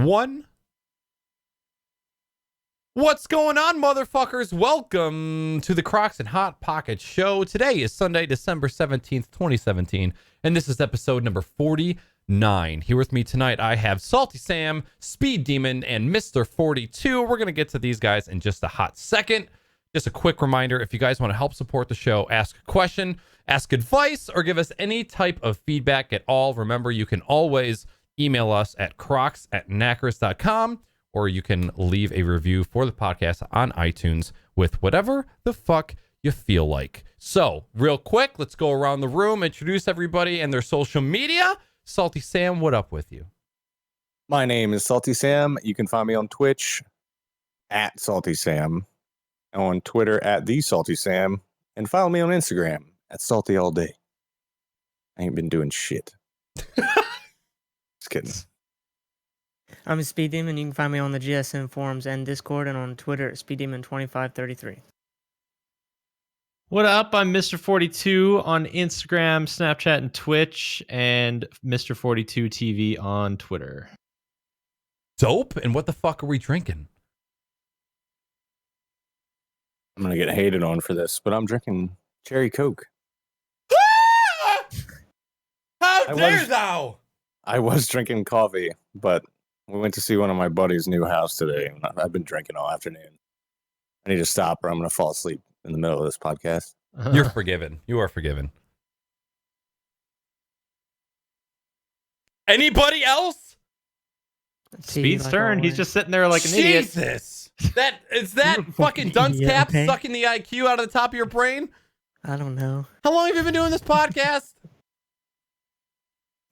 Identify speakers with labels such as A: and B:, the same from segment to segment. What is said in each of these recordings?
A: 1. What's going on, motherfuckers? Welcome to the Crocs and Hot Pocket Show. Today is Sunday, December 17th, 2017, and this is episode number 49. Here with me tonight, I have SaltySam, SpeedDemon, and MrFortyTwo. We're going to get to these guys in just a hot second. Just a quick reminder, if you guys want to help support the show, ask a question, ask advice, or give us any type of feedback at all, remember, you can always email us at crocs@naaackers.com, or you can leave a review for the podcast on iTunes with whatever the fuck you feel like. So, real quick, let's go around the room, introduce everybody and their social media. SaltySam, what up with you?
B: My name is SaltySam. You can find me on Twitch at SaltySam, on Twitter at TheSaltySam, and follow me on Instagram at SaltyAllDay. I ain't been doing shit. Just kidding.
C: I'm SpeedDemon. You can find me on the GSM forums and Discord, and on Twitter at SpeedDemon2533.
D: What up? I'm MrFortyTwo on Instagram, Snapchat, and Twitch, and MrFortyTwo TV on Twitter.
A: Dope. And what the fuck are we drinking?
B: I'm going to get hated on for this, but I'm drinking cherry Coke.
A: How dare thou?
B: I was drinking coffee, but we went to see one of my buddy's new house today, and I've been drinking all afternoon. I need to stop or I'm going to fall asleep in the middle of this podcast.
A: You're forgiven. You are forgiven. Anybody else?
D: Speed's turn. He's just sitting there like an idiot.
A: Jesus. Is that fucking dunce cap sucking the IQ out of the top of your brain?
C: I don't know.
A: How long have you been doing this podcast?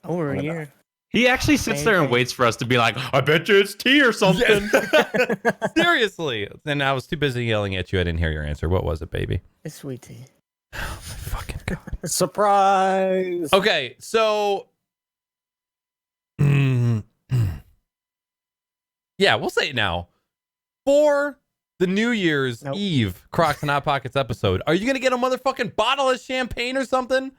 C: Over a year.
D: He actually sits there and waits for us to be like, I bet you it's tea or something.
A: Seriously. And I was too busy yelling at you. I didn't hear your answer. What was it, baby?
C: It's sweet tea.
A: Oh, my fucking God.
B: Surprise!
A: Okay, so... yeah, we'll say it now. For the New Year's Eve Crocs and Hot Pockets episode, are you going to get a motherfucking bottle of champagne or something?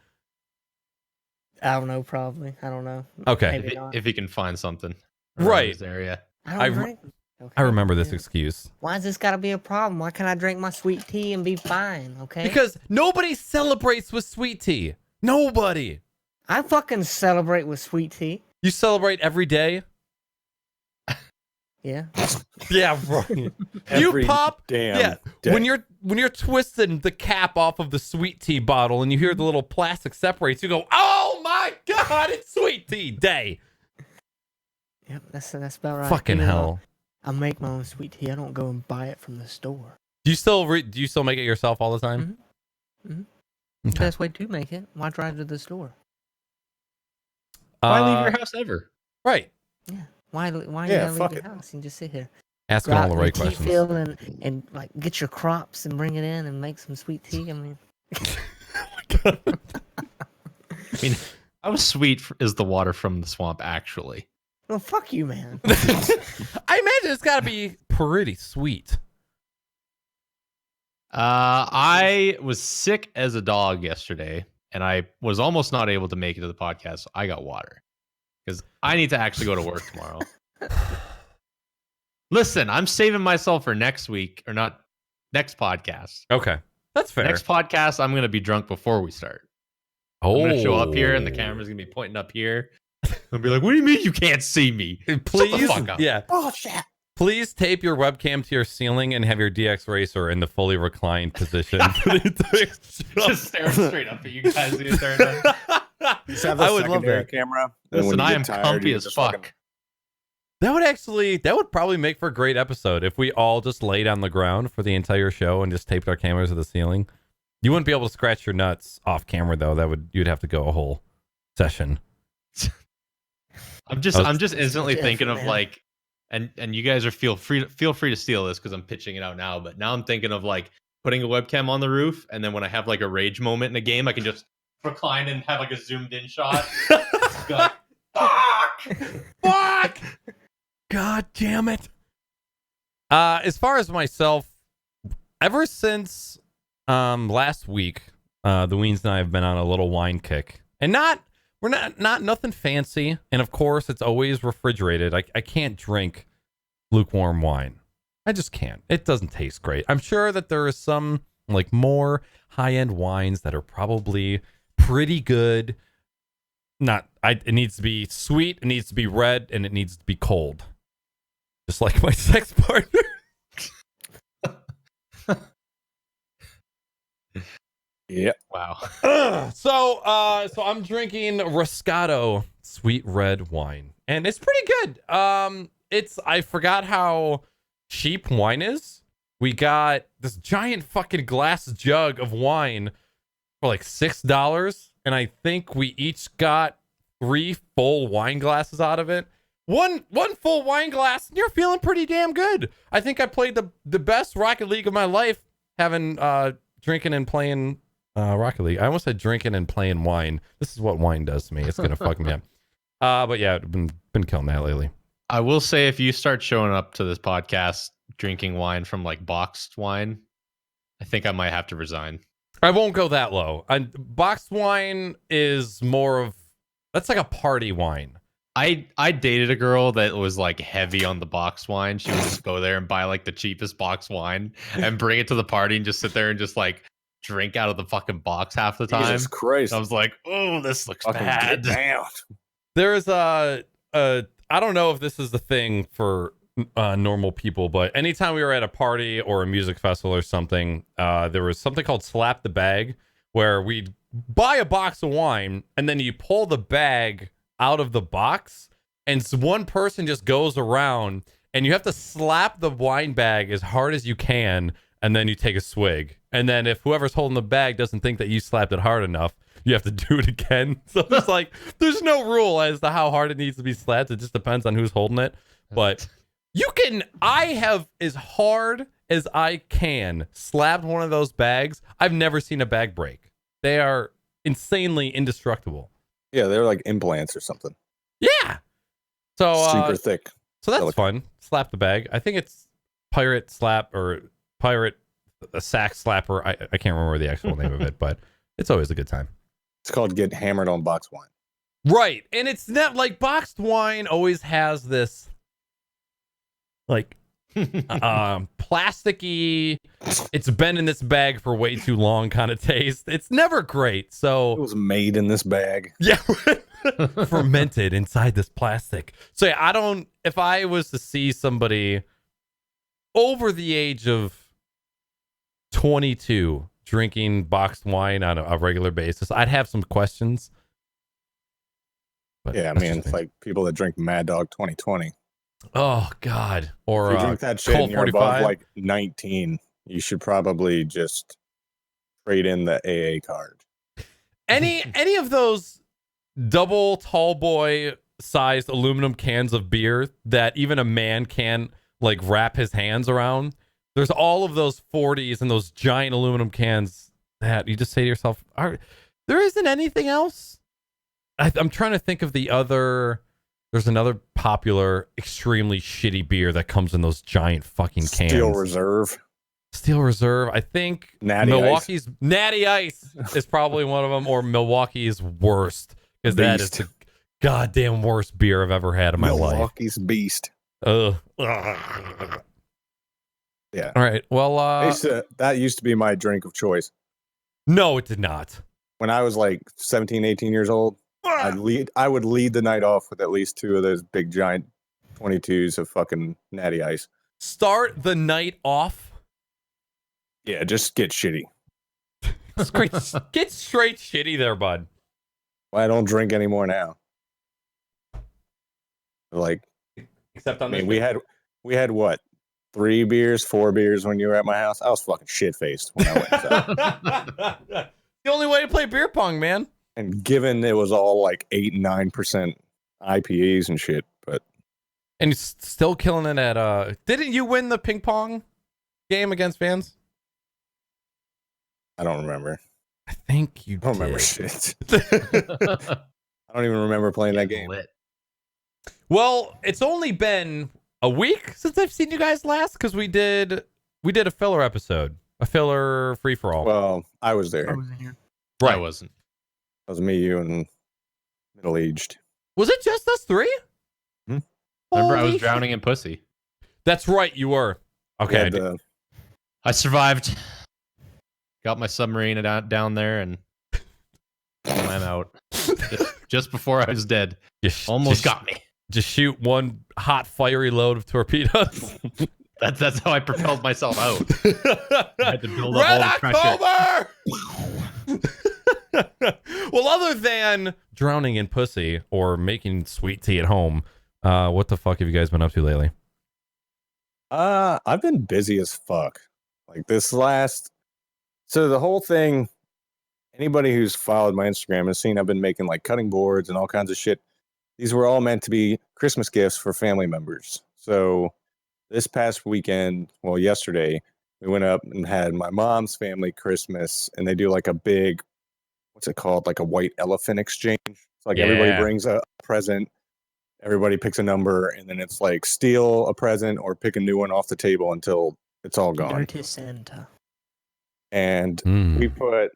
C: I don't know, probably. I don't know.
A: Okay.
D: If he can find something.
A: Right.
D: His area.
C: I don't drink. Okay.
A: I remember this excuse.
C: Why has this got to be a problem? Why can't I drink my sweet tea and be fine, okay?
A: Because nobody celebrates with sweet tea. Nobody.
C: I fucking celebrate with sweet tea.
A: You celebrate every day?
C: Yeah.
A: Yeah, bro. You pop
B: damn day.
A: when you're twisting the cap off of the sweet tea bottle and you hear the little plastic separates, you go, "Oh my God, it's sweet tea day."
C: Yep, that's about right.
A: Fucking hell.
C: I make my own sweet tea. I don't go and buy it from the store.
A: Do you still make it yourself all the time?
C: Mm-hmm. Mm-hmm.
A: Okay.
C: The best way to make it. Why drive to the store?
D: Why leave your house ever?
A: Right.
C: Yeah. Why you gotta leave your house and just sit here?
A: Asking all the right questions.
C: Field and like get your crops and bring it in and make some sweet tea. I mean,
D: I mean, how sweet is the water from the swamp actually?
C: well, fuck you, man.
A: I imagine it's got to be pretty sweet.
D: I was sick as a dog yesterday, and I was almost not able to make it to the podcast. So I got water because I need to actually go to work tomorrow. Listen, I'm saving myself for next week, or not next podcast.
A: Okay, that's fair.
D: Next podcast, I'm going to be drunk before we start. I'm going to show up here, and the camera's going to be pointing up here. I'll be like, what do you mean you can't see me?
A: Please,
D: Shut the fuck up.
A: Yeah.
C: Bullshit.
A: Please tape your webcam to your ceiling and have your DX Racer in the fully reclined position.
D: Just staring straight up at you guys the entire time.
B: Just have a
A: I would love
B: secondary
A: that.
B: camera.
D: Listen, I am comfy as fuck.
A: That would probably make for a great episode if we all just laid on the ground for the entire show and just taped our cameras to the ceiling. You wouldn't be able to scratch your nuts off camera though. You'd have to go a whole session.
D: I'm just instantly thinking of like, and you guys are feel free to steal this because I'm pitching it out now. But now I'm thinking of like putting a webcam on the roof, and then when I have like a rage moment in a game, I can just recline and have like a zoomed in shot. Go,
A: Fuck! God damn it! As far as myself, ever since last week, the Weens and I have been on a little wine kick, and not we're not nothing fancy, and of course it's always refrigerated. I can't drink lukewarm wine. I just can't. It doesn't taste great. I'm sure that there is some like more high-end wines that are probably pretty good. It needs to be sweet, it needs to be red, and it needs to be cold. Just like my sex partner.
B: Yeah.
D: Wow.
A: So I'm drinking Roscato sweet red wine, and it's pretty good. I forgot how cheap wine is. We got this giant fucking glass jug of wine for like $6, and I think we each got 3 full wine glasses out of it. One full wine glass, and you're feeling pretty damn good. I think I played the best Rocket League of my life, having drinking and playing Rocket League. I almost said drinking and playing wine. This is what wine does to me. It's gonna fuck me up. But yeah, I've been killing that lately.
D: I will say, if you start showing up to this podcast drinking wine from like boxed wine, I think I might have to resign.
A: I won't go that low. Boxed wine is more of, that's like a party wine.
D: I dated a girl that was like heavy on the boxed wine. She would just go there and buy like the cheapest boxed wine and bring it to the party and just sit there and just like drink out of the fucking box half the time.
B: Jesus Christ.
D: I was like, oh, this looks
B: Fucking
D: bad.
B: get down.
A: There's I don't know if this is the thing for normal people, but anytime we were at a party or a music festival or something, there was something called Slap the Bag, where we'd buy a box of wine and then you pull the bag out of the box, and one person just goes around and you have to slap the wine bag as hard as you can, and then you take a swig. And then if whoever's holding the bag doesn't think that you slapped it hard enough, you have to do it again. So it's like, there's no rule as to how hard it needs to be slapped. It just depends on who's holding it. But I have, as hard as I can, slapped one of those bags. I've never seen a bag break. They are insanely indestructible.
B: Yeah, they're like implants or something.
A: Yeah. So
B: super thick.
A: So that's fun. Slap the bag. I think it's Pirate Slap or Pirate a Sack Slapper. I can't remember the actual name of it, but it's always a good time.
B: It's called Get Hammered on Box Wine.
A: Right. And it's not like boxed wine always has this like plasticky, it's been in this bag for way too long kind of taste. It's never great. So
B: it was made in this bag.
A: Yeah. Fermented inside this plastic. So yeah, if I was to see somebody over the age of 22 drinking boxed wine on a regular basis, I'd have some questions. But
B: yeah, I mean, it's like people that drink Mad Dog 2020.
A: Oh God! Or
B: if you drink that shit and you're above like 19, you should probably just trade in the AA card.
A: Any of those double tall boy sized aluminum cans of beer that even a man can like wrap his hands around. There's all of those 40s and those giant aluminum cans that you just say to yourself, there isn't anything else. I'm trying to think of the other. There's another popular, extremely shitty beer that comes in those giant fucking cans.
B: Steel Reserve.
A: I think
B: Natty
A: Milwaukee's
B: Ice.
A: Natty Ice is probably one of them, or Milwaukee's Worst, because that is the goddamn worst beer I've ever had in my life.
B: Milwaukee's Beast.
A: Yeah. All right. Well,
B: that used to be my drink of choice.
A: No, it did not.
B: When I was like 17, 18 years old, I would lead the night off with at least 2 of those big giant 22s of fucking Natty Ice.
A: Start the night off.
B: Yeah, just get shitty.
A: Get straight shitty there, bud.
B: Well, I don't drink anymore now. Like,
A: except on
B: we had what? 3 beers, 4 beers when you were at my house. I was fucking shit faced when I went inside.
A: The only way to play beer pong, man.
B: And given it was all like 8 and 9% IPAs and shit, but
A: and you're still killing it at didn't you win the ping pong game against Vans?
B: I don't remember.
A: I think you
B: I don't
A: did.
B: remember shit. I don't even remember playing that game.
A: Well, it's only been a week since I've seen you guys last, because we did a filler episode, a filler free for all.
B: Well, I was there.
C: I wasn't here.
A: Right.
D: I wasn't.
B: It was me, you, and middle-aged.
A: Was it just us three?
B: Hmm?
D: Remember, I
A: Holy
D: was
A: shit.
D: drowning in pussy.
A: That's right, you were. Okay.
B: We had
D: I survived. Got my submarine down there, and I'm out. Just before I was dead. Almost got me.
A: Just shoot one hot, fiery load of torpedoes.
D: That's how I propelled myself out. I had to build up
A: Red
D: all the
A: October! Well, other than drowning in pussy or making sweet tea at home, what the fuck have you guys been up to lately?
B: I've been busy as fuck. Like this last, so the whole thing, anybody who's followed my Instagram has seen I've been making like cutting boards and all kinds of shit. These were all meant to be Christmas gifts for family members. So this past weekend, well, yesterday, we went up and had my mom's family Christmas, and they do like a big, what's it called? Like a white elephant exchange. It's like everybody brings a present, everybody picks a number, and then it's like steal a present or pick a new one off the table until it's all gone.
C: Dirty Santa.
B: And we put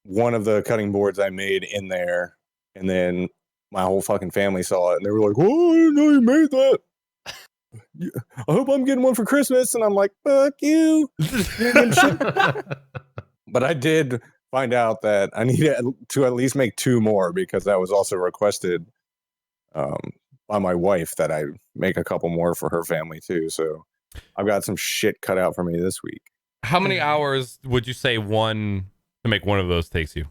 B: one of the cutting boards I made in there, and then my whole fucking family saw it, and they were like, "Oh, I didn't know you made that. I hope I'm getting one for Christmas." And I'm like, "Fuck you." But I did find out that I needed to at least make 2 more, because that was also requested by my wife, that I make a couple more for her family too. So I've got some shit cut out for me this week.
A: How many hours would you say to make one of those takes you?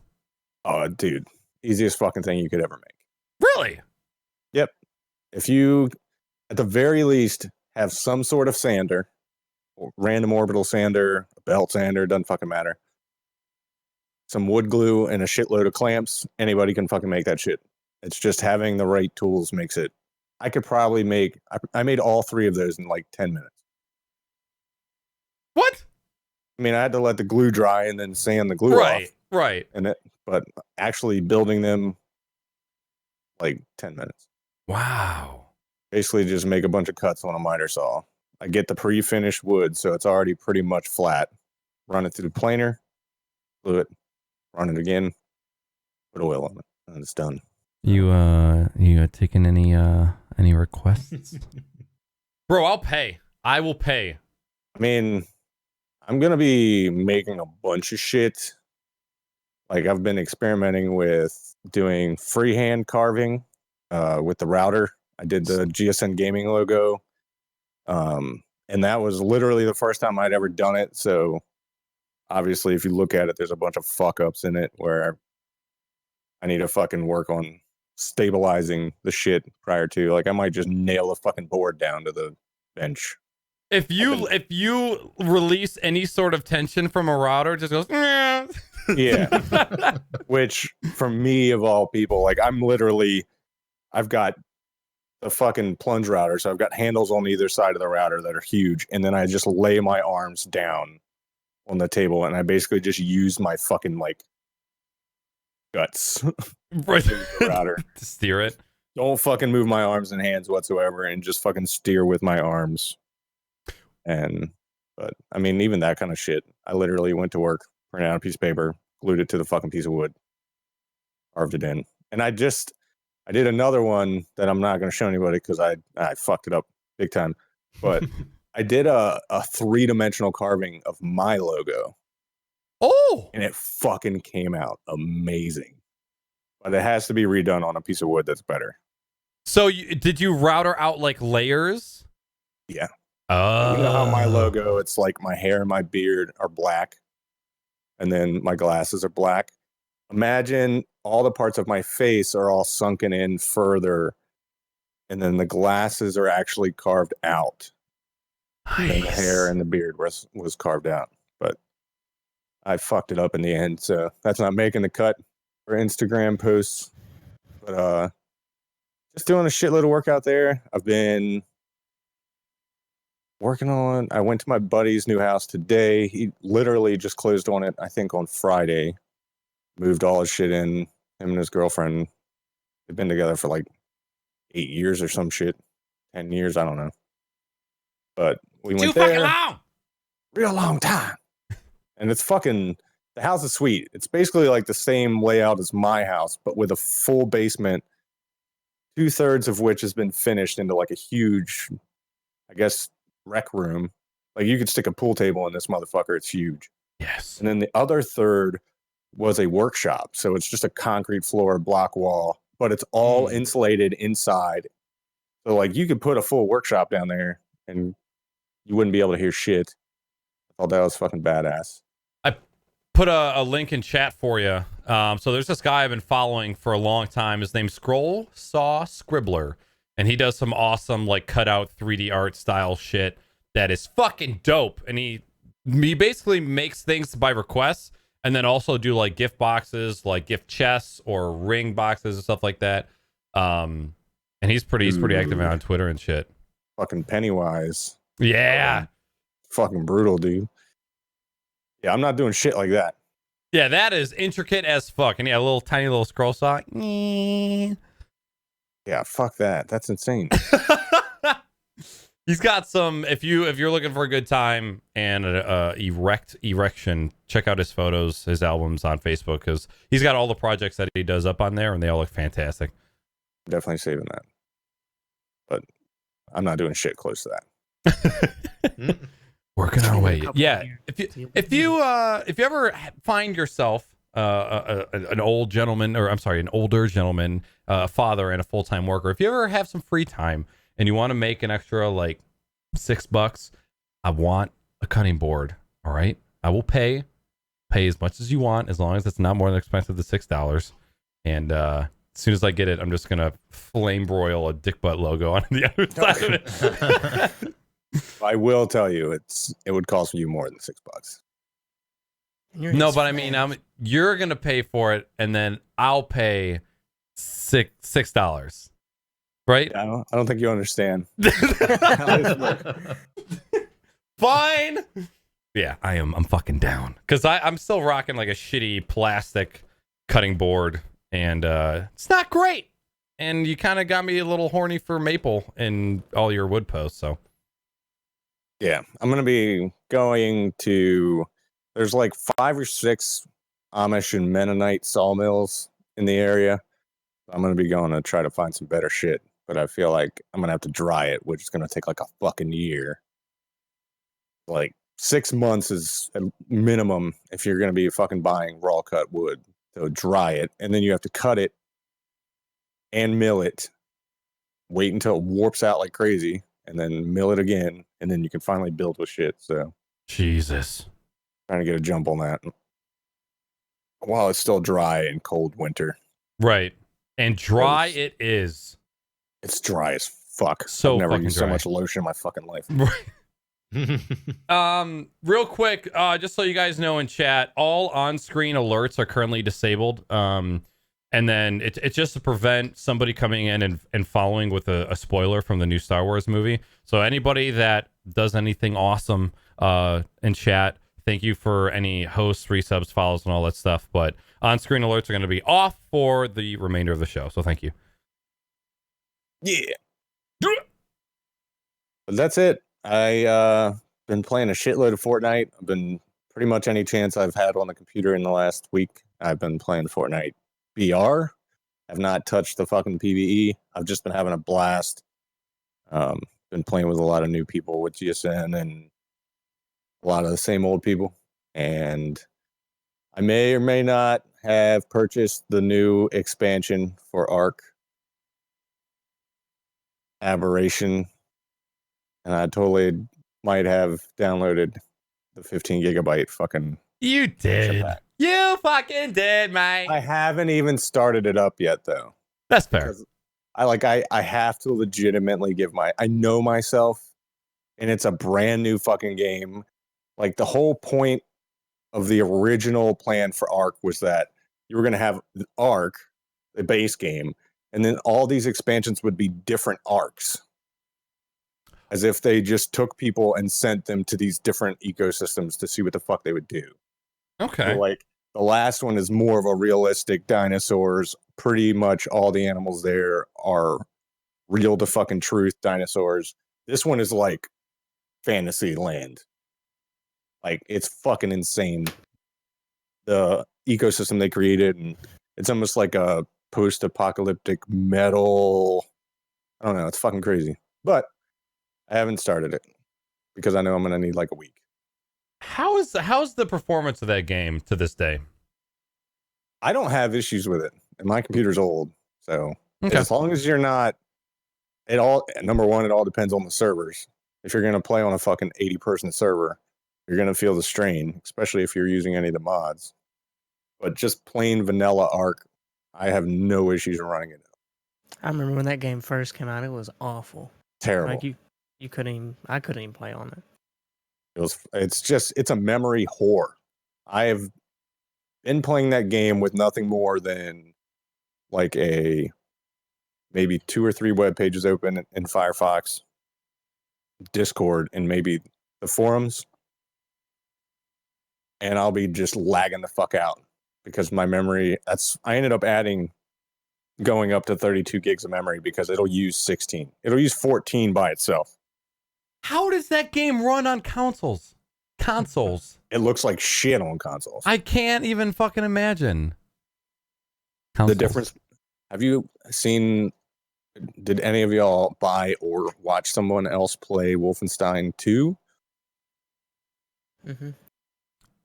B: Oh, dude, easiest fucking thing you could ever make.
A: Really?
B: Yep. If you, at the very least, have some sort of sander, or random orbital sander, a belt sander, doesn't fucking matter. Some wood glue and a shitload of clamps, anybody can fucking make that shit. It's just having the right tools makes it. I could probably make, I made all 3 of those in like 10 minutes.
A: What?
B: I mean, I had to let the glue dry and then sand the glue off.
A: Right.
B: But actually building them, like 10 minutes.
A: Wow.
B: Basically just make a bunch of cuts on a miter saw. I get the pre-finished wood, so it's already pretty much flat. Run it through the planer, glue it, run it again, put oil on it, and it's done.
A: You taking any requests? Bro, I'll pay. I will pay.
B: I mean, I'm gonna be making a bunch of shit. Like, I've been experimenting with doing freehand carving with the router. I did the GSN gaming logo. And that was literally the first time I'd ever done it. So obviously, if you look at it, there's a bunch of fuck ups in it where I need to fucking work on stabilizing the shit prior to. Like, I might just nail a fucking board down to the bench.
A: If you release any sort of tension from a router, it just goes.
B: Yeah. Which, for me, of all people, like, I've got the fucking plunge router, so I've got handles on either side of the router that are huge, and then I just lay my arms down on the table, and I basically just use my fucking, like, guts
A: Right.
B: to the router.
A: To steer it.
B: Don't fucking move my arms and hands whatsoever, and just fucking steer with my arms. But I mean, even that kind of shit, I literally went to work, printed out a piece of paper, glued it to the fucking piece of wood, carved it in. And I did another one that I'm not going to show anybody because I fucked it up big time. But I did a 3-dimensional carving of my logo.
A: Oh!
B: And it fucking came out amazing. But it has to be redone on a piece of wood that's better.
A: So did you router out like layers?
B: Yeah.
A: Oh.
B: You know how my logo, it's like my hair and my beard are black, and then my glasses are black. Imagine all the parts of my face are all sunken in further, and then the glasses are actually carved out.
A: Nice.
B: And the hair and the beard was carved out. But I fucked it up in the end, so that's not making the cut for Instagram posts. But just doing a shitload of work out there. I've been working on, I went to my buddy's new house today. He literally just closed on it, I think, on Friday. Moved all his shit in. Him and his girlfriend, they've been together for like 8 years or some shit. 10 years, I don't know. But we went there.
A: Too fucking long!
B: Real long time. And it's fucking, the house is sweet. It's basically like the same layout as my house, but with a full basement 2/3 of which has been finished into like a huge, I guess, rec room. Like you could stick a pool table in this motherfucker. It's huge.
A: Yes.
B: And then the other third was a workshop. So it's just a concrete floor, block wall, but it's all insulated inside. So like you could put a full workshop down there and you wouldn't be able to hear shit. I thought that was fucking badass.
A: I put a link in chat for you. So there's this guy I've been following for a long time. His name's Scroll Saw Scribbler, and he does some awesome like cutout 3D art style shit that is fucking dope. And he basically makes things by request, and then also do like gift boxes, like gift chests or ring boxes and stuff like that. And he's pretty active on Twitter and shit.
B: Fucking Pennywise.
A: Yeah.
B: Fucking brutal, dude. Yeah, I'm not doing shit like that.
A: Yeah, that is intricate as fuck. And yeah, a little tiny little scroll saw.
B: Yeah, fuck that. That's insane.
A: He's got some. If you're looking for a good time and erection, check out his photos, his albums on Facebook, because he's got all the projects that he does up on there, and they all look fantastic.
B: Definitely saving that, but I'm not doing shit close to that.
A: Working our way. Yeah. If you ever find yourself an old gentleman, or I'm sorry, an older gentleman, a father and a full-time worker, if you ever have some free time and you want to make an extra like $6, I want a cutting board. All right, I will pay as much as you want, as long as it's not more than expensive than $6. And as soon as I get it, I'm just gonna flame broil a dick butt logo on the other side of it.
B: I will tell you, it would cost you more than $6.
A: No, but I mean, you're gonna pay for it, and then I'll pay $6. Right?
B: I don't think you understand.
A: Fine. Yeah, I'm fucking down, because I'm still rocking like a shitty plastic cutting board, and it's not great. And you kind of got me a little horny for maple and all your wood posts. So
B: yeah, I'm gonna be going to. There's like 5 or 6 Amish and Mennonite sawmills in the area. I'm gonna be going to try to find some better shit. But I feel like I'm gonna have to dry it, which is gonna take like a fucking year. Like 6 months is a minimum if you're gonna be fucking buying raw cut wood. So dry it, and then you have to cut it and mill it. Wait until it warps out like crazy, and then mill it again, and then you can finally build with shit. So
A: Jesus,
B: trying to get a jump on that while it's still dry and cold winter.
A: Right, and dry it is.
B: It's dry as fuck.
A: So
B: I've never
A: fucking
B: used
A: dry.
B: so much lotion in my fucking life.
A: Real quick, just so you guys know in chat, all on-screen alerts are currently disabled. And then it's just to prevent somebody coming in and following with a spoiler from the new Star Wars movie. So anybody that does anything awesome in chat, thank you for any hosts, resubs, follows, and all that stuff. But on-screen alerts are going to be off for the remainder of the show. So thank you.
B: Yeah. But that's it. I been playing a shitload of Fortnite. I've been pretty much any chance I've had on the computer in the last week. I've been playing Fortnite BR. I've not touched the fucking PvE. I've just been having a blast. Been playing with a lot of new people with GSN and a lot of the same old people. And I may or may not have purchased the new expansion for Ark Aberration, and I totally might have downloaded the 15 gigabyte fucking.
A: You did.
B: pack.
A: You fucking did, mate.
B: I haven't even started it up yet, though.
A: That's fair.
B: I have to legitimately I know myself, and it's a brand new fucking game. Like the whole point of the original plan for Ark was that you were going to have Ark, the base game, and then all these expansions would be different arcs. As if they just took people and sent them to these different ecosystems to see what the fuck they would do.
A: Okay.
B: So like the last one is more of a realistic dinosaurs. Pretty much all the animals there are real to fucking truth dinosaurs. This one is like fantasy land. Like it's fucking insane. The ecosystem they created, and it's almost like a post-apocalyptic metal I don't know. It's fucking crazy. But I haven't started it because I know I'm going to need like a week.
A: How's the performance of that game to this day?
B: I don't have issues with it. And my computer's old. So
A: Okay.
B: as long as you're not, number one, it all depends on the servers. If you're going to play on a fucking 80-person server, you're going to feel the strain, especially if you're using any of the mods. But just plain vanilla Arc, I have no issues running it.
C: I remember when that game first came out, it was awful.
B: Terrible.
C: Like you couldn't even, I couldn't even play on it.
B: It's a memory whore. I have been playing that game with nothing more than like maybe 2 or 3 web pages open in Firefox, Discord, and maybe the forums. And I'll be just lagging the fuck out because my memory, I ended up going up to 32 gigs of memory because it'll use 16. It'll use 14 by itself.
A: How does that game run on consoles?
B: It looks like shit on consoles.
A: I can't even fucking imagine.
B: The difference. Have you seen, did any of y'all buy or watch someone else play Wolfenstein 2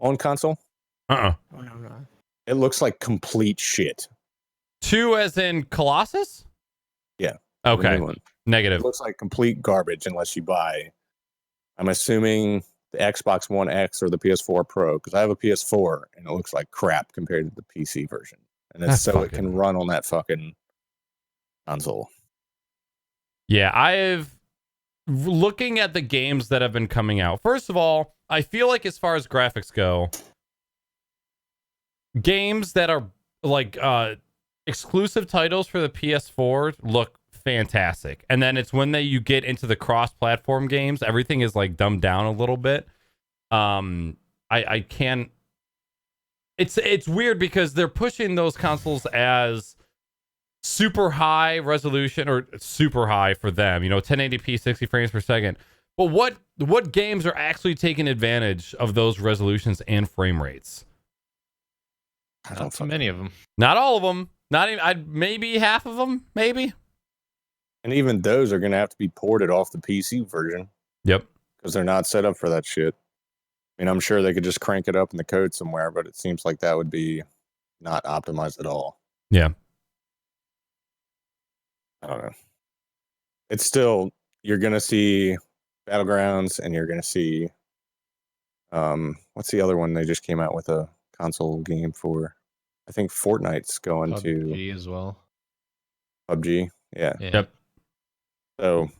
B: on console?
C: Oh, no.
B: It looks like complete shit.
A: 2 as in Colossus?
B: Yeah.
A: Okay. Negative.
B: It looks like complete garbage unless you buy, I'm assuming, the Xbox One X or the PS4 Pro, because I have a PS4 and it looks like crap compared to the PC version. And it's so it can run on that fucking console.
A: Yeah, looking at the games that have been coming out. First of all, I feel like as far as graphics go, games that are like exclusive titles for the PS4 look fantastic. And then it's when you get into the cross-platform games, everything is like dumbed down a little bit. I can't. It's weird because they're pushing those consoles as super high resolution, or super high for them, 1080p 60 frames per second. But what games are actually taking advantage of those resolutions and frame rates?
D: Not so many of them.
A: Not all of them. Not even. Maybe half of them. Maybe.
B: And even those are going to have to be ported off the PC version.
A: Yep.
B: Because they're not set up for that shit. I mean, I'm sure they could just crank it up in the code somewhere, but it seems like that would be not optimized at all.
A: Yeah.
B: I don't know. It's still, you're going to see Battlegrounds, and you're going to see, what's the other one they just came out with a console game for? I think Fortnite's going to
D: PUBG as well.
B: PUBG, yeah.
A: Yep.
B: So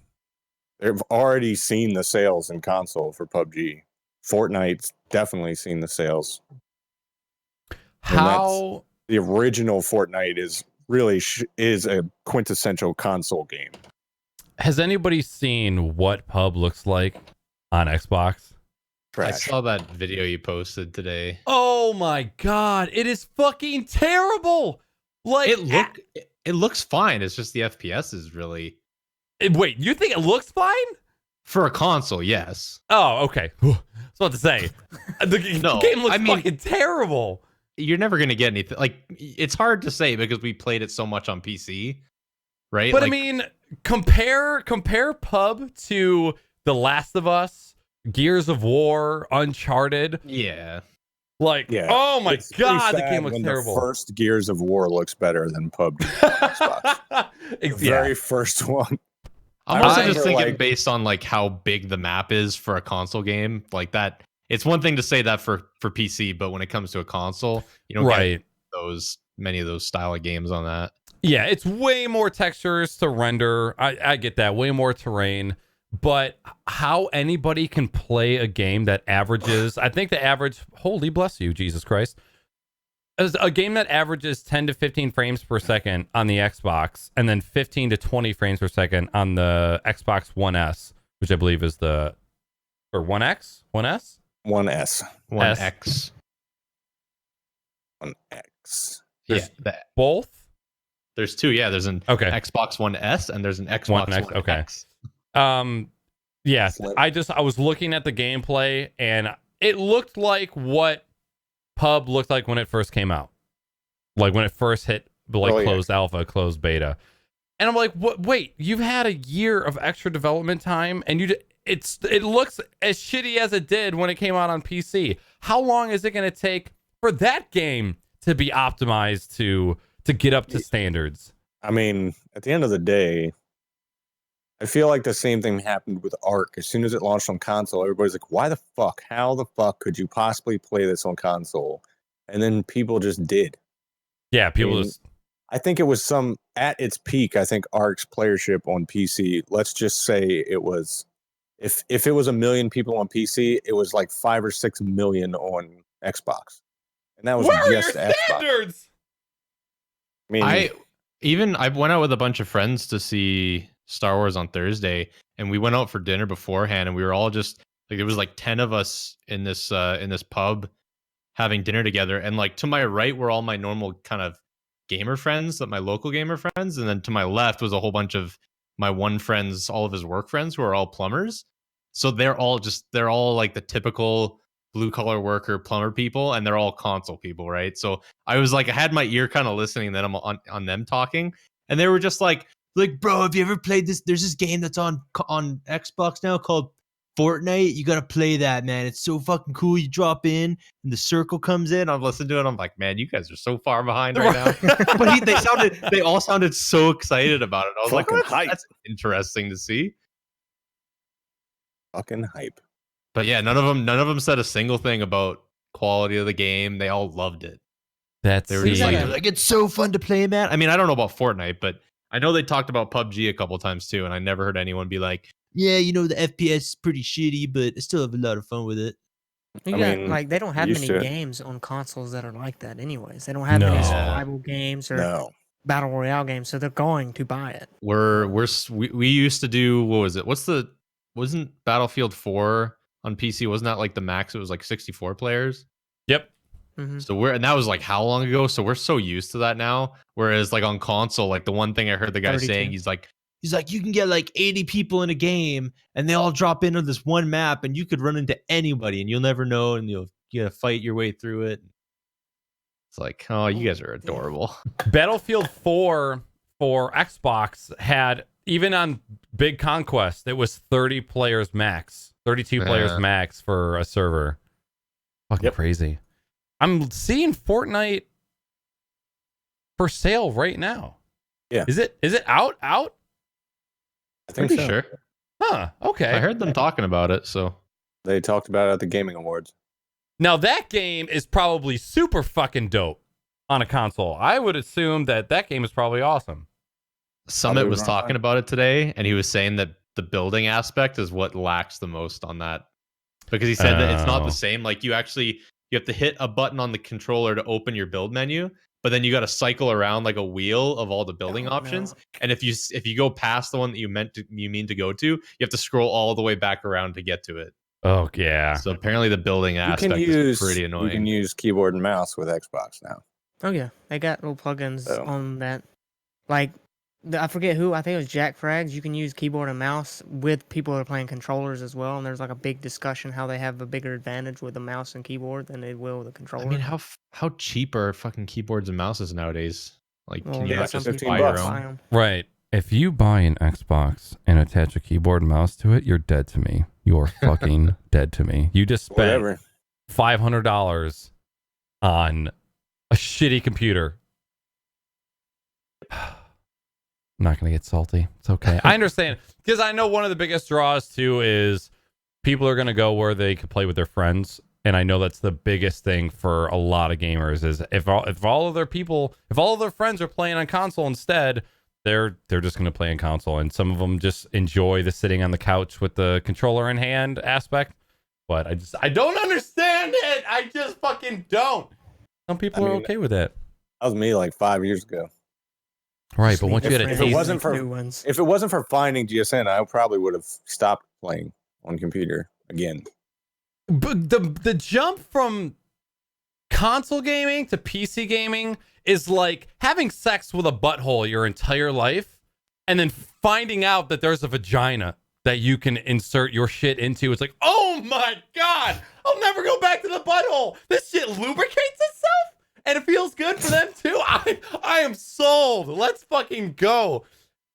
B: they've already seen the sales in console for PUBG. Fortnite's definitely seen the sales.
A: How
B: the original Fortnite is really is a quintessential console game.
A: has anybody seen what pub looks like on Xbox?
B: Trash.
D: I saw that video you posted today.
A: Oh my god, it is fucking terrible. Like
D: It looks fine. It's just the FPS is really.
A: Wait, you think it looks fine?
D: For a console, yes.
A: Oh, okay. I was about to say the game looks fucking terrible.
D: You're never gonna get anything. Like, it's hard to say because we played it so much on PC, right?
A: But
D: like,
A: I mean, compare pub to The Last of Us, Gears of War, Uncharted.
D: Yeah.
A: Like,
B: Yeah,
A: oh my
B: it's
A: god, the
B: pretty sad
A: game looks
B: when
A: terrible.
B: The first Gears of War looks better than PUBG on Xbox. The very first one.
D: I'm also
B: I
D: just thinking
B: like-
D: based on like how big the map is for a console game, like that. It's one thing to say that for PC, but when it comes to a console, you don't get many of those style of games on that.
A: Yeah, it's way more textures to render. I get that. Way more terrain. But how anybody can play a game that averages, I think the average, holy bless you, Jesus Christ, is a game that averages 10 to 15 frames per second on the Xbox, and then 15 to 20 frames per second on the Xbox One S, which I believe is or One X? One S?
B: One S.
D: One
A: S.
D: X.
B: One X.
D: Yeah.
A: Both?
D: There's two. Yeah. There's an Xbox One S and there's an Xbox One X.
A: Okay. Yeah, I was looking at the gameplay and it looked like what pub looked like when it first came out, like when it first hit closed alpha, closed beta. And I'm like, what? Wait, you've had a year of extra development time, and it looks as shitty as it did when it came out on PC. How long is it going to take for that game to be optimized to get up to standards?
B: I mean, at the end of the day, I feel like the same thing happened with Ark. As soon as it launched on console, everybody's like, why the fuck? How the fuck could you possibly play this on console? And then people just did.
A: Yeah, people just...
B: I think it was at its peak, I think Ark's playership on PC, let's just say it was, if it was 1 million people on PC, it was like 5 or 6 million on Xbox. And that was
A: Where
B: just
A: are your
B: Xbox.
A: standards?
B: I mean,
D: I went out with a bunch of friends to see Star Wars on Thursday, and we went out for dinner beforehand, and we were all just like, there was like 10 of us in this pub having dinner together, and like to my right were all my normal kind of gamer friends, my local gamer friends, and then to my left was a whole bunch of my one friends, all of his work friends who are all plumbers. So they're all like the typical blue collar worker plumber people, and they're all console people, right? So I was like, I had my ear kind of listening, then I'm on them talking, and they were just like, bro, have you ever played this? There's this game that's on Xbox now called Fortnite. You gotta play that, man. It's so fucking cool. You drop in and the circle comes in. I'm listening to it. I'm like, man, you guys are so far behind right now. But they all sounded so excited about it. I was like, that's interesting to see.
B: Fucking hype.
D: But yeah, none of them said a single thing about quality of the game. They all loved it. They were just like, it's so fun to play, man. I mean, I don't know about Fortnite, but I know they talked about PUBG a couple times too, and I never heard anyone be like, yeah, the FPS is pretty shitty, but I still have a lot of fun with it.
C: They don't have many games on consoles that are like that anyways. They don't have many survival games or battle royale games, so they're going to buy it.
D: We used to do, what was it? Wasn't Battlefield 4 on PC? Wasn't that like the max? It was like 64 players.
A: Yep.
C: Mm-hmm.
D: So and that was like how long ago? So we're so used to that now. Whereas like on console, like the one thing I heard the guy 32. saying, he's like, you can get like 80 people in a game and they all drop into this one map and you could run into anybody and you'll never know and you gotta fight your way through it. It's like, oh, you guys are adorable.
A: Battlefield 4 for Xbox had, even on Big Conquest, it was 30 players max, 32 players max for a server. Fucking crazy. I'm seeing Fortnite for sale right now.
B: Yeah.
A: Is it out?
B: I think
D: Pretty
B: so.
D: sure.
A: Huh. Okay.
D: I heard them talking about it, so
B: they talked about it at the Gaming Awards.
A: Now that game is probably super fucking dope on a console. I would assume that game is probably awesome.
D: Summit was talking about it today, and he was saying that the building aspect is what lacks the most on that, because he said that it's not the same. Like you have to hit a button on the controller to open your build menu, but then you got to cycle around like a wheel of all the building options. No. And if you go past the one that you mean to go to, you have to scroll all the way back around to get to it.
A: Oh yeah.
D: So apparently the building aspect is pretty annoying.
B: You can use keyboard and mouse with Xbox now.
C: Oh yeah, they got little plugins on that. Like I forget who. I think it was Jack Frags. You can use keyboard and mouse with people that are playing controllers as well. And there's like a big discussion how they have a bigger advantage with the mouse and keyboard than they will with the controller.
D: I mean, how cheap are fucking keyboards and mouses nowadays? Like, can you just
B: $15
D: buy your own?
A: Right. If you buy an Xbox and attach a keyboard and mouse to it, you're dead to me. You're fucking dead to me. You just spent $500 on a shitty computer. I'm not going to get salty. It's okay. I understand. Because I know one of the biggest draws, too, is people are going to go where they can play with their friends. And I know that's the biggest thing for a lot of gamers is if all of their friends are playing on console instead, they're just going to play on console. And some of them just enjoy the sitting on the couch with the controller in hand aspect. But I don't understand it. I just fucking don't. Some people are okay with it.
B: That was me like 5 years ago.
A: Right, but once you had
B: if it wasn't for finding GSN, I probably would have stopped playing on computer again.
A: But the jump from console gaming to PC gaming is like having sex with a butthole your entire life and then finding out that there's a vagina that you can insert your shit into. It's like, oh my God, I'll never go back to the butthole. This shit lubricates itself and it feels good for them too. I am sold. Let's fucking go.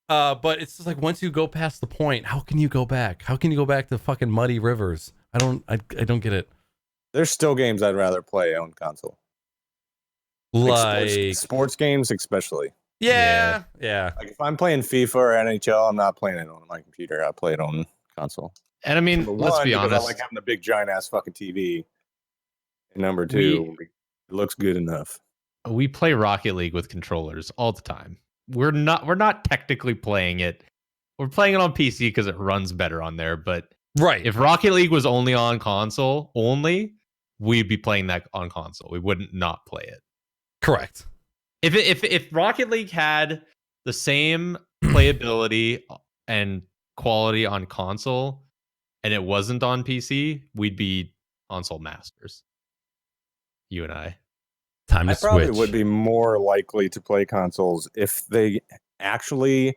A: But it's just like once you go past the point, how can you go back? How can you go back to fucking muddy rivers? I don't get it.
B: There's still games I'd rather play on console.
A: Like
B: sports games, especially.
A: Yeah.
B: Like if I'm playing FIFA or NHL, I'm not playing it on my computer. I play it on console.
D: And I mean, let's be honest.
B: I like having a big giant ass fucking TV. And number two, it looks good enough.
D: We play Rocket League with controllers all the time. We're not technically playing it. We're playing it on PC because it runs better on there. But
A: right,
D: if Rocket League was only on console only, we'd be playing that on console. We wouldn't not play it.
A: Correct.
D: If Rocket League had the same playability and quality on console and it wasn't on PC, we'd be console masters. You and I.
A: Time to switch. I probably
B: would be more likely to play consoles if they actually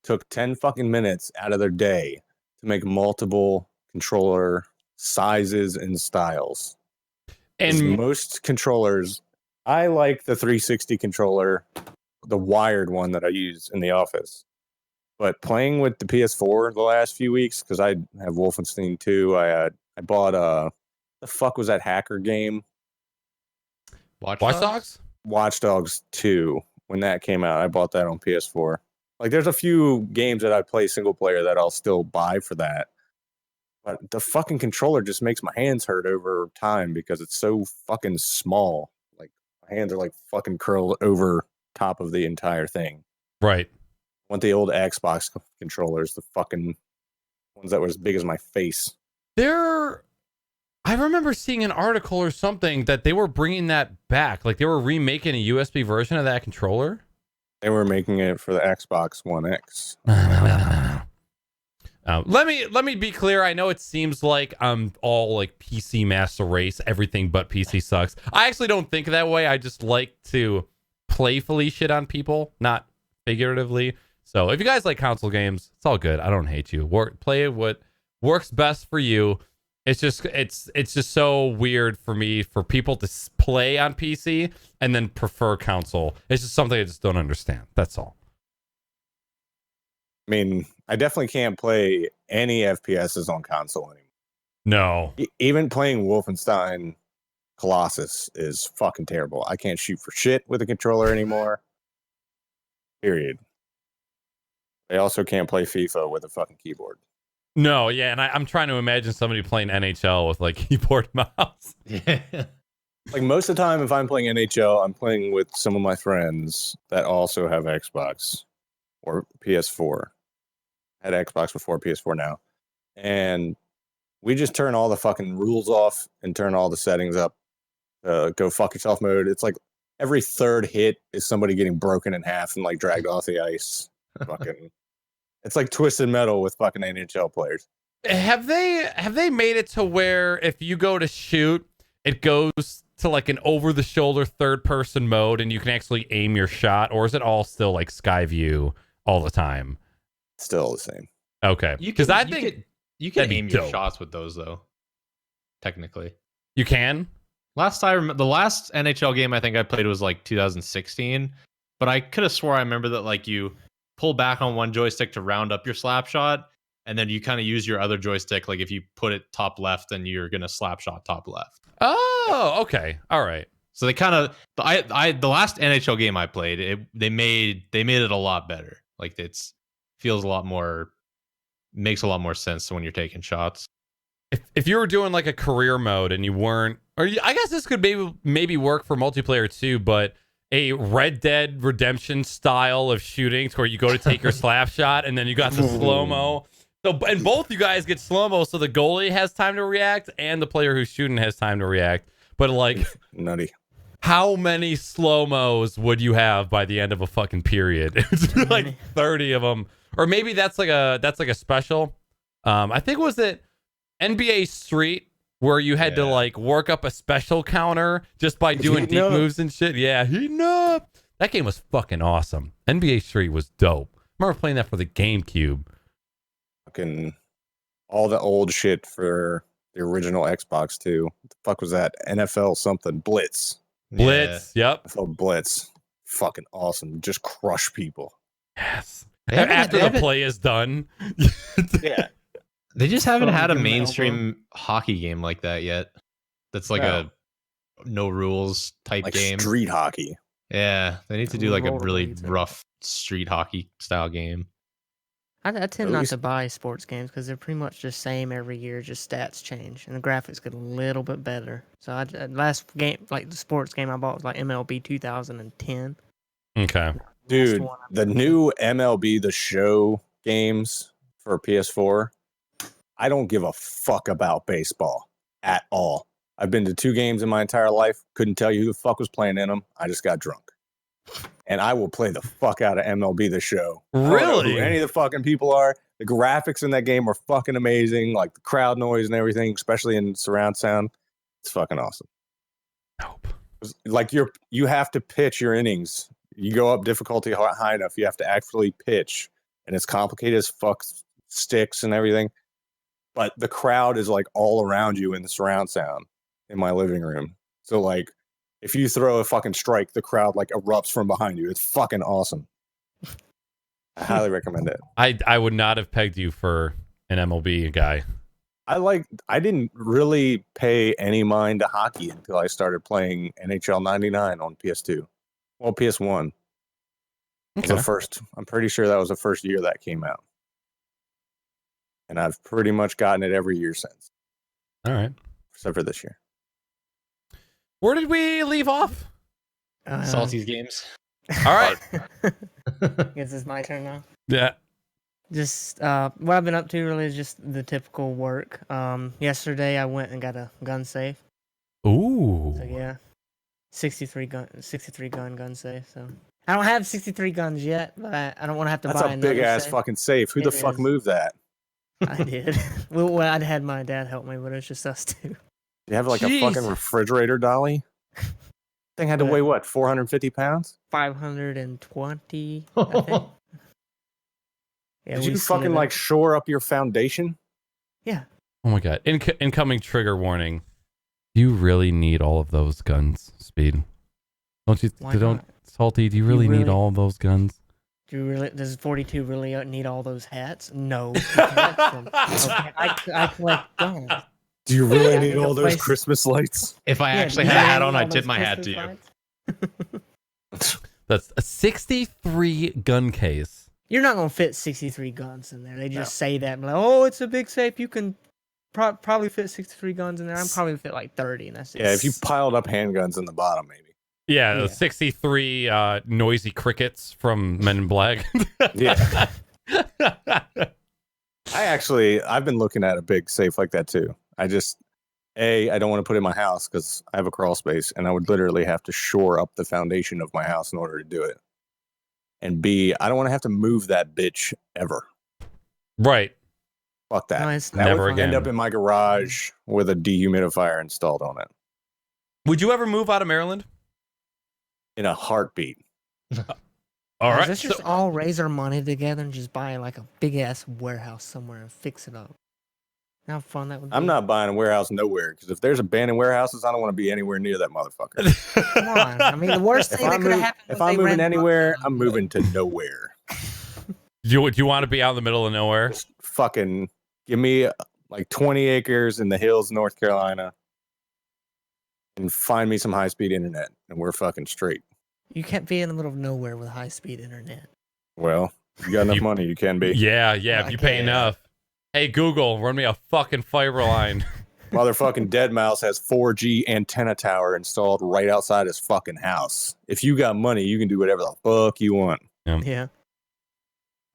B: took 10 fucking minutes out of their day to make multiple controller sizes and styles. And most controllers, I like the 360 controller, the wired one that I use in the office. But playing with the PS4 the last few weeks, because I have Wolfenstein 2, I bought the fuck was that hacker game?
A: Watch Dogs?
B: Watch Dogs 2. When that came out, I bought that on PS4. Like, there's a few games that I play single player that I'll still buy for that. But the fucking controller just makes my hands hurt over time because it's so fucking small. Like, my hands are like fucking curled over top of the entire thing.
A: Right.
B: I want the old Xbox controllers, the fucking ones that were as big as my face.
A: I remember seeing an article or something that they were bringing that back. Like they were remaking a USB version of that controller.
B: They were making it for the Xbox One X.
A: Let me be clear. I know it seems like I'm all like PC master race. Everything but PC sucks. I actually don't think that way. I just like to playfully shit on people, not figuratively. So if you guys like console games, it's all good. I don't hate you. Play what works best for you. It's just so weird for me for people to play on PC and then prefer console. It's just something I just don't understand. That's all.
B: I mean, I definitely can't play any FPSs on console anymore.
A: No.
B: Even playing Wolfenstein Colossus is fucking terrible. I can't shoot for shit with a controller anymore. Period. I also can't play FIFA with a fucking keyboard.
A: No, yeah, and I'm trying to imagine somebody playing NHL with like keyboard mouse.
D: Yeah.
B: Like most of the time, if I'm playing NHL, I'm playing with some of my friends that also have Xbox or PS4. I had Xbox before, PS4 now. And we just turn all the fucking rules off and turn all the settings up. Go fuck yourself mode. It's like every third hit is somebody getting broken in half and like dragged off the ice. Fucking. It's like Twisted Metal with fucking NHL players.
A: Have they made it to where if you go to shoot, it goes to like an over-the-shoulder third-person mode and you can actually aim your shot, or is it all still like sky view all the time?
B: Still the same.
A: Okay, because I think
D: you can aim your shots with those though. Technically,
A: you can.
D: The last NHL game I think I played was like 2016, but I could have swore I remember that like you pull back on one joystick to round up your slap shot, and then you kind of use your other joystick. Like if you put it top left, then you're gonna slap shot top left.
A: Oh, okay, all right.
D: So they kind of the last NHL game I played, they made it a lot better. Like makes a lot more sense when you're taking shots.
A: If you were doing like a career mode and you weren't, I guess this could maybe work for multiplayer too, but a Red Dead Redemption style of shooting to where you go to take your slap shot and then you got the slow-mo. So, and both you guys get slow-mo, so the goalie has time to react and the player who's shooting has time to react. But like,
B: nutty.
A: How many slow-mos would you have by the end of a fucking period? It's like 30 of them. Or maybe that's like a special. I think was it NBA Street where you had to like work up a special counter just by doing deep moves and shit. Yeah, heating up. That game was fucking awesome. NBA Street was dope. I remember playing that for the GameCube.
B: Fucking all the old shit for the original Xbox too. What the fuck was that? NFL something Blitz.
A: Yep.
B: NFL Blitz. Fucking awesome. Just crush people.
A: Yes. After the play is done.
B: Yeah.
D: They just haven't
C: From
D: had a
C: the
D: mainstream hockey game like that yet. That's like
B: No.
D: a no rules type
B: Like
D: game.
B: street hockey.
D: Yeah, they need to do like a really
C: Rollerblades.
D: rough street hockey style game.
C: I tend
B: At
C: not
B: least-
C: to buy sports games because they're pretty much the same every year, just stats change and the graphics get a little bit better. So last game, like the sports game I bought was like MLB 2010.
A: Okay.
B: Dude,
C: one I
B: the new MLB The Show games for PS4, I don't give a fuck about baseball at all. I've been to 2 games in my entire life. Couldn't tell you who the fuck was playing in them. I just got drunk. And I will play the fuck out of MLB The Show. I don't know
A: Really?
B: who any of the fucking people are. The graphics in that game are fucking amazing. Like the crowd noise and everything, especially in surround sound. It's fucking awesome.
A: Nope.
B: Like you have to pitch your innings. You go up difficulty high enough, you have to actually pitch. And it's complicated as fuck, sticks and everything. But the crowd is like all around you in the surround sound in my living room. So like if you throw a fucking strike, the crowd like erupts from behind you. It's fucking awesome. I highly recommend it.
A: I would not have pegged you for an MLB guy.
B: I didn't really pay any mind to hockey until I started playing NHL 99 on PS2. Well, PS1. It was the first. I'm pretty sure that was the first year that came out. And I've pretty much gotten it every year since.
A: All right.
B: Except for this year.
A: Where did we leave off?
D: Salty's games.
A: All right.
C: Guess it's my turn now.
A: Yeah.
C: Just what I've been up to really is just the typical work. Yesterday I went and got a gun safe.
A: Ooh.
C: So yeah, 63 gun safe. So I don't have 63 guns yet, but I don't want to have to
B: That's
C: buy
B: a
C: another
B: big ass
C: safe.
B: fucking safe. Who the
C: It
B: fuck
C: is.
B: moved that?
C: I did. Well, I'd had my dad help me, but it was just us two.
B: You have like
A: Jeez.
B: a fucking refrigerator dolly? Thing had to weigh what, 450 pounds?
C: 520, I think. Yeah,
B: Did
C: we
B: you
C: split
B: fucking
C: it
B: like
C: up.
B: shore up your foundation?
C: Yeah.
A: Oh my god. Incoming trigger warning. You really need all of those guns, Speed. Don't you?
C: Why
A: Don't
C: not?
A: Salty. Do you really need
C: really-
A: all of those guns?
C: Do you really? Does 42 really need all those hats? No. he collects them. Okay, I collect guns.
B: Do you really
C: Yeah,
B: need all those
C: place-
B: Christmas lights?
D: If I
C: Yeah,
D: actually
C: do
D: had a
C: you
D: hat
C: need
D: on,
C: all
D: I'd tip
C: those
D: my hat to
C: Christmas
D: you.
C: lights?
A: That's a 63 gun case.
C: You're not gonna fit 63 guns in there. They just say that, like, oh, it's a big safe. You can probably fit 63 guns in there. I'm probably fit like 30, and that's it.
B: Yeah, if you piled up handguns in the bottom, maybe.
A: Yeah,
C: Yeah.
A: 63 noisy crickets from Men in Black.
B: Yeah. I've been looking at a big safe like that too. I don't want to put it in my house because I have a crawl space and I would literally have to shore up the foundation of my house in order to do it. And B, I don't want to have to move that bitch ever.
A: Right.
B: Fuck that.
C: No, it's
B: That
A: Never
B: would
A: again.
B: end up in my garage with a dehumidifier installed on it
A: Would you ever move out of Maryland?
B: in a heartbeat.
A: All right.
C: Let's just all raise our money together and just buy like a big ass warehouse somewhere and fix it up. How fun that would be.
B: I'm not buying a warehouse nowhere because if there's abandoned warehouses, I don't want to be anywhere near that motherfucker.
C: Come on. I mean, the worst thing that could have happened.
B: If
C: was
B: I'm
C: they
B: moving
C: ran
B: anywhere,
C: Crocs
B: I'm
C: on
B: moving to nowhere.
A: do you want to be out in the middle of nowhere?
B: Just fucking give me like 20 acres in the hills, North Carolina, and find me some high-speed internet, and we're fucking straight.
C: You can't be in the middle of nowhere with high speed internet.
B: Well, you got enough
A: You-
B: money, you can be.
A: Yeah, if you pay
C: Okay.
A: enough. Hey, Google, run me a fucking fiber line.
B: Motherfucking Deadmau5 has 4G antenna tower installed right outside his fucking house. If you got money, you can do whatever the fuck you want.
C: Yeah.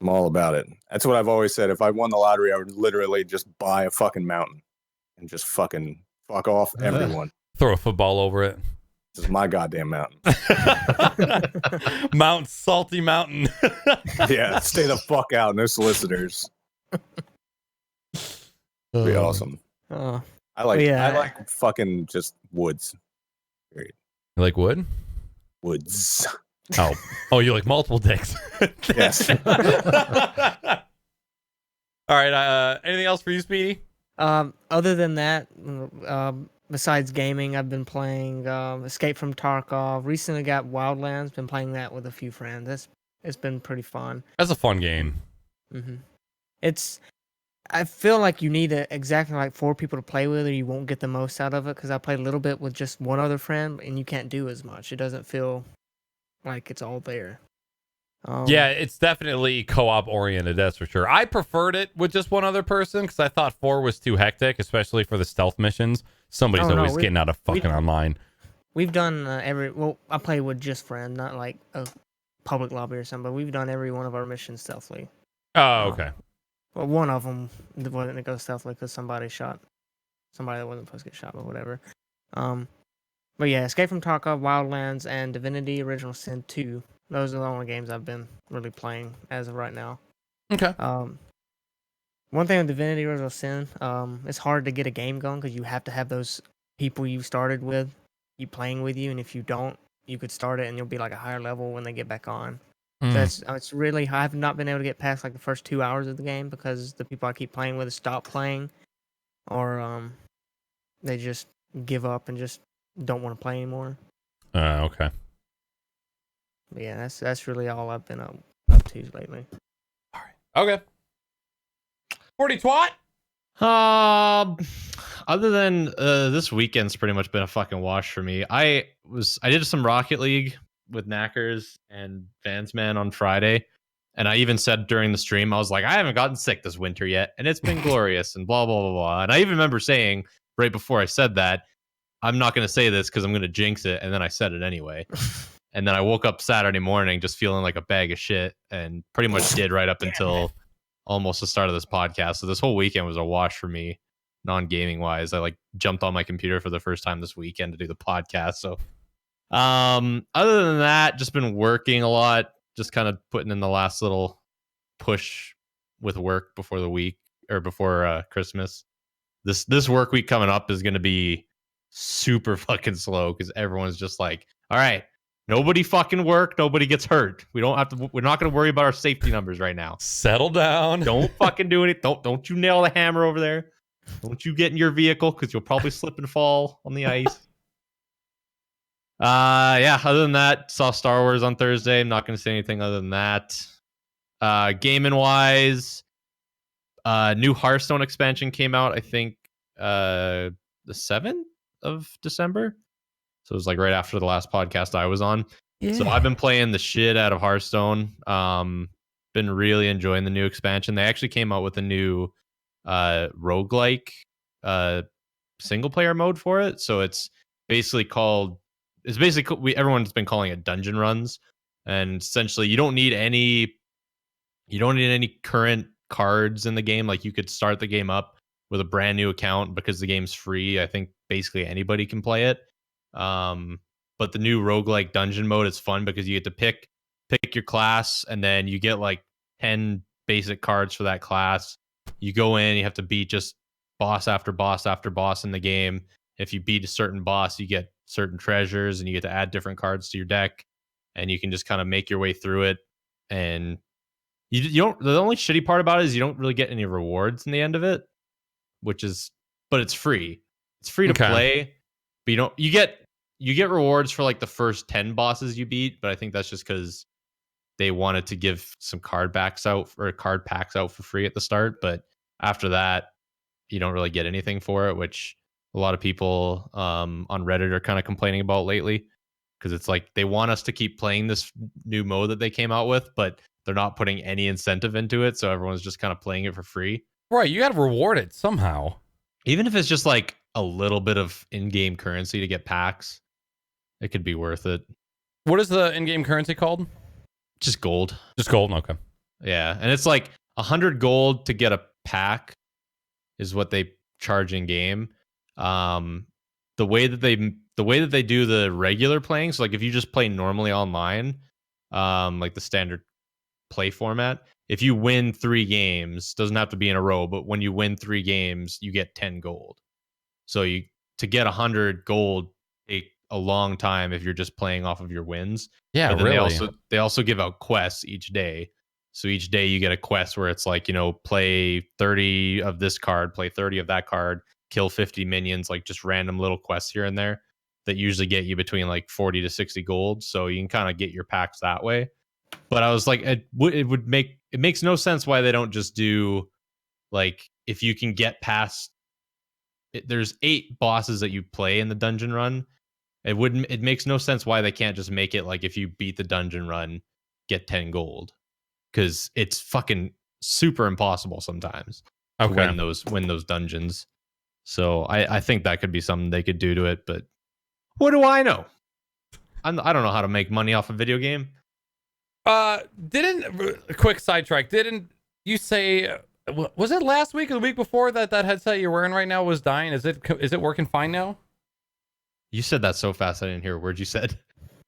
B: I'm all about it. That's what I've always said. If I won the lottery, I would literally just buy a fucking mountain and just fucking fuck off everyone.
A: Throw a football over it.
B: This is my goddamn mountain.
A: Mount Salty Mountain.
B: Yeah, stay the fuck out. No solicitors. Be awesome.
C: Oh,
B: I like
C: Yeah.
B: I like fucking just woods.
A: You like wood?
B: Woods.
A: Oh, you like multiple dicks.
B: Yes.
A: All right. Anything else for you, Speedy?
C: other than that, besides gaming, I've been playing Escape from Tarkov. Recently got Wildlands. Been playing that with a few friends. it's been pretty fun.
A: That's a fun game.
C: I feel like you need exactly like 4 people to play with, or you won't get the most out of it. Because I played a little bit with just one other friend, and you can't do as much. It doesn't feel like it's all there.
A: Yeah, it's definitely co-op oriented, that's for sure. I preferred it with just one other person because I thought 4 was too hectic, especially for the stealth missions. Somebody's always getting out of fucking online.
C: We've done well, I play with just friend, not like a public lobby or something, but we've done every one of our missions stealthily.
A: Oh, okay.
C: Well, one of them wasn't to go stealthily because somebody shot somebody that wasn't supposed to get shot, but whatever. But yeah, Escape from Tarkov, Wildlands, and Divinity Original Sin 2. Those are the only games I've been really playing as of right now.
A: Okay.
C: One thing with Divinity Original Sin, it's hard to get a game going because you have to have those people you started with keep playing with you, and if you don't, you could start it and you'll be like a higher level when they get back on. So it's really, I have not been able to get past like the first 2 hours of the game because the people I keep playing with stop playing, or they just give up and just don't want to play anymore.
A: Okay.
C: But yeah, that's really all I've been up to lately.
A: All right. Okay. 40 twat.
D: Other than this weekend's pretty much been a fucking wash for me. I did some Rocket League with Naaackers and Fansman on Friday, and I even said during the stream, I was like, I haven't gotten sick this winter yet, and it's been glorious, and blah blah blah blah. And I even remember saying right before I said that, I'm not going to say this because I'm going to jinx it, and then I said it anyway. And then I woke up Saturday morning just feeling like a bag of shit, and pretty much did right up until almost the start of this podcast. So this whole weekend was a wash for me, non-gaming wise. I like jumped on my computer for the first time this weekend to do the podcast. So other than that, just been working a lot, just kind of putting in the last little push with work before the week or before Christmas. This work week coming up is going to be super fucking slow because everyone's just like, all right, nobody fucking work, nobody gets hurt. We're not going to worry about our safety numbers right now.
A: Settle down.
D: Don't fucking do it. Don't you nail the hammer over there. Don't you get in your vehicle because you'll probably slip and fall on the ice. Yeah, other than that, saw Star Wars on Thursday. I'm not going to say anything other than that. Gaming wise, new Hearthstone expansion came out, I think, the 7th of December. So it was like right after the last podcast I was on. Yeah. So I've been playing the shit out of Hearthstone. Been really enjoying the new expansion. They actually came out with a new roguelike single player mode for it. So it's basically everyone's been calling it dungeon runs. And essentially you don't need any current cards in the game. Like you could start the game up with a brand new account because the game's free. I think basically anybody can play it. But the new roguelike dungeon mode is fun because you get to pick your class, and then you get like 10 basic cards for that class. You go in, you have to beat just boss after boss after boss in the game. If you beat a certain boss, you get certain treasures, and you get to add different cards to your deck, and you can just kind of make your way through it. And you don't, the only shitty part about it is you don't really get any rewards in the end of it, but it's free. It's free to play, but you get rewards for like the first 10 bosses you beat, but I think that's just because they wanted to give some card packs out for free at the start. But after that, you don't really get anything for it, which a lot of people on Reddit are kind of complaining about lately, because it's like they want us to keep playing this new mode that they came out with, but they're not putting any incentive into it, so everyone's just kind of playing it for free.
A: Right, you got to reward it somehow.
D: Even if it's just like a little bit of in-game currency to get packs, it could be worth it.
A: What is the in-game currency called?
D: Just gold.
A: Just gold, okay.
D: Yeah, and it's like 100 gold to get a pack is what they charge in game. The way that they do the regular playing, so like if you just play normally online, like the standard play format, if you win 3 games, doesn't have to be in a row, but when you win 3 games, you get 10 gold. So to get 100 gold take a long time if you're just playing off of your wins.
A: Yeah, really.
D: They also give out quests each day. So each day you get a quest where it's like, play 30 of this card, play 30 of that card, kill 50 minions, like just random little quests here and there that usually get you between like 40 to 60 gold. So you can kind of get your packs that way. But I was like, it makes no sense why they don't just do like if you can get past. There's 8 bosses that you play in the dungeon run. It makes no sense why they can't just make it like if you beat the dungeon run, get 10 gold, because it's fucking super impossible sometimes to win those dungeons. So I think that could be something they could do to it, but what do I know? I don't know how to make money off a video game.
A: Quick sidetrack. Didn't you say, was it last week or the week before that headset you're wearing right now was dying? Is it working fine now?
D: You said that so fast I didn't hear a word you said.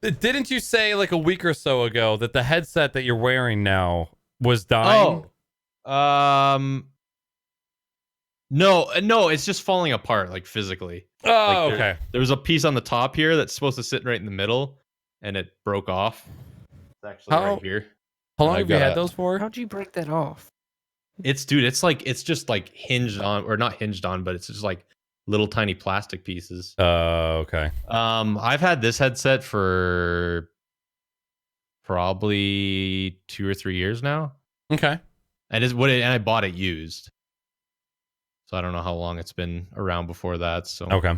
A: Didn't you say like a week or so ago that the headset that you're wearing now was dying?
D: No, it's just falling apart, like physically.
A: Oh,
D: like
A: okay.
D: There was a piece on the top here that's supposed to sit right in the middle, and it broke off. It's actually right here.
A: How long have you had those for?
C: How'd you break that off?
D: It's just like hinged on, or not hinged on, but it's just like little tiny plastic pieces.
A: Okay.
D: I've had this headset for probably 2 or 3 years now.
A: Okay.
D: And I bought it used. So I don't know how long it's been around before that. So
A: okay.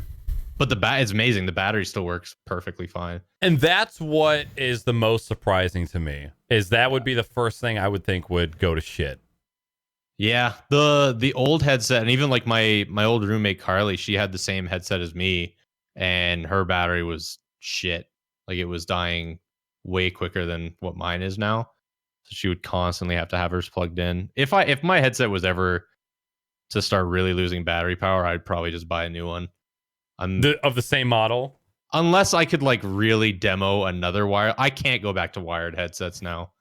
D: But it's amazing. The battery still works perfectly fine.
A: And that's what is the most surprising to me. Is that would be the first thing I would think would go to shit.
D: Yeah, the old headset, and even like my old roommate Carly, she had the same headset as me, and her battery was shit. Like it was dying way quicker than what mine is now. So she would constantly have to have hers plugged in. If my headset was ever to start really losing battery power, I'd probably just buy a new one.
A: Of the same model?
D: Unless I could like really demo another wire. I can't go back to wired headsets now.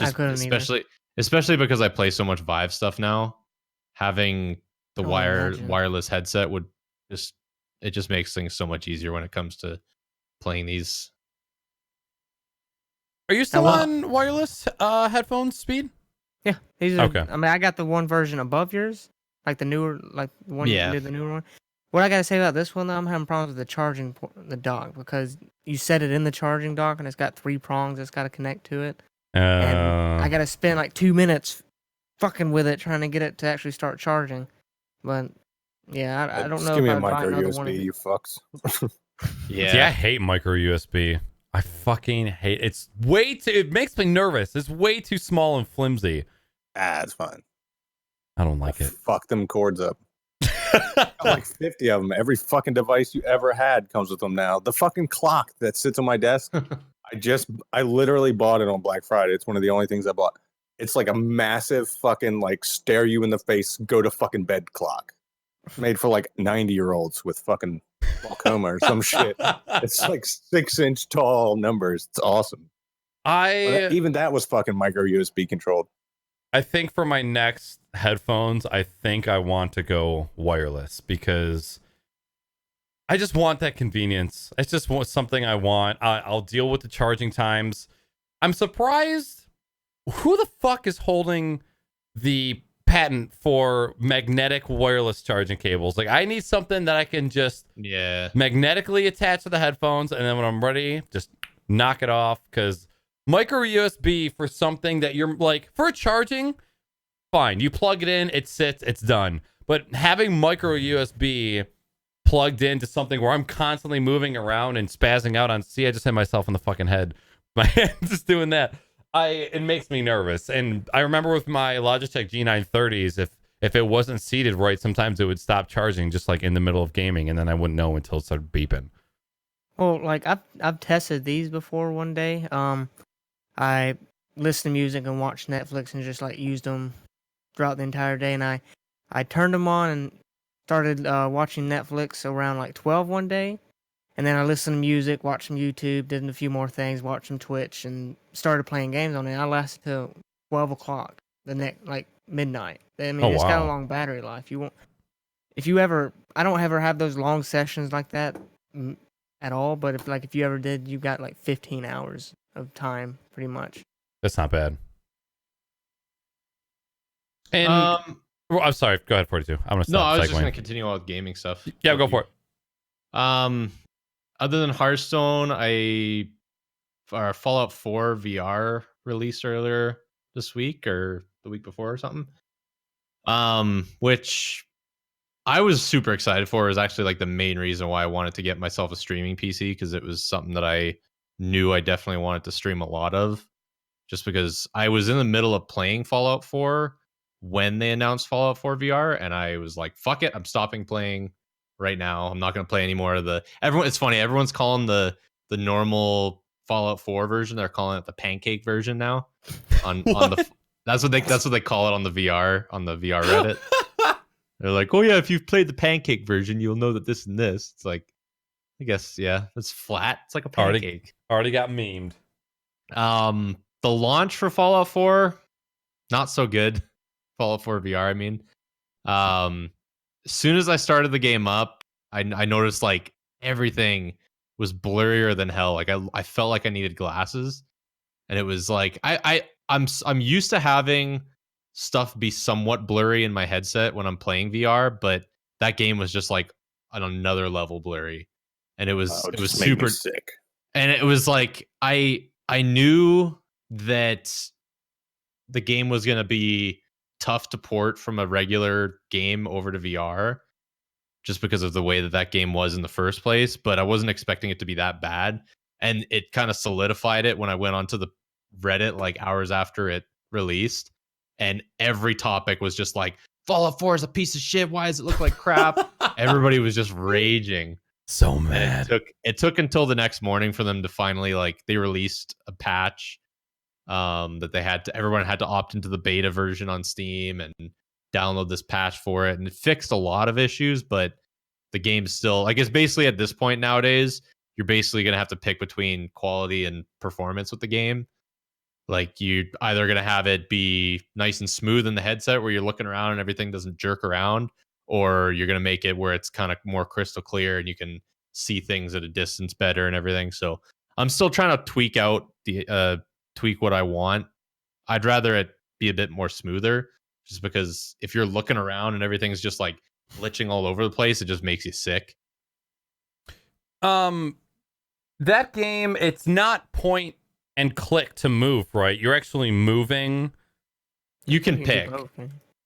C: I couldn't
D: Especially because I play so much Vive stuff now. Having the wireless headset would just makes things so much easier when it comes to playing these.
A: Are you still on wireless headphones, Speed?
C: Yeah, these are, okay. I mean, I got the one version above yours, like the newer, the newer one. What I gotta say about this one, though, I'm having problems with the dock, because you set it in the charging dock and it's got 3 prongs that's got to connect to it. And I gotta spend like 2 minutes fucking with it trying to get it to actually start charging. But yeah, I don't know.
B: Just give me a micro USB, you fucks.
A: Yeah. See, I hate micro USB. I fucking hate it. It's way too. It makes me nervous. It's way too small and flimsy.
B: It's fine.
A: I don't like it.
B: Fuck them cords up. Like 50 of them. Every fucking device you ever had comes with them now. The fucking clock that sits on my desk. I literally bought it on Black Friday. It's one of the only things I bought. It's like a massive fucking like stare you in the face, go to fucking bed clock. Made for like 90-year-olds with fucking glaucoma or some shit. It's like 6-inch tall numbers. It's awesome. Even that was fucking micro USB controlled.
A: I think for my next headphones, I think I want to go wireless because I just want that convenience. It's just something I want. I'll deal with the charging times. I'm surprised. Who the fuck is holding the patent for magnetic wireless charging cables? Like, I need something that I can just magnetically attach to the headphones, and then when I'm ready, just knock it off. Because micro USB for something that you're like, for charging, fine. You plug it in, it sits, it's done. But having micro USB plugged into something where I'm constantly moving around and spazzing out on, I just hit myself in the fucking head. My hand just doing that. It makes me nervous. And I remember with my Logitech G930s, if it wasn't seated right, sometimes it would stop charging just like in the middle of gaming, and then I wouldn't know until it started beeping.
C: Well, like I've tested these before one day. I listened to music and watched Netflix and just like used them throughout the entire day, and I turned them on and started watching Netflix around like 12 one day. And then I listened to music, watched some YouTube, did a few more things, watched some Twitch, and started playing games on it. I lasted till 12 o'clock the next, like midnight. I mean, it's got a long battery life. I don't ever have those long sessions like that at all. But if you ever did, you got like 15 hours of time, pretty much.
A: That's not bad. And I'm sorry. Go ahead, 42. I'm gonna stop.
D: No, I was just gonna continue on with gaming stuff.
A: Yeah, go for it.
D: Other than Hearthstone, I Fallout 4 VR released earlier this week or the week before or something. Which I was super excited for. It was actually like the main reason why I wanted to get myself a streaming PC, because it was something that I knew I definitely wanted to stream a lot of, just because I was in the middle of playing Fallout 4 when they announced Fallout 4 VR, and I was like, fuck it, I'm stopping playing right now. I'm not going to play any more of the everyone. It's funny, everyone's calling the normal Fallout 4 version, they're calling it the pancake version now on the that's what they call it on the VR Reddit. They're like, oh yeah, if you've played the pancake version, you'll know that this and this. It's like, I guess, yeah, it's flat. It's like a pancake.
A: Already got memed.
D: The launch for Fallout 4, not so good. Fallout 4 VR, I mean. As soon as I started the game up, I noticed like everything was blurrier than hell. Like I felt like I needed glasses, and it was like I'm used to having stuff be somewhat blurry in my headset when I'm playing VR, but that game was just like on another level blurry, and it was super
B: sick.
D: And it was like I knew that the game was going to be tough to port from a regular game over to VR, just because of the way that game was in the first place, but I wasn't expecting it to be that bad. And it kind of solidified it when I went onto the Reddit like hours after it released, and every topic was just like, Fallout 4 is a piece of shit, why does it look like crap? Everybody was just raging.
A: So mad.
D: And it took until the next morning for them to finally, like, they released a patch that everyone had to opt into the beta version on Steam and download this patch for it, and it fixed a lot of issues, but the game's still, I guess, basically at this point nowadays, you're basically going to have to pick between quality and performance with the game. Like, you're either going to have it be nice and smooth in the headset where you're looking around and everything doesn't jerk around, or you're going to make it where it's kind of more crystal clear and you can see things at a distance better and everything. So I'm still trying to tweak what I want. I'd rather it be a bit more smoother, just because if you're looking around and everything's just like glitching all over the place, it just makes you sick.
A: That game, it's not point and click to move, right? You're actually moving.
D: You can pick.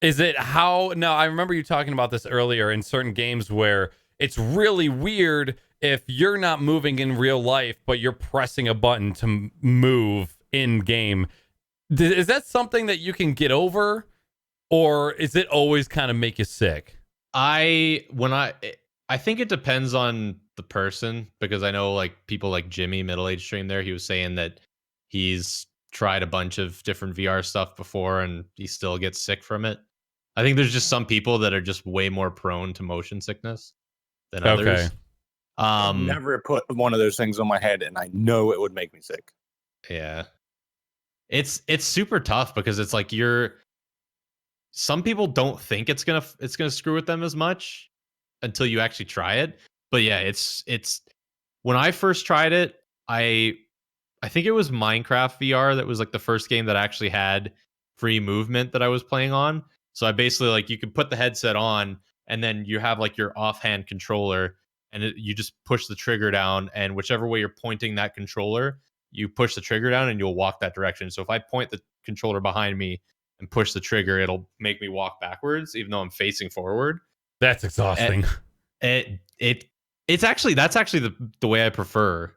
A: Is it how? No, I remember you talking about this earlier in certain games where it's really weird if you're not moving in real life, but you're pressing a button to move in game. Is that something that you can get over, or is it always kind of make you sick?
D: I think it depends on the person, because I know like people like Jimmy, middle-aged stream there, he was saying that he's tried a bunch of different VR stuff before and he still gets sick from it. I think there's just some people that are just way more prone to motion sickness than others.
A: Okay.
B: I've never put one of those things on my head, and I know it would make me sick.
D: Yeah. It's super tough, because it's like some people don't think it's gonna screw with them as much until you actually try it. But yeah, it's when I first tried it, I think it was Minecraft VR that was like the first game that actually had free movement that I was playing on. So I basically, like, you could put the headset on and then you have like your offhand controller, and you just push the trigger down, and whichever way you're pointing that controller, you push the trigger down and you'll walk that direction. So if I point the controller behind me and push the trigger, it'll make me walk backwards even though I'm facing forward.
A: That's exhausting.
D: That's actually the way I prefer.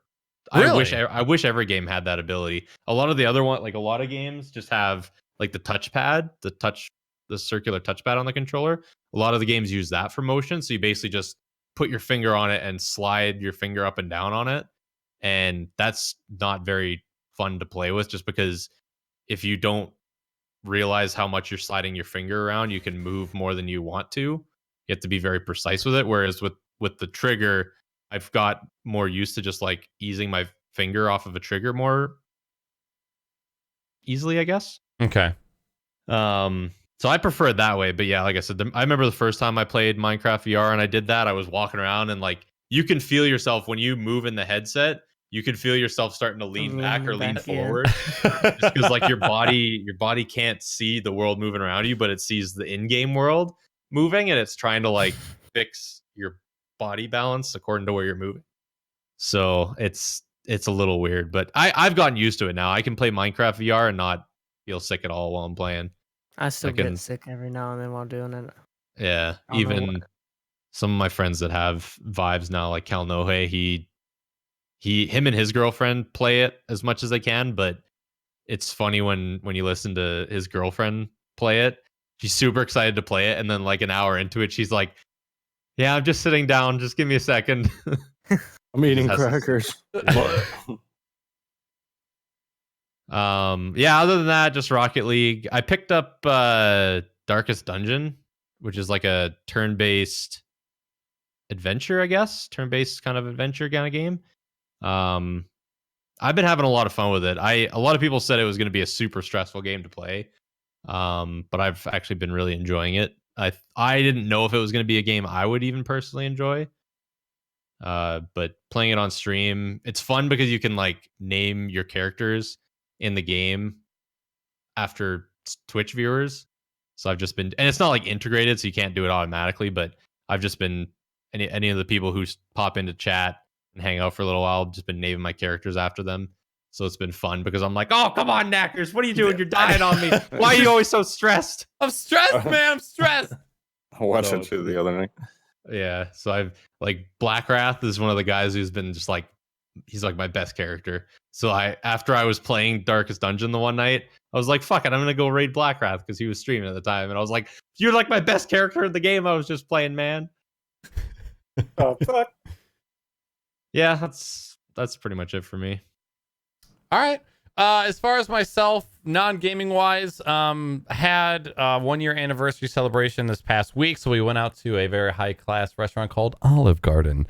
A: Really?
D: I wish every game had that ability. A lot of the other one, like a lot of games just have like the touchpad, the circular touchpad on the controller. A lot of the games use that for motion. So you basically just put your finger on it and slide your finger up and down on it. And that's not very fun to play with, just because if you don't realize how much you're sliding your finger around, you can move more than you want to. You have to be very precise with it. Whereas with the trigger, I've got more used to just like easing my finger off of a trigger more easily, I guess.
A: Okay.
D: So I prefer it that way. But yeah, like I said, I remember the first time I played Minecraft VR and I did that, I was walking around and like, you can feel yourself when you move in the headset, you can feel yourself starting to lean back or lean forward. Just because like your body can't see the world moving around you, but it sees the in-game world moving, and it's trying to like fix your body balance according to where you're moving. So it's it's a little weird, but I've gotten used to it now. I can play Minecraft VR and not feel sick at all while I'm playing.
C: I still
D: can-
C: get sick every now and then while doing it.
D: Yeah,
C: I don't know
D: even some of my friends that have Vives now, like Cal Nohe, him and his girlfriend play it as much as they can, but it's funny when you listen to his girlfriend play it. She's super excited to play it, and then like an hour into it, she's like, "Yeah, I'm just sitting down. Just give me a second."
B: I'm eating
D: Has-
B: crackers.
D: Yeah, other than that, just Rocket League. I picked up Darkest Dungeon, which is like a turn-based adventure, I guess. Turn-based kind of adventure kind of game. I've been having a lot of fun with it. A lot of people said it was going to be a super stressful game to play. But I've actually been really enjoying it. I didn't know if it was going to be a game I would even personally enjoy. But playing it on stream, it's fun because you can like name your characters in the game after Twitch viewers. So I've just been, and it's not like integrated, so you can't do it automatically. But I've just been any of the people who pop into chat and hang out for a little while, I've just been naming my characters after them. So it's been fun because I'm like, oh, come on, Naaackers. What are you doing? You're dying on me. Why are you always so stressed?
A: I'm stressed, man. I'm stressed.
B: I watched
D: So-
B: it too the other night.
D: Yeah. So I've like Black Wrath is one of the guys who's been just like, he's like my best character. So after I was playing Darkest Dungeon the one night, I was like, fuck it. I'm going to go raid Black Wrath because he was streaming at the time. And I was like, you're like my best character in the game I was just playing, man.
B: Oh, fuck.
D: Yeah. That's pretty much it for me.
A: All right. As far as myself, non-gaming wise, had a 1 year anniversary celebration this past week. So we went out to a very high class restaurant called Olive Garden,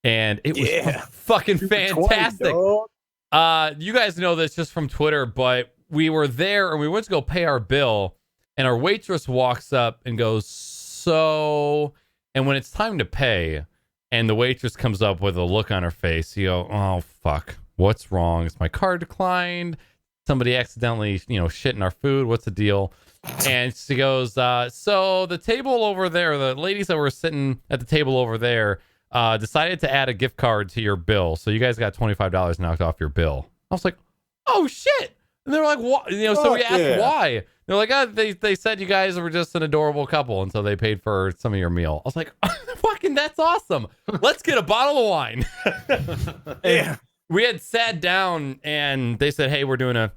A: and it was fucking fantastic. You guys know this just from Twitter, but we were there and we went to go pay our bill, and our waitress walks up and goes, "So," and when it's time to pay, and the waitress comes up with a look on her face, you go, "Oh fuck. What's wrong? Is my card declined? Somebody accidentally, shit in our food. What's the deal?" And she goes, so the table over there, the ladies that were sitting at the table over there, decided to add a gift card to your bill. So you guys got $25 knocked off your bill. I was like, oh shit. And they're like, what? So we asked why. They're like, they said you guys were just an adorable couple, and so they paid for some of your meal. I was like, fucking, that's awesome. Let's get a bottle of wine.
B: Yeah.
A: We had sat down and they said, hey, we're doing a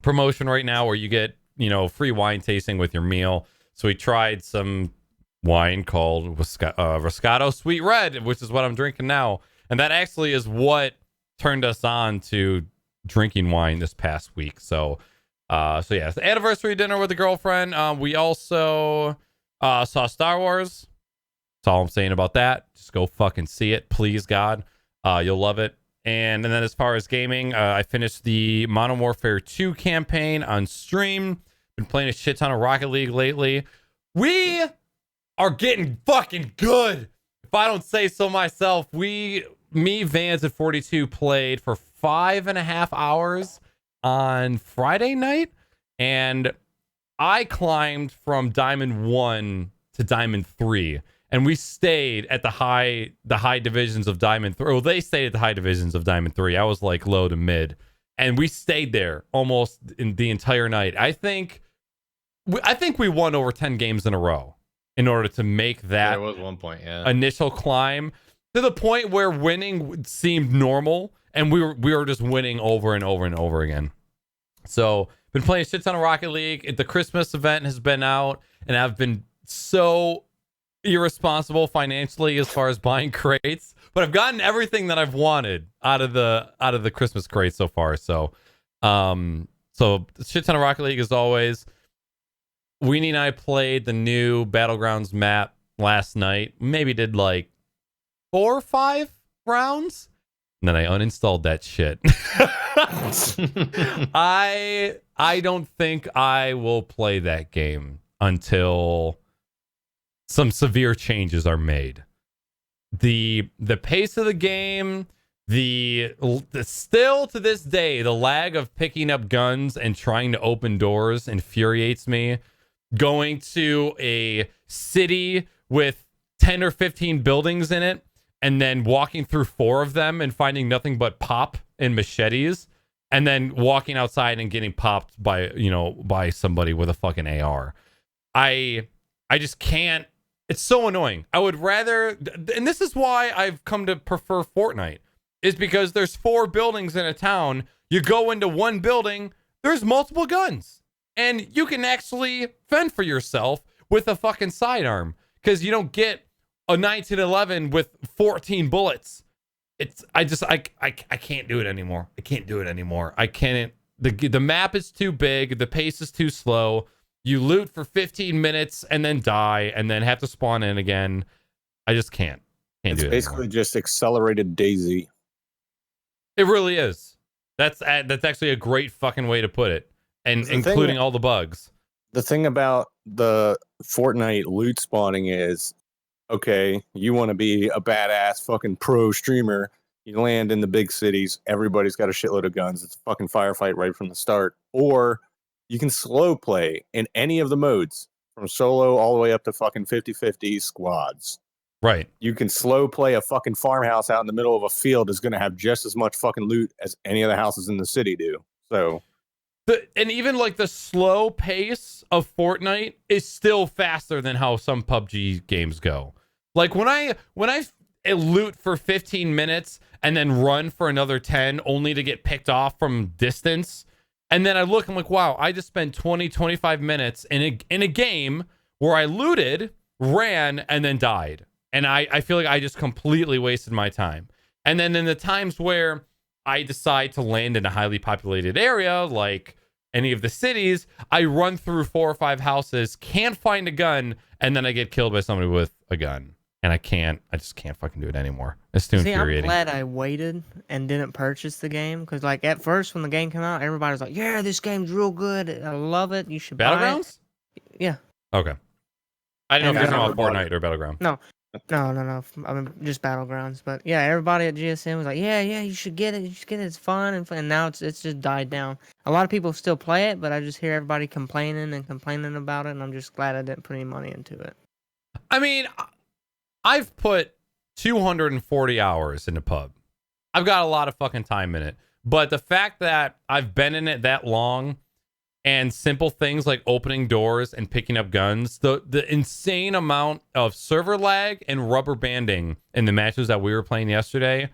A: promotion right now where you get, free wine tasting with your meal. So we tried some wine called Roscato Sweet Red, which is what I'm drinking now. And that actually is what turned us on to drinking wine this past week. So yeah, it's the anniversary dinner with the girlfriend. We also saw Star Wars. That's all I'm saying about that. Just go fucking see it, please, God. You'll love it. And then as far as gaming, I finished the Modern Warfare 2 campaign on stream. Been playing a shit ton of Rocket League lately. We are getting fucking good. If I don't say so myself, Vans at 42 played for 5.5 hours on Friday night. And I climbed from Diamond 1 to Diamond 3. And we stayed at the high divisions of Diamond 3. Well, they stayed at the high divisions of Diamond 3. I was like low to mid. And we stayed there almost in the entire night. I think we won over 10 games in a row in order to make that
D: There was one point, yeah.
A: initial climb to the point where winning seemed normal. And we were just winning over and over and over again. So been playing a shit ton of Rocket League. The Christmas event has been out, and I've been so irresponsible financially as far as buying crates, but I've gotten everything that I've wanted out of the Christmas crates so far. So shit ton of Rocket League as always. Weenie and I played the new Battlegrounds map last night. Maybe did like 4 or 5 rounds, and then I uninstalled that shit. I don't think I will play that game until some severe changes are made. The pace of the game, the still to this day, the lag of picking up guns and trying to open doors infuriates me. Going to a city with 10 or 15 buildings in it and then walking through 4 of them and finding nothing but pop and machetes, and then walking outside and getting popped by somebody with a fucking AR. I just can't. It's so annoying. I would rather, and this is why I've come to prefer Fortnite, is because there's 4 buildings in a town. You go into one building, there's multiple guns, and you can actually fend for yourself with a fucking sidearm, because you don't get a 1911 with 14 bullets. I can't do it anymore. I can't do it anymore. I can't. The map is too big. The pace is too slow. You loot for 15 minutes and then die and then have to spawn in again. I just can't. Can't do it. It's
B: basically
A: anymore.
B: just accelerated DayZ.
A: It really is. That's actually a great fucking way to put it, and including all the bugs.
B: The thing about the Fortnite loot spawning is, okay, you want to be a badass fucking pro streamer. You land in the big cities. Everybody's got a shitload of guns. It's a fucking firefight right from the start. Or you can slow play in any of the modes, from solo all the way up to fucking 50-50 squads.
A: Right.
B: You can slow play a fucking farmhouse out in the middle of a field is going to have just as much fucking loot as any of the houses in the city do. So,
A: and even like the slow pace of Fortnite is still faster than how some PUBG games go. Like when I loot for 15 minutes and then run for another 10 only to get picked off from distance, and then I look, I'm like, wow, I just spent 20-25 minutes in a game where I looted, ran, and then died. And I feel like I just completely wasted my time. And then in the times where I decide to land in a highly populated area, like any of the cities, I run through 4 or 5 houses, can't find a gun, and then I get killed by somebody with a gun. And I just can't fucking do it anymore. It's too infuriating.
C: I'm glad I waited and didn't purchase the game, because like at first when the game came out, everybody was like, yeah, this game's real good. I love it. You should buy it.
A: Battlegrounds?
C: Yeah.
A: Okay. I didn't know if
C: And,
A: you're talking about Fortnite or Battleground.
C: No. I mean, just Battlegrounds. But yeah, everybody at GSM was like, yeah, you should get it. You should get it. It's fun. And now it's just died down. A lot of people still play it, but I just hear everybody complaining about it, and I'm just glad I didn't put any money into it.
A: I mean, I've put 240 hours into pub. I've got a lot of fucking time in it. But the fact that I've been in it that long, and simple things like opening doors and picking up guns, the insane amount of server lag and rubber banding in the matches that we were playing yesterday,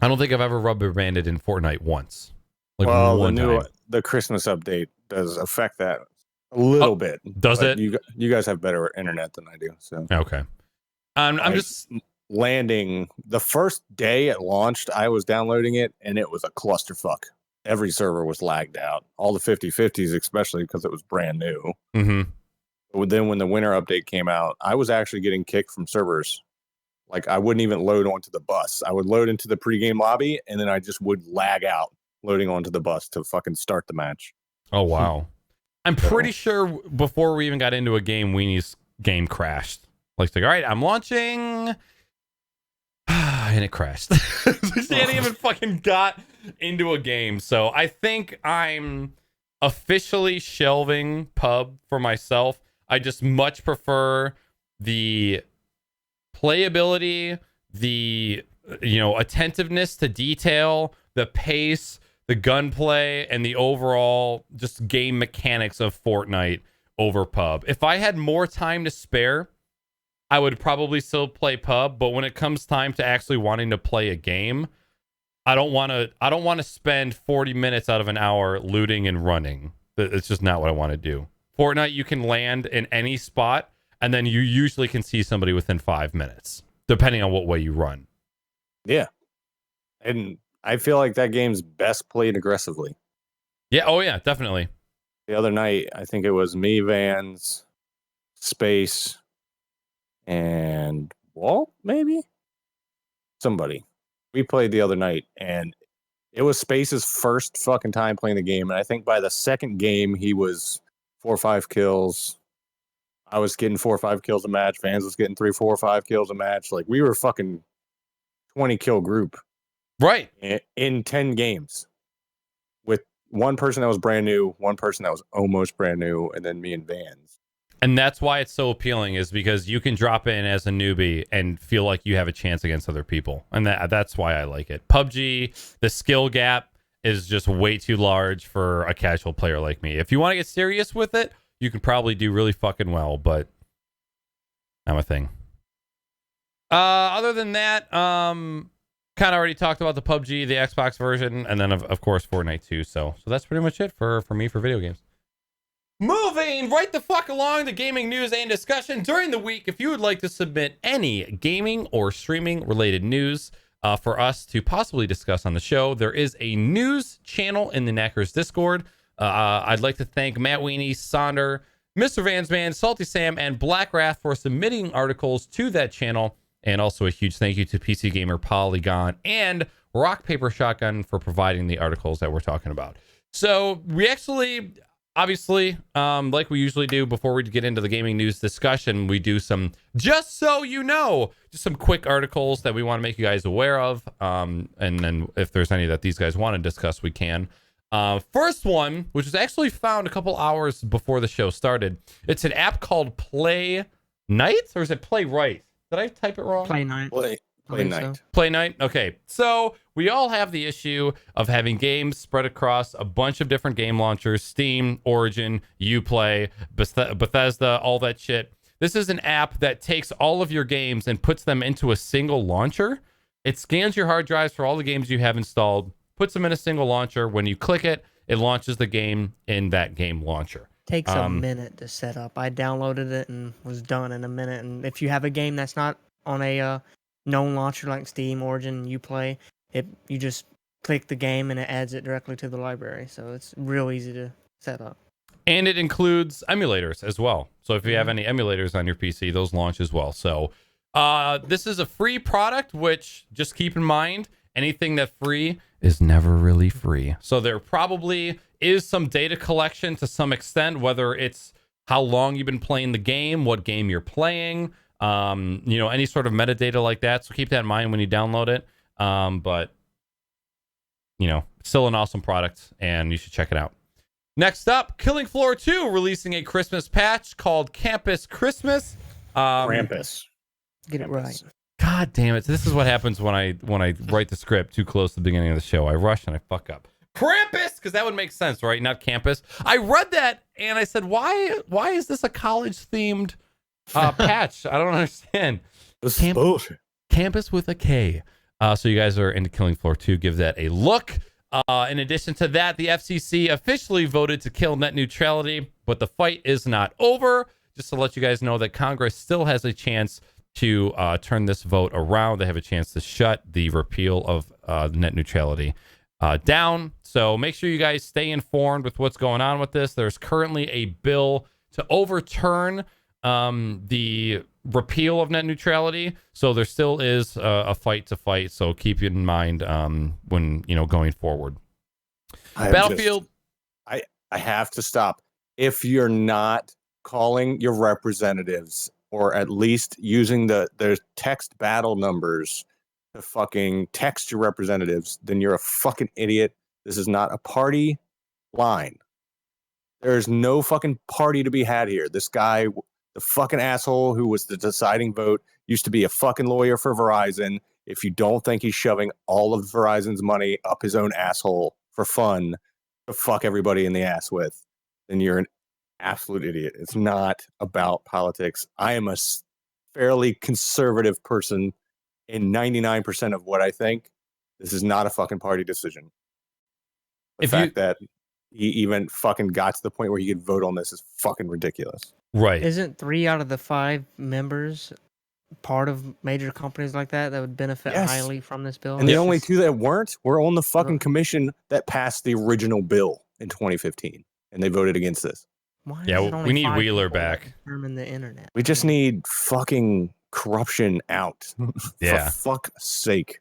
A: I don't think I've ever rubber banded in Fortnite once. Like,
B: well,
A: one time.
B: The Christmas update does affect that a little bit.
A: Does it?
B: You guys have better internet than I do. So
A: okay. I'm just
B: landing the first day it launched. I was downloading it and it was a clusterfuck. Every server was lagged out. All the 50-50s, especially because it was brand new.
A: Mm-hmm.
B: But then when the winter update came out, I was actually getting kicked from servers. Like, I wouldn't even load onto the bus. I would load into the pregame lobby, and then I just would lag out loading onto the bus to fucking start the match.
A: Oh, wow. I'm pretty sure before we even got into a game, Weenie's game crashed. Like, all right, I'm launching... and it crashed. She hadn't even fucking got into a game. So I think I'm officially shelving pub for myself. I just much prefer the playability, the attentiveness to detail, the pace, the gunplay, and the overall just game mechanics of Fortnite over pub. If I had more time to spare, I would probably still play pub, but when it comes time to actually wanting to play a game, I don't want to spend 40 minutes out of an hour looting and running. It's just not what I want to do. Fortnite, you can land in any spot, and then you usually can see somebody within 5 minutes, depending on what way you run.
B: Yeah. And I feel like that game's best played aggressively.
A: Yeah, oh yeah, definitely.
B: The other night, I think it was me, Vans, Space, and Walt, maybe? Somebody. We played the other night, and it was Space's first fucking time playing the game, and I think by the second game, he was 4 or 5 kills. I was getting 4 or 5 kills a match. Vans was getting 3, 4, or 5 kills a match. Like, we were fucking 20-kill group.
A: Right.
B: In 10 games. With one person that was brand new, one person that was almost brand new, and then me and Vans.
A: And that's why it's so appealing, is because you can drop in as a newbie and feel like you have a chance against other people. And that's why I like it. PUBG, the skill gap is just way too large for a casual player like me. If you want to get serious with it, you can probably do really fucking well, but I'm a thing. Other than that, kind of already talked about the PUBG, the Xbox version, and then of course Fortnite too. So that's pretty much it for me for video games. Moving right the fuck along to gaming news and discussion during the week. If you would like to submit any gaming or streaming related news for us to possibly discuss on the show, there is a news channel in the Naaackers Discord. I'd like to thank Matt Weenie, Sonder, Mr. Vansman, SaltySam, and Black Wrath for submitting articles to that channel. And also a huge thank you to PC Gamer, Polygon, and Rock Paper Shotgun for providing the articles that we're talking about. So we actually, obviously, like we usually do before we get into the gaming news discussion, we do some, just so you know, just some quick articles that we want to make you guys aware of. And then if there's any that these guys want to discuss, we can. First one, which was actually found a couple hours before the show started. It's an app called Play Night, or is it Play Right? Did I type it wrong?
C: Play Night.
B: Play Night.
C: So.
A: Play Night. Okay. So we all have the issue of having games spread across a bunch of different game launchers: Steam, Origin, Uplay, Bethesda, all that shit. This is an app that takes all of your games and puts them into a single launcher. It scans your hard drives for all the games you have installed, puts them in a single launcher. When you click it, it launches the game in that game launcher.
C: Takes a minute to set up. I downloaded it and was done in a minute. And if you have a game that's not on a known launcher like Steam, Origin, Uplay, you just click the game and it adds it directly to the library. So it's real easy to set up.
A: And it includes emulators as well. So if you have any emulators on your PC, those launch as well. So this is a free product, which just keep in mind, anything that's free is never really free. So there probably is some data collection to some extent, whether it's how long you've been playing the game, what game you're playing, any sort of metadata like that. So keep that in mind when you download it. But still an awesome product, and you should check it out. Next up, Killing Floor 2 releasing a Christmas patch called Campus Christmas.
B: Krampus.
C: Get it right.
A: God damn it. This is what happens when I write the script too close to the beginning of the show. I rush and I fuck up. Krampus, because that would make sense, right? Not campus. I read that and I said, why is this a college-themed patch? I don't understand.
B: This is bullshit.
A: Campus with a K. So you guys are into Killing Floor 2. Give that a look. In addition to that, the FCC officially voted to kill net neutrality, but the fight is not over. Just to let you guys know that Congress still has a chance to turn this vote around. They have a chance to shut the repeal of net neutrality down. So make sure you guys stay informed with what's going on with this. There's currently a bill to overturn the repeal of net neutrality. So there still is a fight to fight. So keep it in mind when going forward. Battlefield.
B: I have to stop. If you're not calling your representatives, or at least using their text battle numbers to fucking text your representatives, then you're a fucking idiot. This is not a party line. There's no fucking party to be had here. This guy, the fucking asshole who was the deciding vote, used to be a fucking lawyer for Verizon. If you don't think he's shoving all of Verizon's money up his own asshole for fun to fuck everybody in the ass with, then you're an absolute idiot. It's not about politics. I am a fairly conservative person in 99% of what I think. This is not a fucking party decision. The fact that he even fucking got to the point where he could vote on this is fucking ridiculous.
A: Right.
C: Isn't 3 out of the 5 members part of major companies like that would benefit highly from this bill?
B: And the only 2 that weren't were on the fucking commission that passed the original bill in 2015, and they voted against this.
C: Why
A: we need Wheeler back.
C: Determine the internet.
B: We just need fucking corruption out.
A: Yeah.
B: For fuck's sake.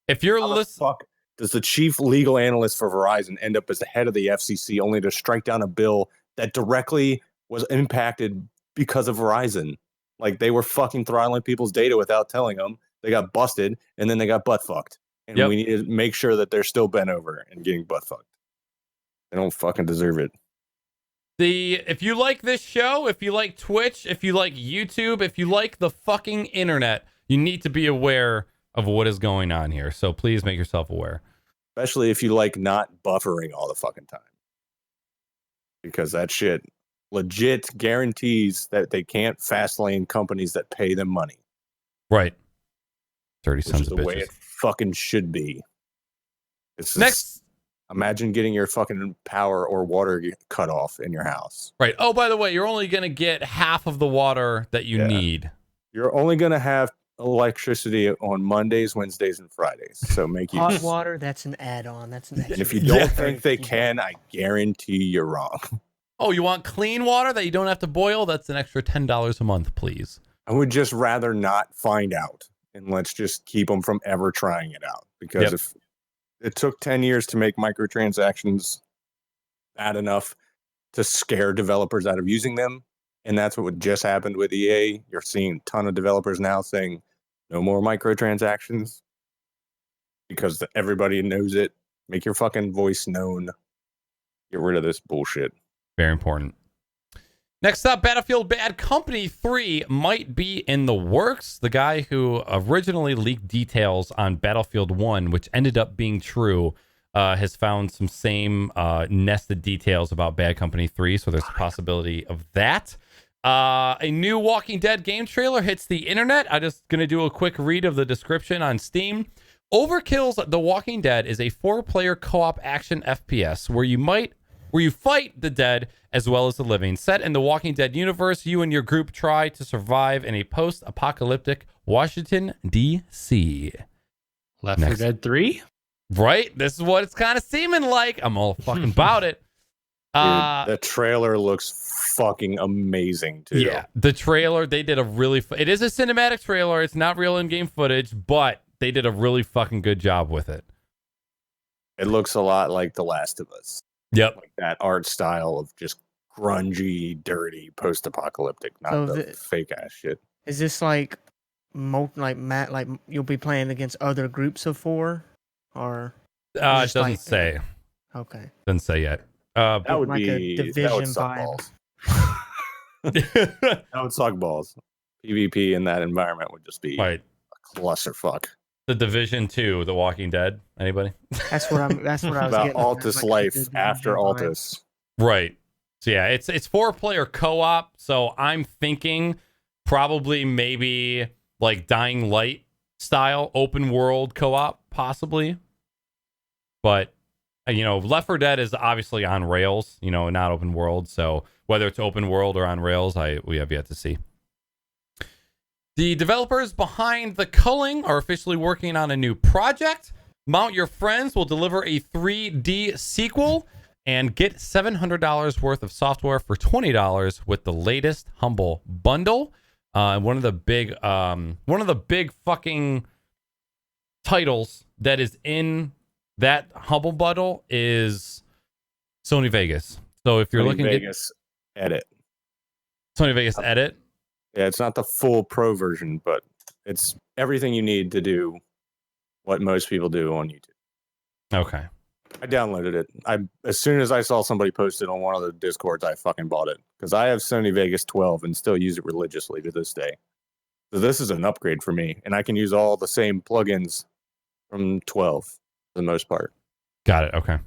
A: If you're
B: How the
A: listening,
B: fuck does the chief legal analyst for Verizon end up as the head of the FCC only to strike down a bill that directly was impacted because of Verizon? Like, they were fucking throttling people's data without telling them. They got busted, and then they got butt fucked. And we need to make sure that they're still bent over and getting butt fucked. They don't fucking deserve it.
A: If you like this show, if you like Twitch, if you like YouTube, if you like the fucking internet, you need to be aware of what is going on here. So please make yourself aware.
B: Especially if you like not buffering all the fucking time. Because that shit legit guarantees that they can't fast lane companies that pay them money.
A: Right. Dirty
B: Which
A: sons
B: is
A: of
B: the way
A: bitches.
B: it fucking should be. It's
A: Next.
B: Imagine getting your fucking power or water cut off in your house.
A: Right. Oh, by the way, you're only going to get half of the water that you need.
B: You're only going to have electricity on Mondays, Wednesdays, and Fridays. So make use.
C: Hot water, that's an add-on. That's an extra.
B: And if you don't think they can, I guarantee you're wrong.
A: Oh, you want clean water that you don't have to boil? That's an extra $10 a month, please.
B: I would just rather not find out. And let's just keep them from ever trying it out. Because if it took 10 years to make microtransactions bad enough to scare developers out of using them, and that's what just happened with EA. You're seeing a ton of developers now saying no more microtransactions because everybody knows it. Make your fucking voice known. Get rid of this bullshit.
A: Very important. Next up, Battlefield Bad Company 3 might be in the works. The guy who originally leaked details on Battlefield 1, which ended up being true, has found some same nested details about Bad Company 3, so there's a possibility of that. A new Walking Dead game trailer hits the internet. I'm just going to do a quick read of the description on Steam. Overkill's The Walking Dead is a 4-player co-op action FPS where you fight the dead as well as the living. Set in the Walking Dead universe, you and your group try to survive in a post-apocalyptic Washington, D.C.
D: Left 4 Dead 3?
A: Right? This is what it's kind of seeming like. I'm all fucking about it.
B: Dude, the trailer looks fucking amazing, too.
A: Yeah, the trailer, they did a really... it is a cinematic trailer. It's not real in-game footage, but they did a really fucking good job with it.
B: It looks a lot like The Last of Us.
A: Yep.
B: Like that art style of just grungy, dirty, post-apocalyptic, not
C: So
B: the fake ass shit.
C: Is this like like you'll be playing against other groups of 4, or
A: It doesn't
C: like,
A: say.
C: Okay.
A: Doesn't say yet.
B: That would
C: like
B: be
C: a Division
B: that would suck
C: vibe.
B: balls. That would suck balls. PvP in that environment would just be
A: right.
B: a clusterfuck.
A: The Division 2, The Walking Dead. Anybody?
C: That's what I was
B: About
C: getting.
B: Altus life after Altus.
A: Right. So yeah, it's 4-player co-op. So I'm thinking probably maybe like Dying Light style open world co-op, possibly. But Left 4 Dead is obviously on rails, not open world. So whether it's open world or on rails, we have yet to see. The developers behind The Culling are officially working on a new project. Mount Your Friends will deliver a 3D sequel and get $700 worth of software for $20 with the latest Humble Bundle. One of the big fucking titles that is in that Humble Bundle is Sony Vegas. So if you're looking at
B: Vegas Edit.
A: Sony Vegas Edit.
B: Yeah, it's not the full pro version, but it's everything you need to do what most people do on YouTube.
A: Okay.
B: I downloaded it. As soon as I saw somebody post it on one of the Discords, I fucking bought it because I have Sony Vegas 12 and still use it religiously to this day. So this is an upgrade for me, and I can use all the same plugins from 12 for the most part.
A: Got it. Okay.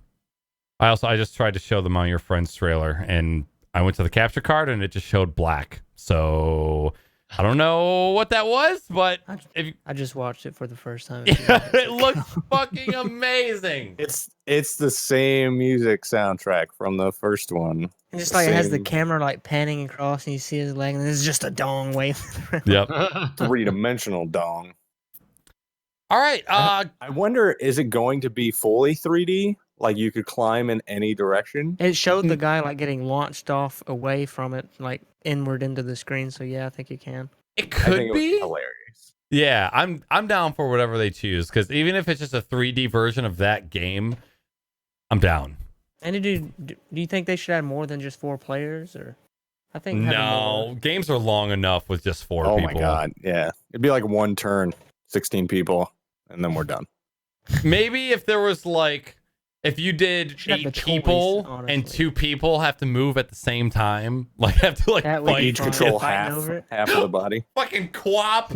A: I just tried to show them on Your Friends trailer, and I went to the capture card, and it just showed black. So I don't know what that was, but
C: I just watched it for the first time.
A: It looks fucking amazing.
B: It's the same music soundtrack from the first one.
C: And just like it has the camera like panning across, and you see his leg, and it's just a dong wave.
A: Yep.
B: 3-dimensional dong.
A: All right.
B: I wonder, is it going to be fully 3D? Like you could climb in any direction?
C: It showed the guy like getting launched off away from it, like inward into the screen. So yeah, I think you can.
A: It could be
B: hilarious.
A: Yeah, I'm down for whatever they choose, because even if it's just a 3D version of that game, I'm down.
C: And do you think they should add more than just 4 players, or? I think
A: no, games are long enough with just 4 people.
B: Oh my god, yeah, it'd be like one turn, 16 people, and then we're done.
A: Maybe if there was like if you did
C: Should have the
A: 8
C: choice,
A: people and
C: honestly.
A: 2 people have to move at the same time, like have to like
C: That would
A: fight
C: be
B: Each
C: fun.
B: control
C: Fighting over it.
B: half of the body.
A: fucking co-op.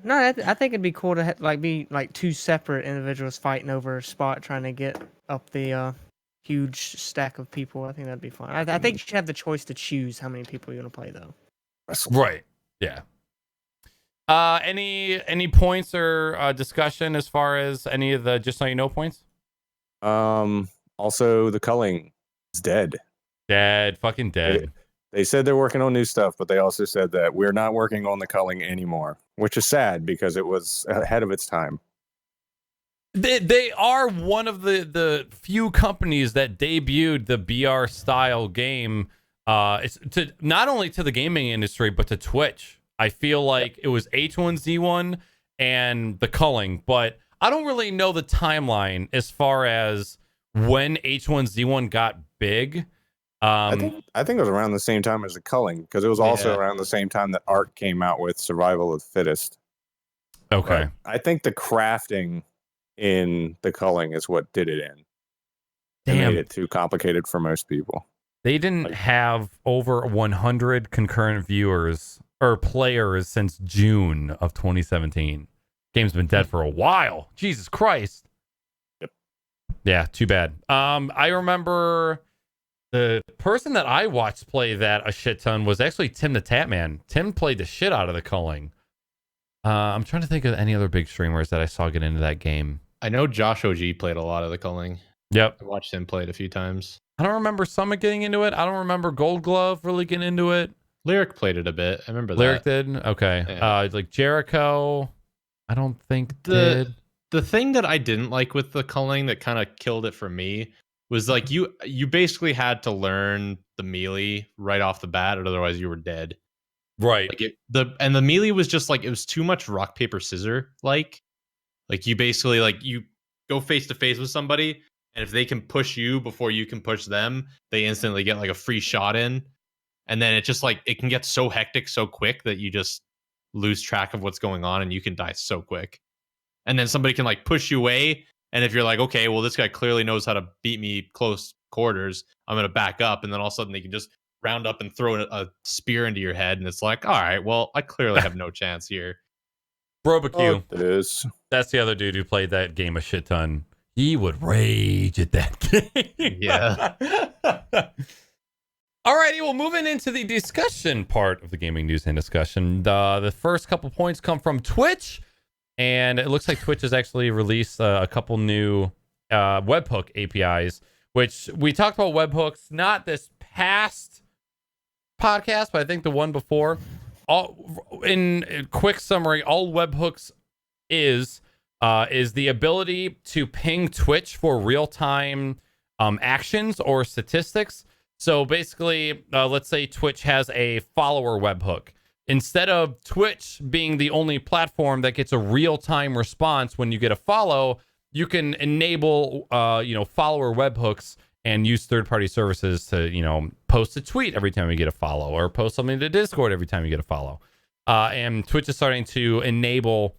C: No, I think it'd be cool to be like 2 separate individuals fighting over a spot, trying to get up the huge stack of people. I think that'd be fun. I think you should have the choice to choose how many people you're gonna play though.
A: Right. Yeah. Any points or discussion as far as any of the just so you know points?
B: Also, the culling is dead.
A: Dead. Fucking dead.
B: They said they're working on new stuff, but they also said that we're not working on the culling anymore, which is sad because it was ahead of its time.
A: They are one of the few companies that debuted the BR style game. It's to not only to the gaming industry but to Twitch. I feel like it was H1Z1 and the culling, but I don't really know the timeline as far as when H1Z1 got big.
B: I think it was around the same time as the culling because it was also around the same time that Ark came out with Survival of the Fittest.
A: Okay.
B: But I think the crafting in the culling is what did it in. It
A: Damn.
B: made it too complicated for most people.
A: They didn't have over 100 concurrent viewers or players since June of 2017. Game's been dead for a while. Jesus Christ.
B: Yep.
A: Yeah, too bad. I remember the person that I watched play that a shit ton was actually Tim the Tatman. Tim played the shit out of the culling. I'm trying to think of any other big streamers that I saw get into that game.
D: I know Josh OG played a lot of the culling.
A: Yep.
D: I watched him play it a few times.
A: I don't remember Summit getting into it. I don't remember Gold Glove really getting into it.
D: Lyric played it a bit. I remember
A: Lyric
D: that.
A: did? Okay.
D: Yeah.
A: Like Jericho, I don't think
D: The
A: did.
D: thing that I didn't like with the culling that kind of killed it for me was like you basically had to learn the melee right off the bat, or otherwise you were dead.
A: Right.
D: Like the melee was just like it was too much rock paper scissor like you basically like you go face to face with somebody, and if they can push you before you can push them, they instantly get like a free shot in, and then it just like it can get so hectic so quick that you just lose track of what's going on and you can die so quick. And then somebody can like push you away, and if you're like, okay, well this guy clearly knows how to beat me close quarters, I'm gonna back up, and then all of a sudden they can just round up and throw a spear into your head, and it's like, all right, well I clearly have no chance here.
A: Barbecue.
B: It is.
A: That's the other dude who played that game a shit ton. He would rage at that game.
D: Yeah.
A: Alrighty, well, moving into the discussion part of the gaming news and discussion. The first couple points come from Twitch, and it looks like Twitch has actually released a couple new webhook APIs, which we talked about webhooks, not this past podcast, but I think the one before. In quick summary, all webhooks is the ability to ping Twitch for real-time actions or statistics. So basically, let's say Twitch has a follower webhook. Instead of Twitch being the only platform that gets a real-time response when you get a follow, you can enable follower webhooks and use third-party services to post a tweet every time you get a follow, or post something to Discord every time you get a follow. And Twitch is starting to enable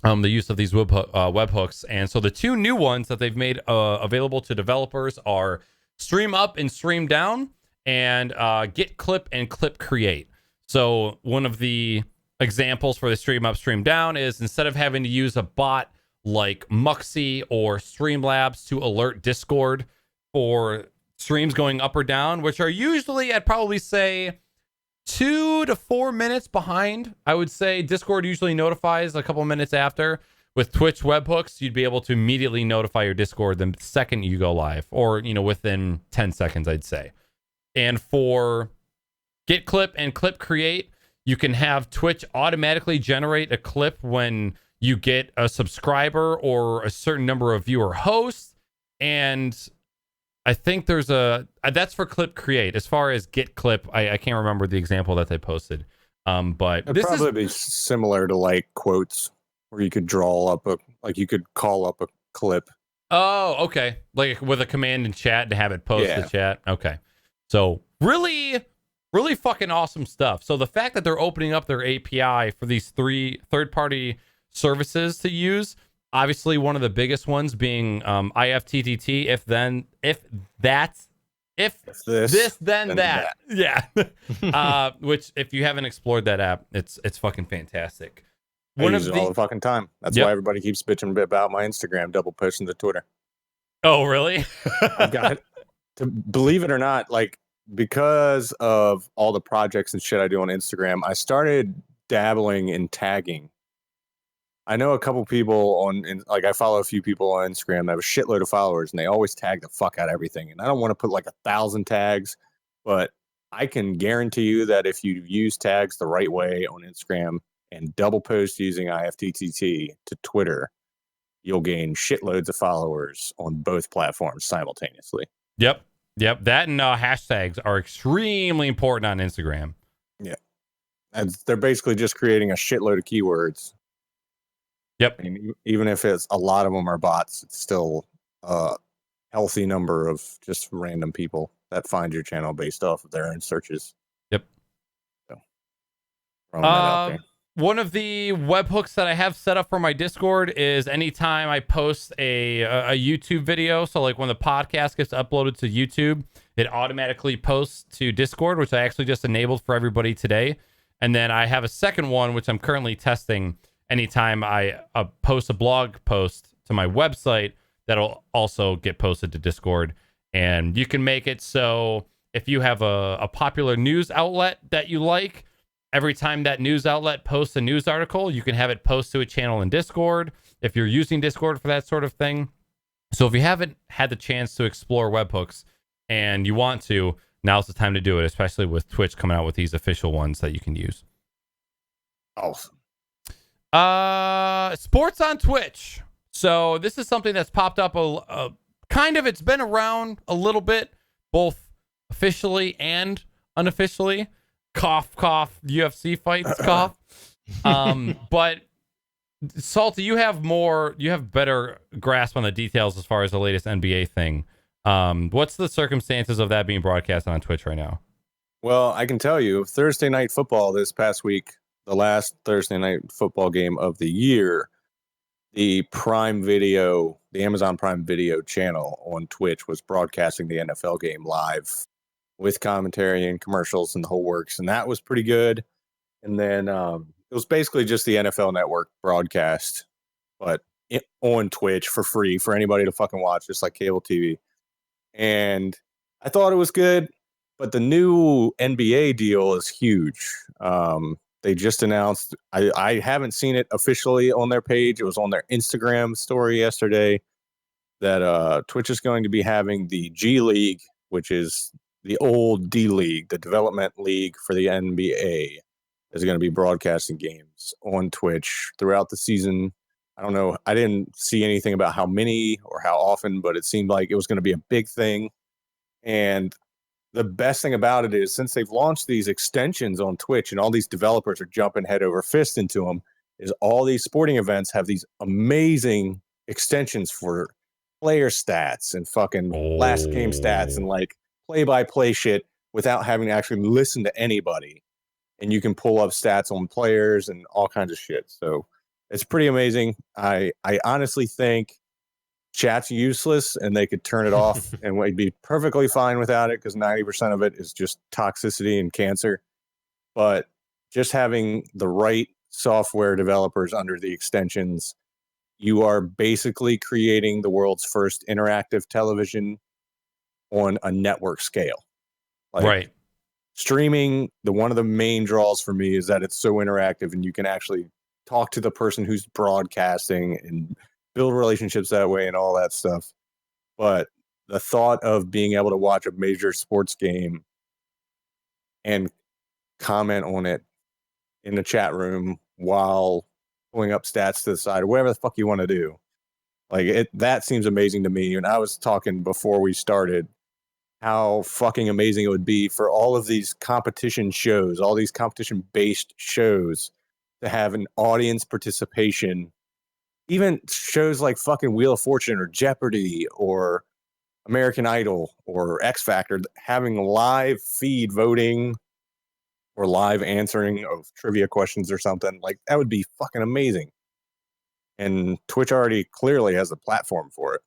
A: the use of these webhooks. And so the two new ones that they've made available to developers are Stream Up and Stream Down, and Get Clip and Clip Create. So one of the examples for the Stream Up, Stream Down is instead of having to use a bot like Muxy or Streamlabs to alert Discord for streams going up or down, which are usually, I'd probably say, 2 to 4 minutes behind. I would say Discord usually notifies a couple minutes after. With Twitch webhooks, you'd be able to immediately notify your Discord the second you go live, or within 10 seconds, I'd say. And for Get Clip and Clip Create, you can have Twitch automatically generate a clip when you get a subscriber or a certain number of viewer hosts. And I think there's that's for Clip Create. As far as Get Clip, I can't remember the example that they posted. But
B: It'd
A: this
B: probably be similar to like quotes, where you could draw up you could call up a clip.
A: Oh, okay. Like with a command in chat to have it post the chat. Okay. So really, really fucking awesome stuff. So the fact that they're opening up their API for these 3 third-party services to use Obviously, one of the biggest ones being IFTTT. If this, then that. Yeah. Which, if you haven't explored that app, it's fucking fantastic.
B: I use it all the fucking time. That's why everybody keeps bitching about my Instagram double posting to Twitter.
A: Oh, really?
B: I've got it. To believe it or not, like, because of all the projects and shit I do on Instagram, I started dabbling in tagging. I know a couple people like, I follow a few people on Instagram that have a shitload of followers, and they always tag the fuck out of everything. And I don't want to put like 1,000 tags, but I can guarantee you that if you use tags the right way on Instagram and double post using IFTTT to Twitter, you'll gain shitloads of followers on both platforms simultaneously.
A: Yep. That and hashtags are extremely important on Instagram.
B: Yeah. And they're basically just creating a shitload of keywords.
A: Yep.
B: I mean, even if it's a lot of them are bots, it's still a healthy number of just random people that find your channel based off of their own searches.
A: Yep.
B: So, throwing that out there.
A: One of the webhooks that I have set up for my Discord is anytime I post a YouTube video. So like when the podcast gets uploaded to YouTube, it automatically posts to Discord, which I actually just enabled for everybody today. And then I have a second one, which I'm currently testing. Anytime I post a blog post to my website, that'll also get posted to Discord. And you can make it so if you have a popular news outlet that you like, every time that news outlet posts a news article, you can have it post to a channel in Discord if you're using Discord for that sort of thing. So if you haven't had the chance to explore webhooks and you want to, now's the time to do it, especially with Twitch coming out with these official ones that you can use.
B: Awesome.
A: Sports on Twitch. So this is something that's popped up it's been around a little bit, both officially and unofficially. Cough, UFC fights, cough. But Salty, you have better grasp on the details as far as the latest NBA thing. What's the circumstances of that being broadcast on Twitch right now?
B: Well, I can tell you, Thursday Night Football this past week, the last Thursday Night Football game of the year, the Amazon Prime Video channel on Twitch was broadcasting the NFL game live with commentary and commercials and the whole works. And that was pretty good. And then it was basically just the NFL Network broadcast, but on Twitch for free for anybody to fucking watch, just like cable TV. And I thought it was good, but the new NBA deal is huge. They just announced, I haven't seen it officially on their page. It was on their Instagram story yesterday that Twitch is going to be having the G League, which is the old D League, the development league for the NBA, is going to be broadcasting games on Twitch throughout the season. I don't know. I didn't see anything about how many or how often, but it seemed like it was going to be a big thing. And the best thing about it is, since they've launched these extensions on Twitch and all these developers are jumping head over fist into them, is all these sporting events have these amazing extensions for player stats and fucking last game stats and like play-by-play shit without having to actually listen to anybody. And you can pull up stats on players and all kinds of shit. So it's pretty amazing. I honestly think chat's useless and they could turn it off and we'd be perfectly fine without it because 90% of it is just toxicity and cancer. But just having the right software developers under the extensions, you are basically creating the world's first interactive television on a network scale. Like,
A: right.
B: Streaming, one of the main draws for me is that it's so interactive and you can actually talk to the person who's broadcasting and build relationships that way and all that stuff. But the thought of being able to watch a major sports game and comment on it in the chat room while pulling up stats to the side or whatever the fuck you want to do, like that seems amazing to me. And I was talking before we started how fucking amazing it would be for all of these competition shows, all these competition-based shows, to have an audience participation. Even shows like fucking Wheel of Fortune or Jeopardy or American Idol or X Factor, having live feed voting or live answering of trivia questions or something, like that would be fucking amazing. and Twitch already clearly has a platform for it.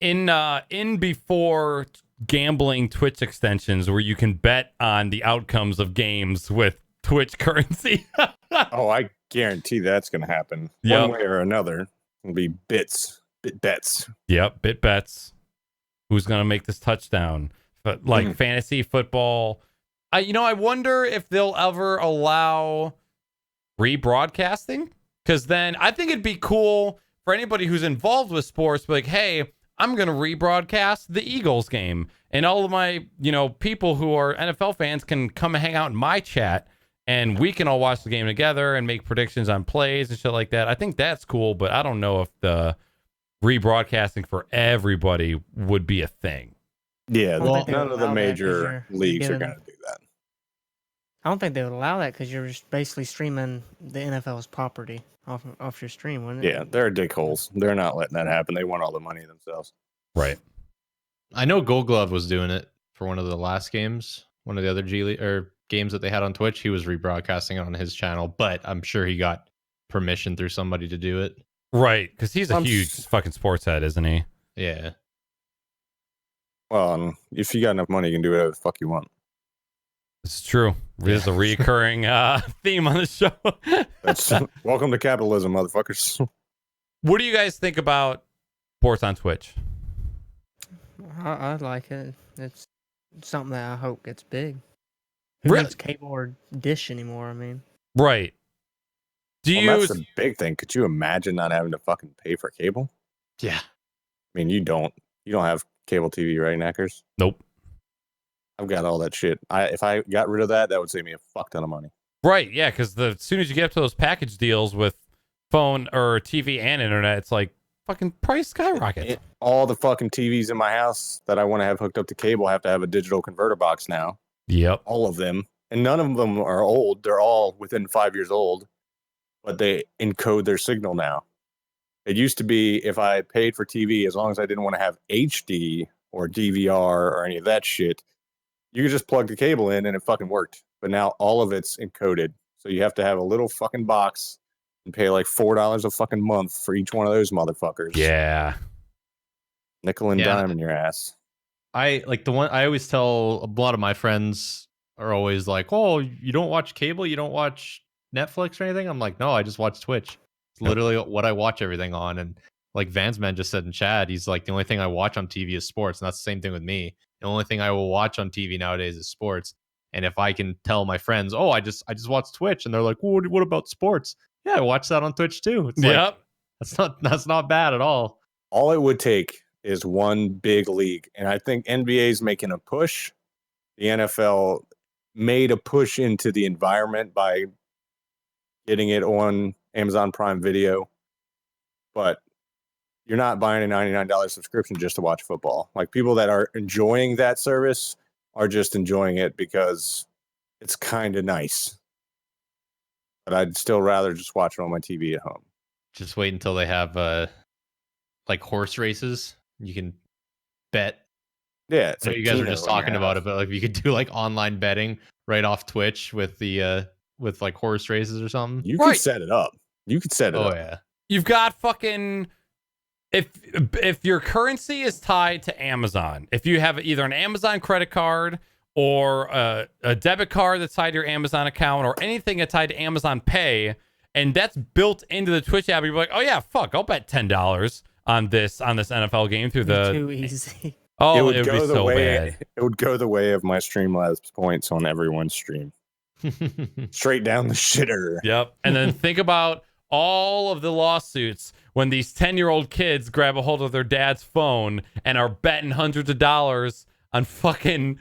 A: In before gambling Twitch extensions where you can bet on the outcomes of games with Twitch currency.
B: Oh, I guarantee that's going to happen
A: Yep.
B: one way or another. It'll be bit bets.
A: Yep, bit bets. Who's going to make this touchdown? But like fantasy football. I wonder if they'll ever allow rebroadcasting, because then I think it'd be cool for anybody who's involved with sports, like, hey, I'm going to rebroadcast the Eagles game, and all of my, people who are NFL fans can come and hang out in my chat, and we can all watch the game together and make predictions on plays and shit like that. I think that's cool, but I don't know if the rebroadcasting for everybody would be a thing.
B: Yeah,
C: Well,
B: none of the major leagues are going to do that.
C: I don't think they would allow that because you're just basically streaming the NFL's property off your stream, wouldn't it?
B: Yeah, they're dickholes. They're not letting that happen. They want all the money themselves.
A: Right.
D: I know Gold Glove was doing it for one of the last games, one of the other games that they had on Twitch. He was rebroadcasting it on his channel, but I'm sure he got permission through somebody to do it.
A: Right, because he's a huge fucking sports head, isn't he?
D: Yeah.
B: Well, if you got enough money, you can do whatever the fuck you want.
A: It's true. There's a recurring theme on the show.
B: Welcome to capitalism, motherfuckers.
A: What do you guys think about sports on Twitch?
C: I like it. It's something that I hope gets big.
A: Really?
C: Who needs cable or dish anymore? I mean,
A: Right.
B: That's the big thing. Could you imagine not having to fucking pay for cable?
D: Yeah.
B: I mean, you don't have cable TV, right, Naaackers?
A: Nope.
B: I've got all that shit. If I got rid of that, that would save me a fuck ton of money.
A: Right, yeah, because as soon as you get up to those package deals with phone or TV and internet, it's like fucking price skyrockets.
B: All the fucking TVs in my house that I want to have hooked up to cable have to have a digital converter box now.
A: Yep.
B: All of them. And none of them are old. They're all within 5 years old, but they encode their signal now. It used to be if I paid for TV, as long as I didn't want to have HD or DVR or any of that shit, you could just plug the cable in and it fucking worked. But now all of it's encoded. So you have to have a little fucking box and pay like $4 a fucking month for each one of those motherfuckers.
A: Yeah.
B: Nickel and dime in your ass.
D: I always tell a lot of my friends are always like, oh, you don't watch cable? You don't watch Netflix or anything? I'm like, no, I just watch Twitch. It's literally what I watch everything on. And like Vansman just said in chat, he's like, the only thing I watch on TV is sports. And that's the same thing with me. The only thing I will watch on TV nowadays is sports. And if I can tell my friends, oh, I just watch Twitch, and they're like, well, what about sports? Yeah, I watch that on Twitch too. It's like, that's not bad at all.
B: All it would take is one big league. And I think NBA's making a push. The NFL made a push into the environment by getting it on Amazon Prime Video. But you're not buying a $99 subscription just to watch football. Like, people that are enjoying that service are just enjoying it because it's kind of nice. But I'd still rather just watch it on my TV at home.
D: Just wait until they have like horse races. You can bet.
B: Yeah,
D: so you guys were just talking about it, but like you could do like online betting right off Twitch with the with like horse races or something.
B: You could set it up. You could set it up.
D: Oh yeah.
A: You've got fucking if your currency is tied to Amazon, if you have either an Amazon credit card or a debit card that's tied to your Amazon account or anything that's tied to Amazon Pay, and that's built into the Twitch app, you're like, oh yeah, fuck, I'll bet $10 on this NFL game through the
C: too easy.
A: Oh,
B: it would
A: be so bad.
B: It would go the way of my Streamlabs points on everyone's stream. Straight down the shitter.
A: Yep. And then think about all of the lawsuits when these 10-year-old kids grab a hold of their dad's phone and are betting hundreds of dollars on fucking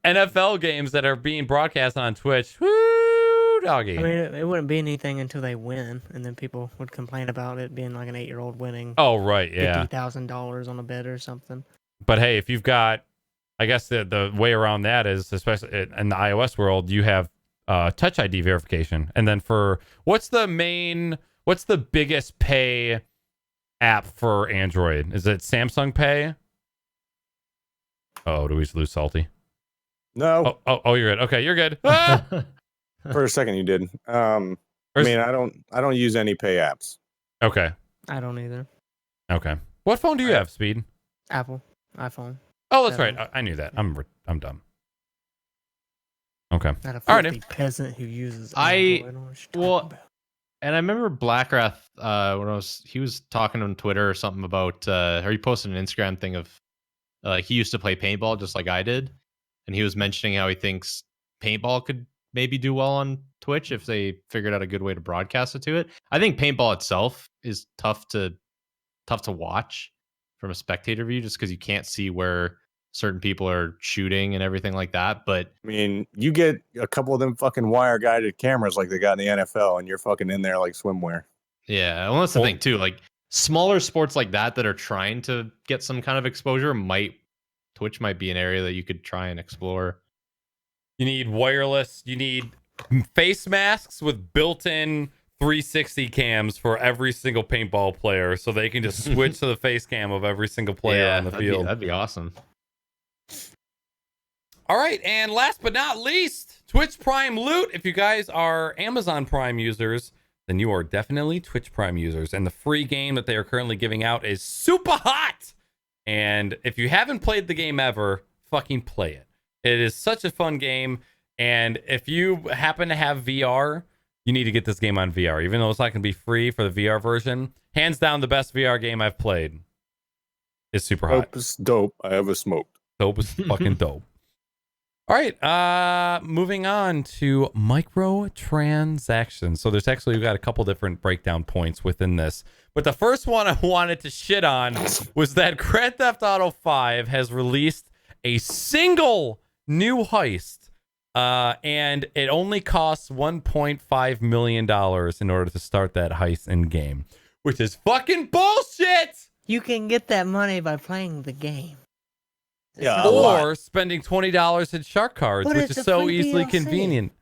A: NFL games that are being broadcast on Twitch. Woo, doggy.
C: I mean, it wouldn't be anything until they win, and then people would complain about it being like an 8-year-old winning.
A: Oh, right, yeah.
C: $50,000 on a bet or something.
A: But hey, if you've got, I guess the way around that is, especially in the iOS world, you have Touch ID verification. And then for what's the biggest pay app for Android? Is it Samsung Pay? Oh, do we lose Salty?
B: No.
A: Oh, you're good. Okay, you're good.
B: For a second you did. I mean, I don't use any pay apps.
A: Okay.
C: I don't either.
A: Okay. What phone do you have, Speed?
C: Apple, iPhone.
A: Oh, that's
C: 7.
A: right. I knew that. I'm dumb. Okay.
C: Not a
A: All right.
C: filthy peasant who uses
D: I-
C: Android. I don't know what you're
D: well,
C: talking about.
D: And I remember Blackrath when he was talking on Twitter or something about or he posted an Instagram thing of he used to play paintball just like I did, and he was mentioning how he thinks paintball could maybe do well on Twitch if they figured out a good way to broadcast it to it. I think paintball itself is tough to watch from a spectator view just because you can't see where certain people are shooting and everything like that. But
B: I mean, you get a couple of them fucking wire guided cameras like they got in the NFL, and you're fucking in there like swimwear.
D: yeah, well, that's the thing too. Like smaller sports like that are trying to get some kind of exposure Twitch might be an area that you could try and explore.
A: You need wireless. You need face masks with built-in 360 cams for every single paintball player, so they can just switch to the face cam of every single player on the field.
D: That'd be awesome.
A: All right, and last but not least, Twitch Prime Loot. If you guys are Amazon Prime users, then you are definitely Twitch Prime users. And the free game that they are currently giving out is super hot. And if you haven't played the game ever, fucking play it. It is such a fun game. And if you happen to have VR, you need to get this game on VR. Even though it's not going to be free for the VR version, hands down the best VR game I've played. It's super hot.
B: Dope is dope. I ever smoked.
A: Dope is fucking dope. All right, moving on to microtransactions. So there's actually, we've got a couple different breakdown points within this. But the first one I wanted to shit on was that Grand Theft Auto 5 has released a single new heist. And it only costs $1.5 million in order to start that heist in game, which is fucking bullshit.
C: You can get that money by playing the game. It's
B: Yeah,
C: not
B: a
C: like-
B: lot.
A: Or spending $20 in shark cards,
C: But
A: which
C: it's
A: is
C: a
A: so
C: free
A: easily
C: DLC.
A: convenient.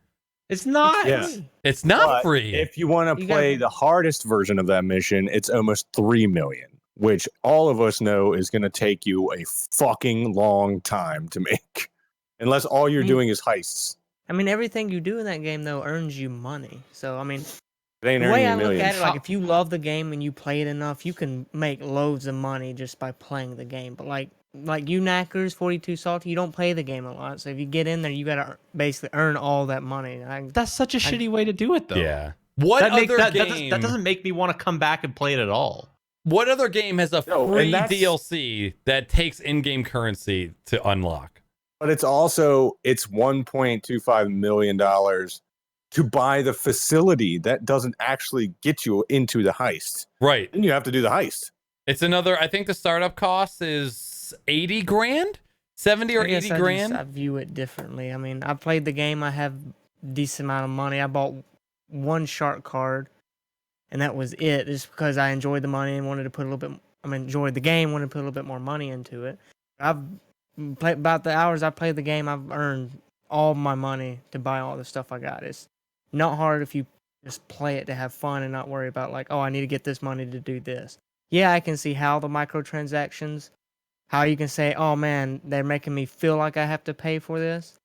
D: It's not.
B: Yeah.
C: free.
A: It's not
B: But
A: free.
B: If you want to
C: You
B: play
C: gotta-
B: the hardest version of that mission, it's almost 3 million, which all of us know is going to take you a fucking long time to make. Unless all you're
C: Mm.
B: doing is heists.
C: I mean, everything you do in that game though earns you money. So I mean,
B: It ain't
C: the way
B: earning
C: I
B: you
C: look
B: millions.
C: at it, like if you love the game and you play it enough, you can make loads of money just by playing the game. But like you Naaackers, 42 Salty, you don't play the game a lot. So if you get in there, you gotta basically earn all that money.
D: That's such a shitty way to do it, though.
A: Yeah. What
D: That,
A: other
D: that doesn't make me want to come back and play it at all.
A: What other game has a
B: No, and
A: free
B: that's-
A: DLC that takes in-game currency to unlock?
B: But it's $1.25 million to buy the facility that doesn't actually get you into the heist.
A: Right.
B: Then you have to do the heist.
A: It's another, I think the startup cost is 80 grand, 70 or
C: I guess
A: 80
C: I
A: grand.
C: I view it differently. I mean, I played the game. I have decent amount of money. I bought one shark card, and that was it. Just because I enjoyed the money and wanted to put a little bit. Enjoyed the game, wanted to put a little bit more money into it. I've played about the hours I played the game. I've earned all my money to buy all the stuff I got. It's not hard if you just play it to have fun and not worry about like, oh, I need to get this money to do this. Yeah, I can see how the microtransactions, how you can say, oh man, they're making me feel like I have to pay for this.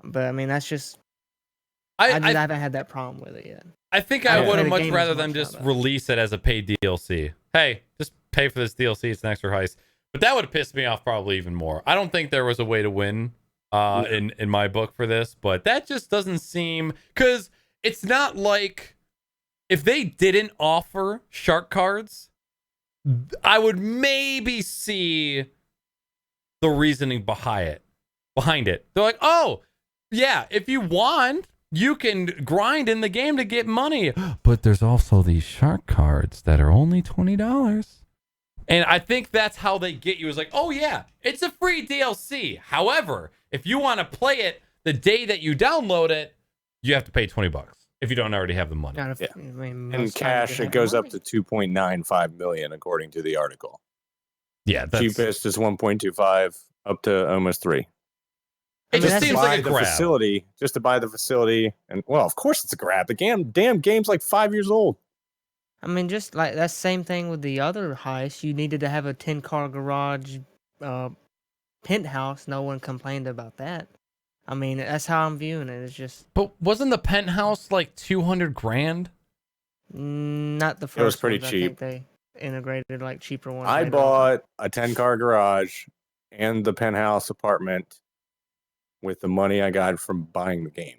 C: But I mean, that's just, I haven't had that problem with it yet.
A: I think
C: I
A: I
C: don't
A: would
C: play
A: have
C: the
A: much
C: game
A: rather
C: as
A: them
C: much
A: just
C: now, though.
A: release it as a paid DLC. Hey, just pay for this DLC. It's an extra heist. But that would have pissed me off probably even more. I don't think there was a way to win in my book for this, but that just doesn't seem, because it's not like if they didn't offer shark cards, I would maybe see the reasoning behind it. They're like, oh, yeah, if you want, you can grind in the game to get money. But there's also these shark cards that are only $20. And I think that's how they get you, is like, oh, yeah, it's a free DLC. However, if you want to play it the day that you download it, you have to pay $20 if you don't already have the money.
C: Not if,
B: Yeah.
C: I mean,
B: In
C: most times
B: cash,
C: you
B: it
C: have
B: goes
C: money.
B: up to 2.95 million, according to the article.
A: Yeah, that's
B: Cheapest is 1.25, up to almost 3.
A: It
C: I mean,
A: just
C: that's
A: seems
C: just-
A: like a
B: the
A: grab.
B: facility, just to buy the facility, and well, of course it's a grab. The damn game's like 5 years old.
C: I mean, just like that same thing with the other heist. You needed to have a 10-car garage penthouse. No one complained about that. I mean, that's how I'm viewing it. It's just,
A: But wasn't the penthouse like 200 grand?
C: Not the first.
B: It was pretty
C: ones. I
B: cheap.
C: think they integrated like cheaper ones.
B: I
C: later on.
B: bought a 10-car garage and the penthouse apartment with the money I got from buying the game.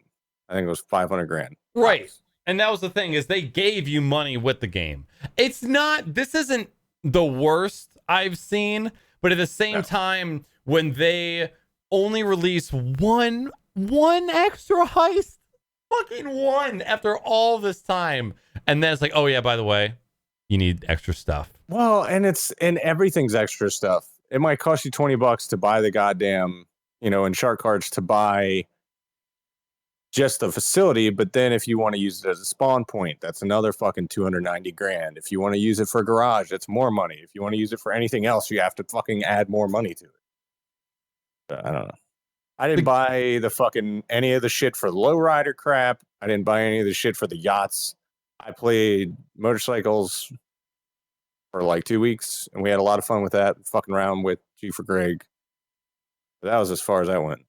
B: I think it was 500 grand.
A: Right. And that was the thing, is they gave you money with the game. This isn't the worst I've seen, but at the same time, when they only release one extra heist, fucking one, after all this time, and then it's like, oh yeah, by the way, you need extra stuff.
B: Well, and everything's extra stuff. It might cost you $20 to buy the goddamn, in shark cards to buy just the facility, but then if you want to use it as a spawn point, that's another fucking 290 grand. If you want to use it for a garage, that's more money. If you want to use it for anything else, you have to fucking add more money to it. I don't know. I didn't buy the fucking any of the shit for lowrider crap. I didn't buy any of the shit for the yachts. I played motorcycles for like 2 weeks, and we had a lot of fun with that, fucking around with G for Greg. But that was as far as I went.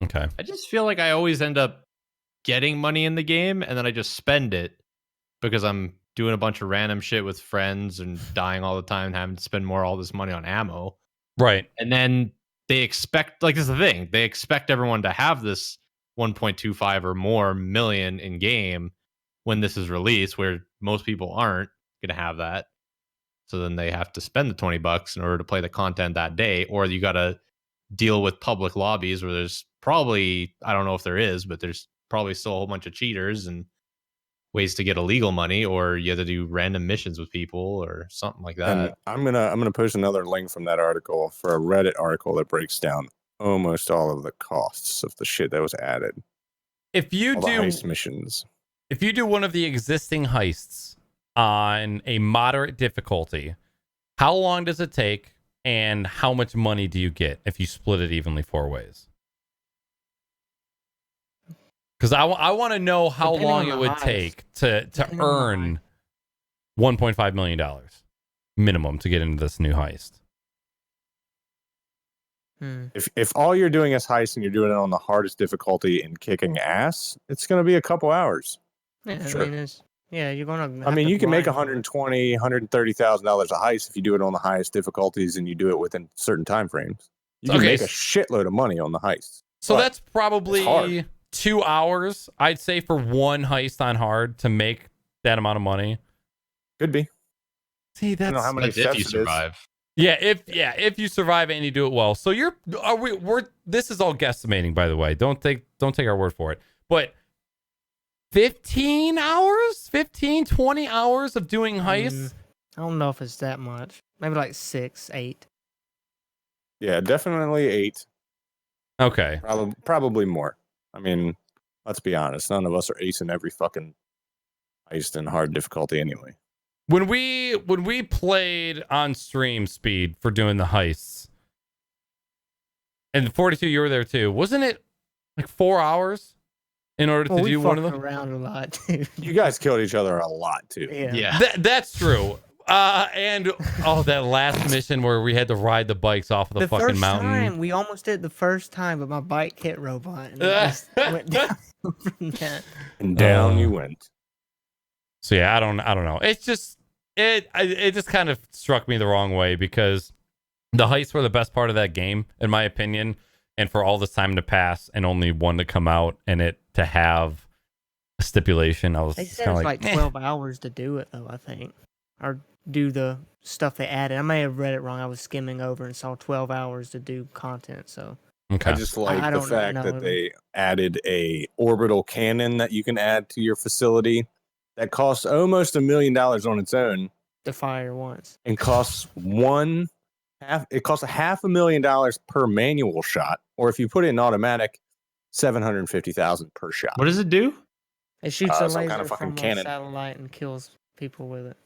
A: Okay.
D: I just feel like I always end up getting money in the game, and then I just spend it because I'm doing a bunch of random shit with friends and dying all the time and having to spend all this money on ammo.
A: Right.
D: And then they expect, like, this is the thing, they expect everyone to have this 1.25 or more million in game when this is released, where most people aren't going to have that. So then they have to spend the $20 in order to play the content that day, or you got to deal with public lobbies where there's probably, I don't know if there is, but there's probably still a whole bunch of cheaters and ways to get illegal money, or you have to do random missions with people or something like that.
B: And I'm gonna post another link from that article for a Reddit article that breaks down almost all of the costs of the shit that was added.
A: If you
B: all
A: do
B: the heist missions,
A: if you do one of the existing heists on a moderate difficulty, how long does it take, and how much money do you get if you split it evenly 4 ways? Because I want to know how
C: Depending
A: long
C: on
A: it
C: the
A: would
C: heist.
A: take to
C: Depending on the
A: earn $1.5 million minimum to get into this new heist.
B: if all you're doing is heist and you're doing it on the hardest difficulty and kicking ass, it's gonna be a couple hours.
C: Yeah,
B: Sure.
C: you're gonna.
B: I mean, you can make
C: $120,000,
B: $130,000 a heist if you do it on the highest difficulties and you do it within certain time frames. You can
A: Okay,
B: make a shitload of money on the heist.
A: So
B: But
A: that's probably
B: hard.
A: 2 hours, I'd say, for one heist on hard to make that amount of money.
B: Could be.
A: See,
B: I don't know how many
D: That's if
B: steps
D: you
B: it is.
D: survive.
A: if you survive and you do it well. So this is all guesstimating, by the way. Don't take our word for it. But 20 hours of doing heists?
C: I don't know if it's that much. Maybe like 6, 8.
B: Yeah, definitely 8.
A: Okay.
B: Probably more. I mean, let's be honest. None of us are acing every fucking heist in hard difficulty anyway.
A: When we played on stream Speed for doing the heists, and 42, you were there too, wasn't it like 4 hours in order to do one of them?
C: We fucked around a lot too.
B: You guys killed each other a lot too.
C: Yeah.
A: That's true. And that last mission where we had to ride the bikes off of the fucking
C: first
A: mountain.
C: Time, we almost did it the first time, but my bike hit robot and it just went down from that.
B: And down you went.
A: So yeah, I don't know. It's just it just kind of struck me the wrong way, because the heists were the best part of that game, in my opinion. And for all this time to pass and only one to come out and it to have a stipulation, I was
C: They
A: just
C: said
A: kind
C: it's
A: of
C: like 12 hours to do it, though, I think. Or do the stuff they added. I may have read it wrong. I was skimming over and saw 12 hours to do content, so.
A: Okay.
B: I just like
C: I
B: the
C: don't
B: fact
C: know.
B: that they added a orbital cannon that you can add to your facility that costs almost $1 million on its own
C: To fire once.
B: and costs $500,000 per manual shot, or if you put it in automatic, $750,000 per shot.
D: What does it do?
C: It shoots a
B: some
C: laser
B: kind of fucking
C: from
B: cannon.
C: a satellite and kills people with it.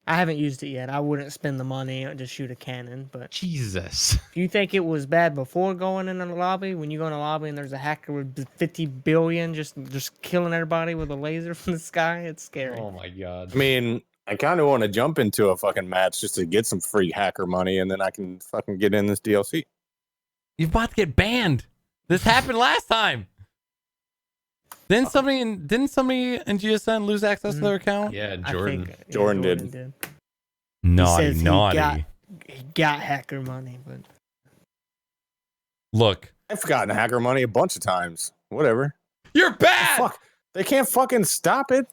C: I haven't used it yet. I wouldn't spend the money to shoot a cannon, but
D: Jesus.
C: if you think it was bad before going in the lobby, when you go in a lobby and there's a hacker with 50 billion just killing everybody with a laser from the sky, it's scary.
D: Oh my god.
B: I mean, I kind of want to jump into a fucking match just to get some free hacker money, and then I can fucking get in this DLC.
A: You're about to get banned. This happened last time. Didn't somebody in GSN lose access to their account?
D: Yeah,
C: I
D: Jordan.
C: think,
B: Jordan did.
C: He
A: Naughty,
C: says
A: naughty.
C: he got hacker money, but
A: Look,
B: I've forgotten hacker money a bunch of times. Whatever.
A: you're bad.
B: Fuck. They can't fucking stop it.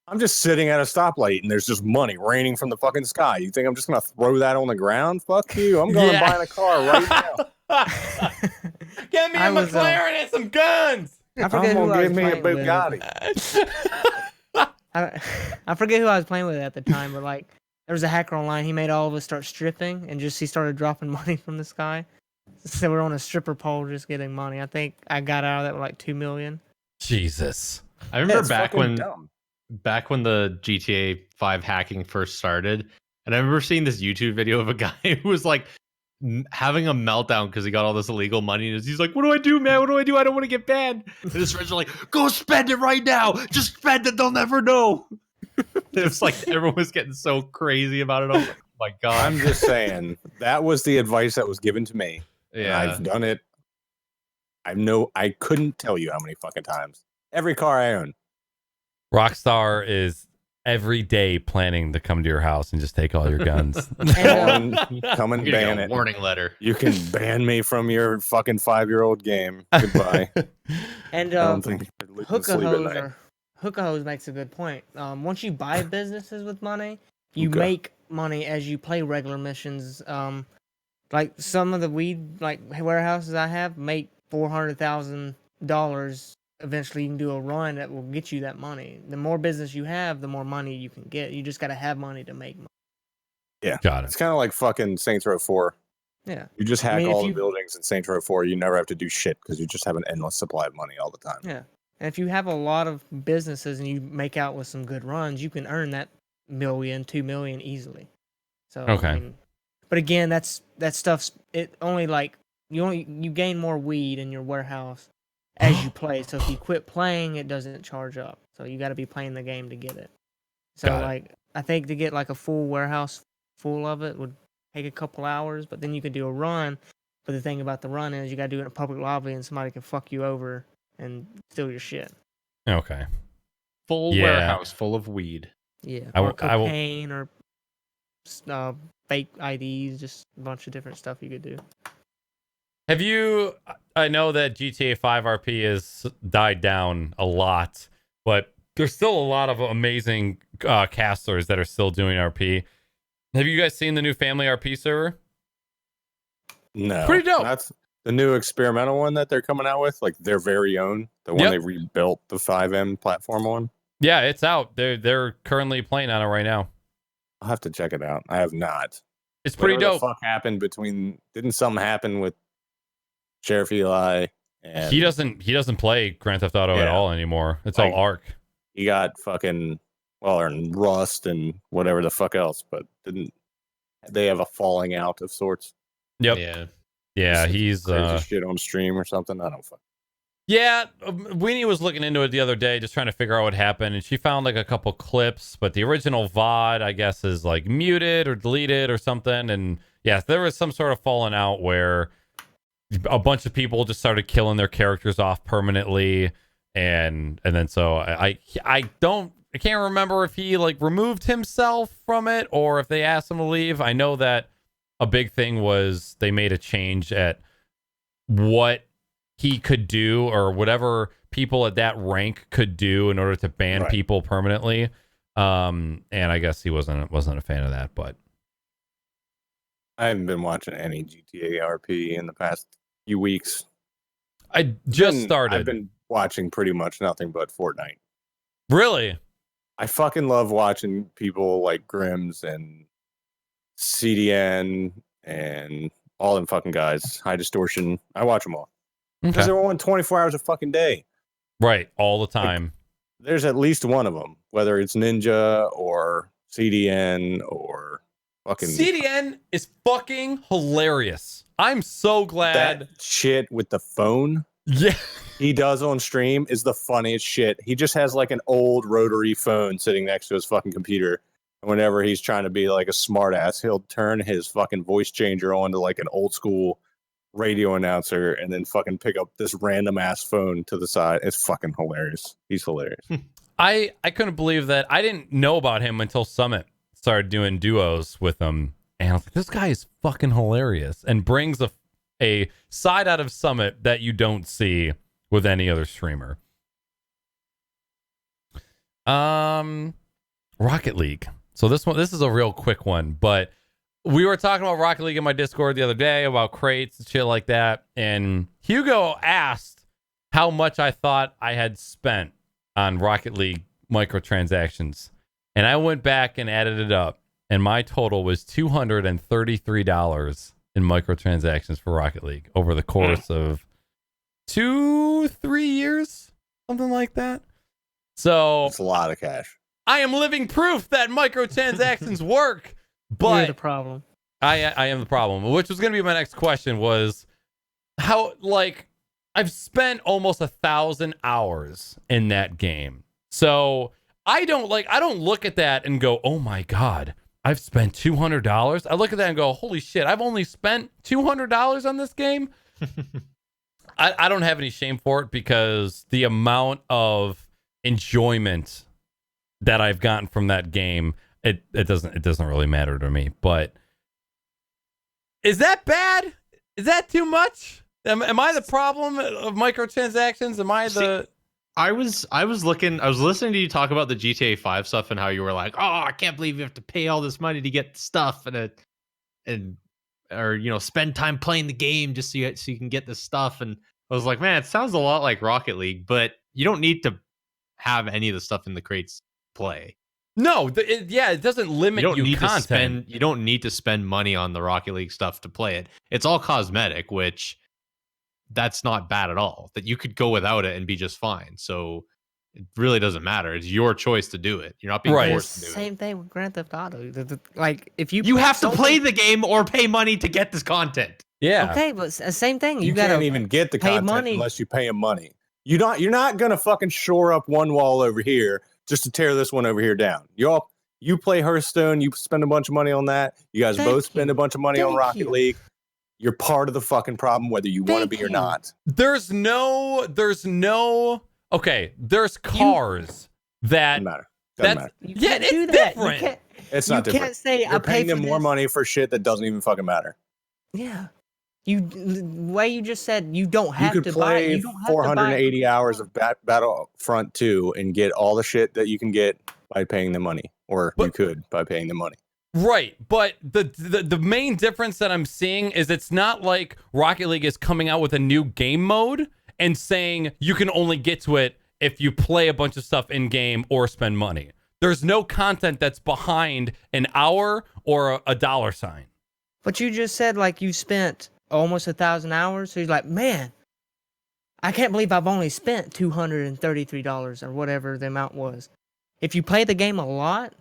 B: I'm just sitting at a stoplight and there's just money raining from the fucking sky. You think I'm just gonna throw that on the ground? Fuck you. I'm going to buy a car right now.
A: Get me a McLaren and some guns.
C: I forget
B: I'm
C: who
B: gonna
C: I
B: give
C: was
B: me a
C: playing with.
B: Bugatti.
C: I forget who I was playing with at the time, but like there was a hacker online. He made all of us start stripping, and he started dropping money from the sky. So we're on a stripper pole just getting money. I think I got out of that with like 2 million.
A: Jesus.
D: I remember
B: It's
D: back
B: fucking
D: when
B: dumb.
D: the GTA 5 hacking first started, and I remember seeing this YouTube video of a guy who was like having a meltdown because he got all this illegal money, and he's like, "What do I do, man? What do I do? I don't want to get banned." And his friends are like, "Go spend it right now. Just spend it. They'll never know." It was like everyone was getting so crazy about it. I was like, "Oh my god!"
B: I'm just saying that was the advice that was given to me.
D: Yeah,
B: I've done it. I couldn't tell you how many fucking times. Every car I own.
A: Rockstar is every day planning to come to your house and just take all your guns.
B: Come and
D: You're gonna
B: ban
D: get a
B: it.
D: warning letter.
B: You can ban me from your fucking 5-year-old game. Goodbye.
C: And
B: I don't think I can
C: hookah
B: sleep at night.
C: hose makes a good point. Once you buy businesses with money, you
B: Okay.
C: make money as you play regular missions. Like some of the weed warehouses I have make $400,000. Eventually, you can do a run that will get you that money. The more business you have, the more money you can get. You just got to have money to make money.
B: Yeah.
A: Got
B: It's kind of like fucking Saints Row 4.
C: Yeah.
B: You just hack
C: mean, if
B: all the
C: you-
B: buildings in Saints Row 4. You never have to do shit because you just have an endless supply of money all the time.
C: Yeah. And if you have a lot of businesses and you make out with some good runs, you can earn that million, 2 million easily. So
A: Okay.
C: but again, that stuff's it only like you gain more weed in your warehouse as you play. So if you quit playing, it doesn't charge up. So you got to be playing the game to get it. So
A: Got it.
C: I think to get like a full warehouse full of it would take a couple hours, but then you could do a run. But the thing about the run is you got to do it in a public lobby and somebody can fuck you over and steal your shit.
A: Okay.
D: Full
A: Yeah.
D: warehouse full of weed.
C: Yeah,
A: I
C: or
A: will-
C: cocaine or fake IDs, just a bunch of different stuff you could do.
A: Have you? I know that GTA 5 RP has died down a lot, but there's still a lot of amazing casters that are still doing RP. Have you guys seen the new Family RP server?
B: No.
A: Pretty dope.
B: That's the new experimental one that they're coming out with, like their very own, the one
A: Yep.
B: they rebuilt the 5M platform on.
A: Yeah, it's out. They're currently playing on it right now.
B: I'll have to check it out. I have not.
A: It's pretty
B: Whatever
A: dope.
B: The fuck happened between? Didn't something happen with Sheriff Eli? And
A: He doesn't play Grand Theft Auto at
B: Yeah.
A: all anymore. It's
B: Like-
A: all Arc.
B: He got fucking and Rust and whatever the fuck else, but didn't they have a falling out of sorts?
A: Yep.
D: Yeah.
A: Yeah,
B: Some
A: he's
B: crazy shit on stream or something. I don't fuck.
A: yeah. Weenie was looking into it the other day, just trying to figure out what happened, and she found like a couple clips, but the original VOD, I guess, is like muted or deleted or something. And yeah, there was some sort of falling out where a bunch of people just started killing their characters off permanently, and then so I can't remember if he like removed himself from it or if they asked him to leave. I know that a big thing was they made a change at what he could do or whatever people at that rank could do in order to ban
B: Right.
A: people permanently. And I guess he wasn't a fan of that, but
B: I haven't been watching any GTA RP in the past few weeks.
A: I just started.
B: I've been watching pretty much nothing but Fortnite.
A: Really?
B: I fucking love watching people like Grims and CDN and all them fucking guys. High Distortion. I watch them all. Because
A: Okay.
B: they're on 24 hours a fucking day.
A: Right. All the time.
B: There's at least one of them, whether it's Ninja or CDN or fucking
A: CDN is fucking hilarious. I'm so glad.
B: that shit with the phone
A: Yeah.
B: he does on stream is the funniest shit. He just has like an old rotary phone sitting next to his fucking computer. And whenever he's trying to be like a smart ass, he'll turn his fucking voice changer on to like an old school radio announcer and then fucking pick up this random ass phone to the side. It's fucking hilarious. He's hilarious.
A: I couldn't believe that. I didn't know about him until Summit started doing duos with him. And I was like, this guy is fucking hilarious and brings a side out of Summit that you don't see with any other streamer. Rocket League. So this is a real quick one, but we were talking about Rocket League in my Discord the other day about crates and shit like that. And Hugo asked how much I thought I had spent on Rocket League microtransactions. And I went back and added it up. And my total was $233 in microtransactions for Rocket League over the course of 2-3 years, something like that. So
B: it's a lot of cash.
A: I am living proof that microtransactions work, but
C: You're the problem.
A: I am the problem, which was going to be my next question was how, like, I've spent almost 1,000 hours in that game. So I don't look at that and go, oh my God, I've spent $200. I look at that and go, holy shit, I've only spent $200 on this game. I don't have any shame for it because the amount of enjoyment that I've gotten from that game, it doesn't really matter to me. But is that bad? Is that too much? Am I the problem of microtransactions? Am I the...
D: I was listening to you talk about the GTA 5 stuff and how you were like, oh, I can't believe you have to pay all this money to get stuff or spend time playing the game just so you can get this stuff. And I was like, man, it sounds a lot like Rocket League, but you don't need to have any of the stuff in the crates play.
A: No, it doesn't limit you content.
D: You don't need to spend money on the Rocket League stuff to play it. It's all cosmetic, which that's not bad at all. That you could go without it and be just fine. So it really doesn't matter. It's your choice to do it. You're not being forced to do it.
C: Same thing with Grand Theft Auto. Like if you
D: have to play the game or pay money to get this content.
A: Yeah.
C: Okay, but same thing.
B: You
C: gotta
B: can't even get the content
C: money
B: unless you pay them money. You're not gonna fucking shore up one wall over here just to tear this one over here down. You play Hearthstone, you spend a bunch of money on that. You guys both spend a bunch of money on Rocket League. You're part of the fucking problem, whether you want to be or not.
A: There's cars that
B: Doesn't matter.
A: It's different.
B: It's not different.
C: You can't say
B: You're paying them more money for shit that doesn't even fucking matter.
C: Yeah. The way you just said you don't have
B: to
C: buy.
B: You could play 480 hours of Battlefront 2 and get all the shit that you can get by paying them money, you could by paying them money.
A: Right, but the main difference that I'm seeing is it's not like Rocket League is coming out with a new game mode and saying you can only get to it if you play a bunch of stuff in game or spend money. There's no content that's behind an hour or a dollar sign.
C: But you just said like you spent almost 1,000 hours, so you're like, man, I can't believe I've only spent $233 or whatever the amount was. If you play the game a lot,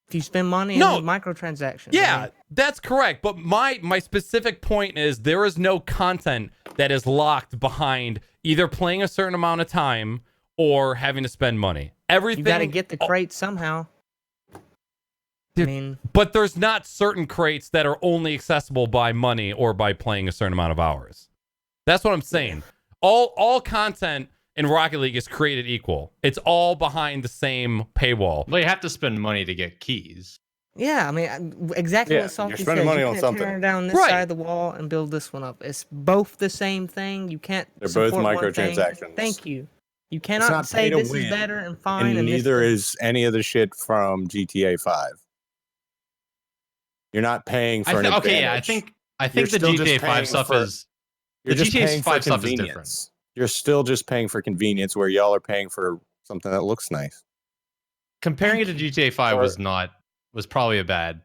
C: if you spend money in microtransactions.
A: Yeah, that's correct. But my specific point is there is no content that is locked behind either playing a certain amount of time or having to spend money. Everything
C: you got to get the crates somehow.
A: Dude, but there's not certain crates that are only accessible by money or by playing a certain amount of hours. That's what I'm saying. All content in Rocket League is created equal. It's all behind the same paywall.
D: Well, you have to spend money to get keys.
C: Yeah, I mean, exactly what Salty
B: you're spending
C: said.
B: money
C: You
B: on
C: can't
B: something.
C: turn down this side of the wall and build this one up. It's both the same thing. You can't.
B: They're both
C: support one thing.
B: microtransactions.
C: Thank you. You cannot say this is better and fine.
B: And neither is any of the shit from GTA 5. You're not paying for an advantage.
D: Okay, yeah, I think the GTA 5 stuff is.
B: You're
D: the
B: just
D: GTA
B: paying
D: 5
B: for
D: stuff is
B: convenience.
D: different.
B: You're still just paying for convenience, where y'all are paying for something that looks nice.
D: Comparing it to GTA 5 was probably a bad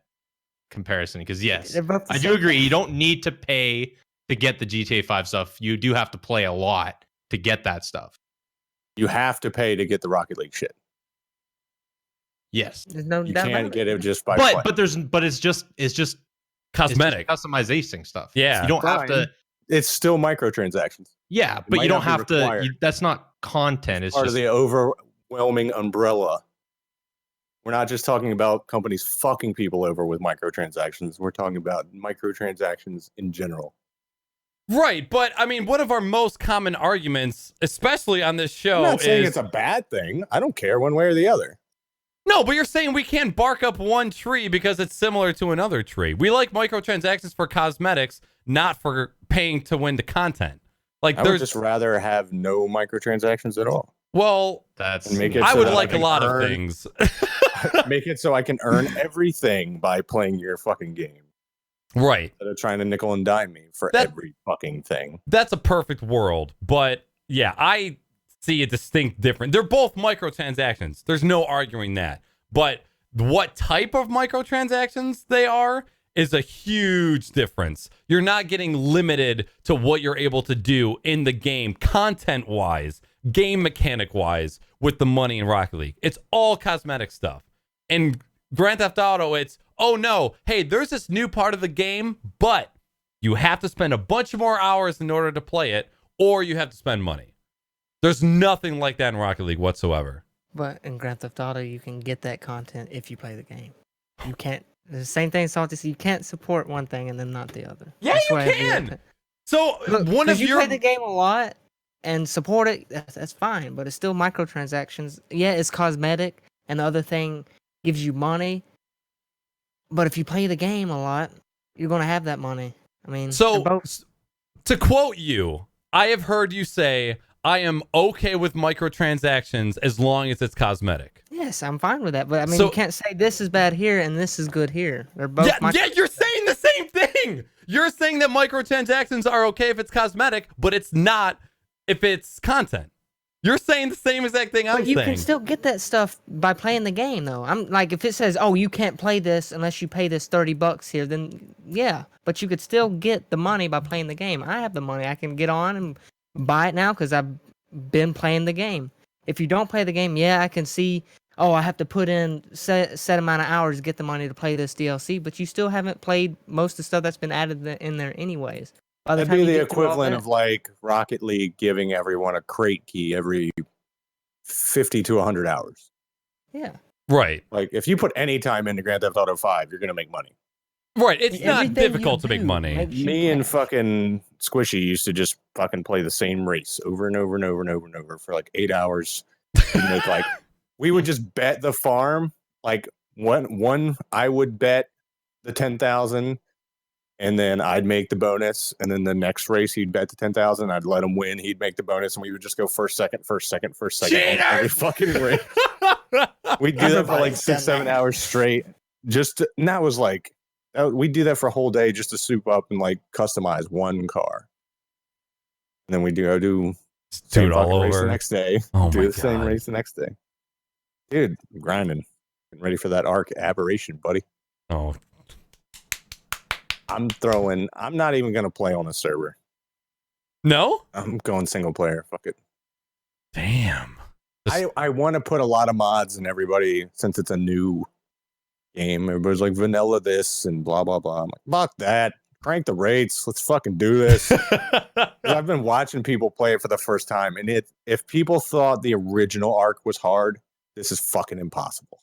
D: comparison because yes, I do agree. You don't need to pay to get the GTA 5 stuff. You do have to play a lot to get that stuff.
B: You have to pay to get the Rocket League shit.
D: Yes,
C: there's no
B: you
C: doubt
B: can't get it just by.
D: But it's just
A: cosmetic,
D: customization stuff.
A: Yeah,
D: you don't have to.
B: It's still microtransactions.
D: Yeah, but you don't have to. That's not content. It's
B: part
D: just
B: of the overwhelming umbrella. We're not just talking about companies fucking people over with microtransactions. We're talking about microtransactions in general.
A: Right, but I mean, one of our most common arguments, especially on this show,
B: I'm not saying
A: is
B: it's a bad thing. I don't care one way or the other.
A: no, but you're saying we can't bark up one tree because it's similar to another tree. We like microtransactions for cosmetics, not for paying to win the content. Like
B: I would just rather have no microtransactions at all.
A: well,
D: That's
B: Make it
A: I
B: so
A: would
B: that
A: like a
B: can
A: lot of
B: earn-
A: things.
B: Make it so I can earn everything by playing your fucking game.
A: Right.
B: Instead of trying to nickel and dime me for every fucking thing.
A: That's a perfect world, but yeah, I see a distinct difference. They're both microtransactions. There's no arguing that. But what type of microtransactions they are is a huge difference. You're not getting limited to what you're able to do in the game, content-wise, game mechanic-wise, with the money in Rocket League. It's all cosmetic stuff. In Grand Theft Auto, it's, oh no, hey, there's this new part of the game, but you have to spend a bunch of more hours in order to play it, or you have to spend money. There's nothing like that in Rocket League whatsoever.
C: But in Grand Theft Auto, you can get that content if you play the game. You can't. The same thing, Salty. So you can't support one thing and then not the other.
A: Yeah,
C: That's
A: you
C: why I do
A: can.
C: that.
A: So
C: Look,
A: one of
C: 'cause you
A: your
C: play the game a lot and support it. That's fine, but it's still microtransactions. Yeah, it's cosmetic, and the other thing gives you money. But if you play the game a lot, you're gonna have that money. I mean,
A: so
C: they're both.
A: to quote you, I have heard you say, I am okay with microtransactions as long as it's cosmetic.
C: Yes, I'm fine with that. But I mean,
A: So-
C: you can't say this is bad here and this is good here. They're both.
A: Yeah, you're saying the same thing. You're saying that microtransactions are okay if it's cosmetic, but it's not if it's content. You're saying the same exact thing I'm
C: But you
A: saying.
C: can still get that stuff by playing the game, though. I'm like, if it says, "Oh, you can't play this unless you pay this $30 here," then yeah. But you could still get the money by playing the game. I have the money. I can get on and buy it now because I've been playing the game. If you don't play the game, yeah, I can see. Oh, I have to put in set amount of hours to get the money to play this DLC. But you still haven't played most of the stuff that's been added in there, anyways. By the
B: That'd
C: time
B: be
C: you
B: the
C: get through all
B: equivalent
C: that-
B: of like Rocket League giving everyone a crate key every 50 to 100 hours.
C: yeah.
A: Right.
B: Like if you put any time into Grand Theft Auto 5, you're gonna make money.
A: Right. It's not
C: Everything you
A: difficult to make
C: do
A: money.
C: makes you
B: Me and
C: cash.
B: fucking Squishy used to just fucking play the same race over and over and over and over and over for like 8 hours. We'd make like we would just bet the farm. Like one I would bet the 10,000 and then I'd make the bonus. And then the next race he'd bet the 10,000. I'd let him win. He'd make the bonus, and we would just go first, second on every fucking race. We'd do that for like
C: Everybody's
B: 6,
C: done
B: 7
C: that.
B: hours straight. And that was like we'd do that for a whole day just to soup up and like customize one car. And then we'd go do
A: Do
B: same
A: it all
B: fucking race the
A: over.
B: next day.
A: Oh
B: Do
A: my
B: the same
A: God.
B: race the next day. Dude, I'm grinding. Getting ready for that arc aberration, buddy.
A: Oh,
B: I'm not even gonna play on a server.
A: no?
B: I'm going single player. Fuck it.
A: Damn.
B: I want to put a lot of mods in everybody since it's a new game. Everybody's like vanilla this and blah blah blah. I'm like, fuck that. Crank the rates. Let's fucking do this. 'Cause I've been watching people play it for the first time, and if people thought the original arc was hard, this is fucking impossible.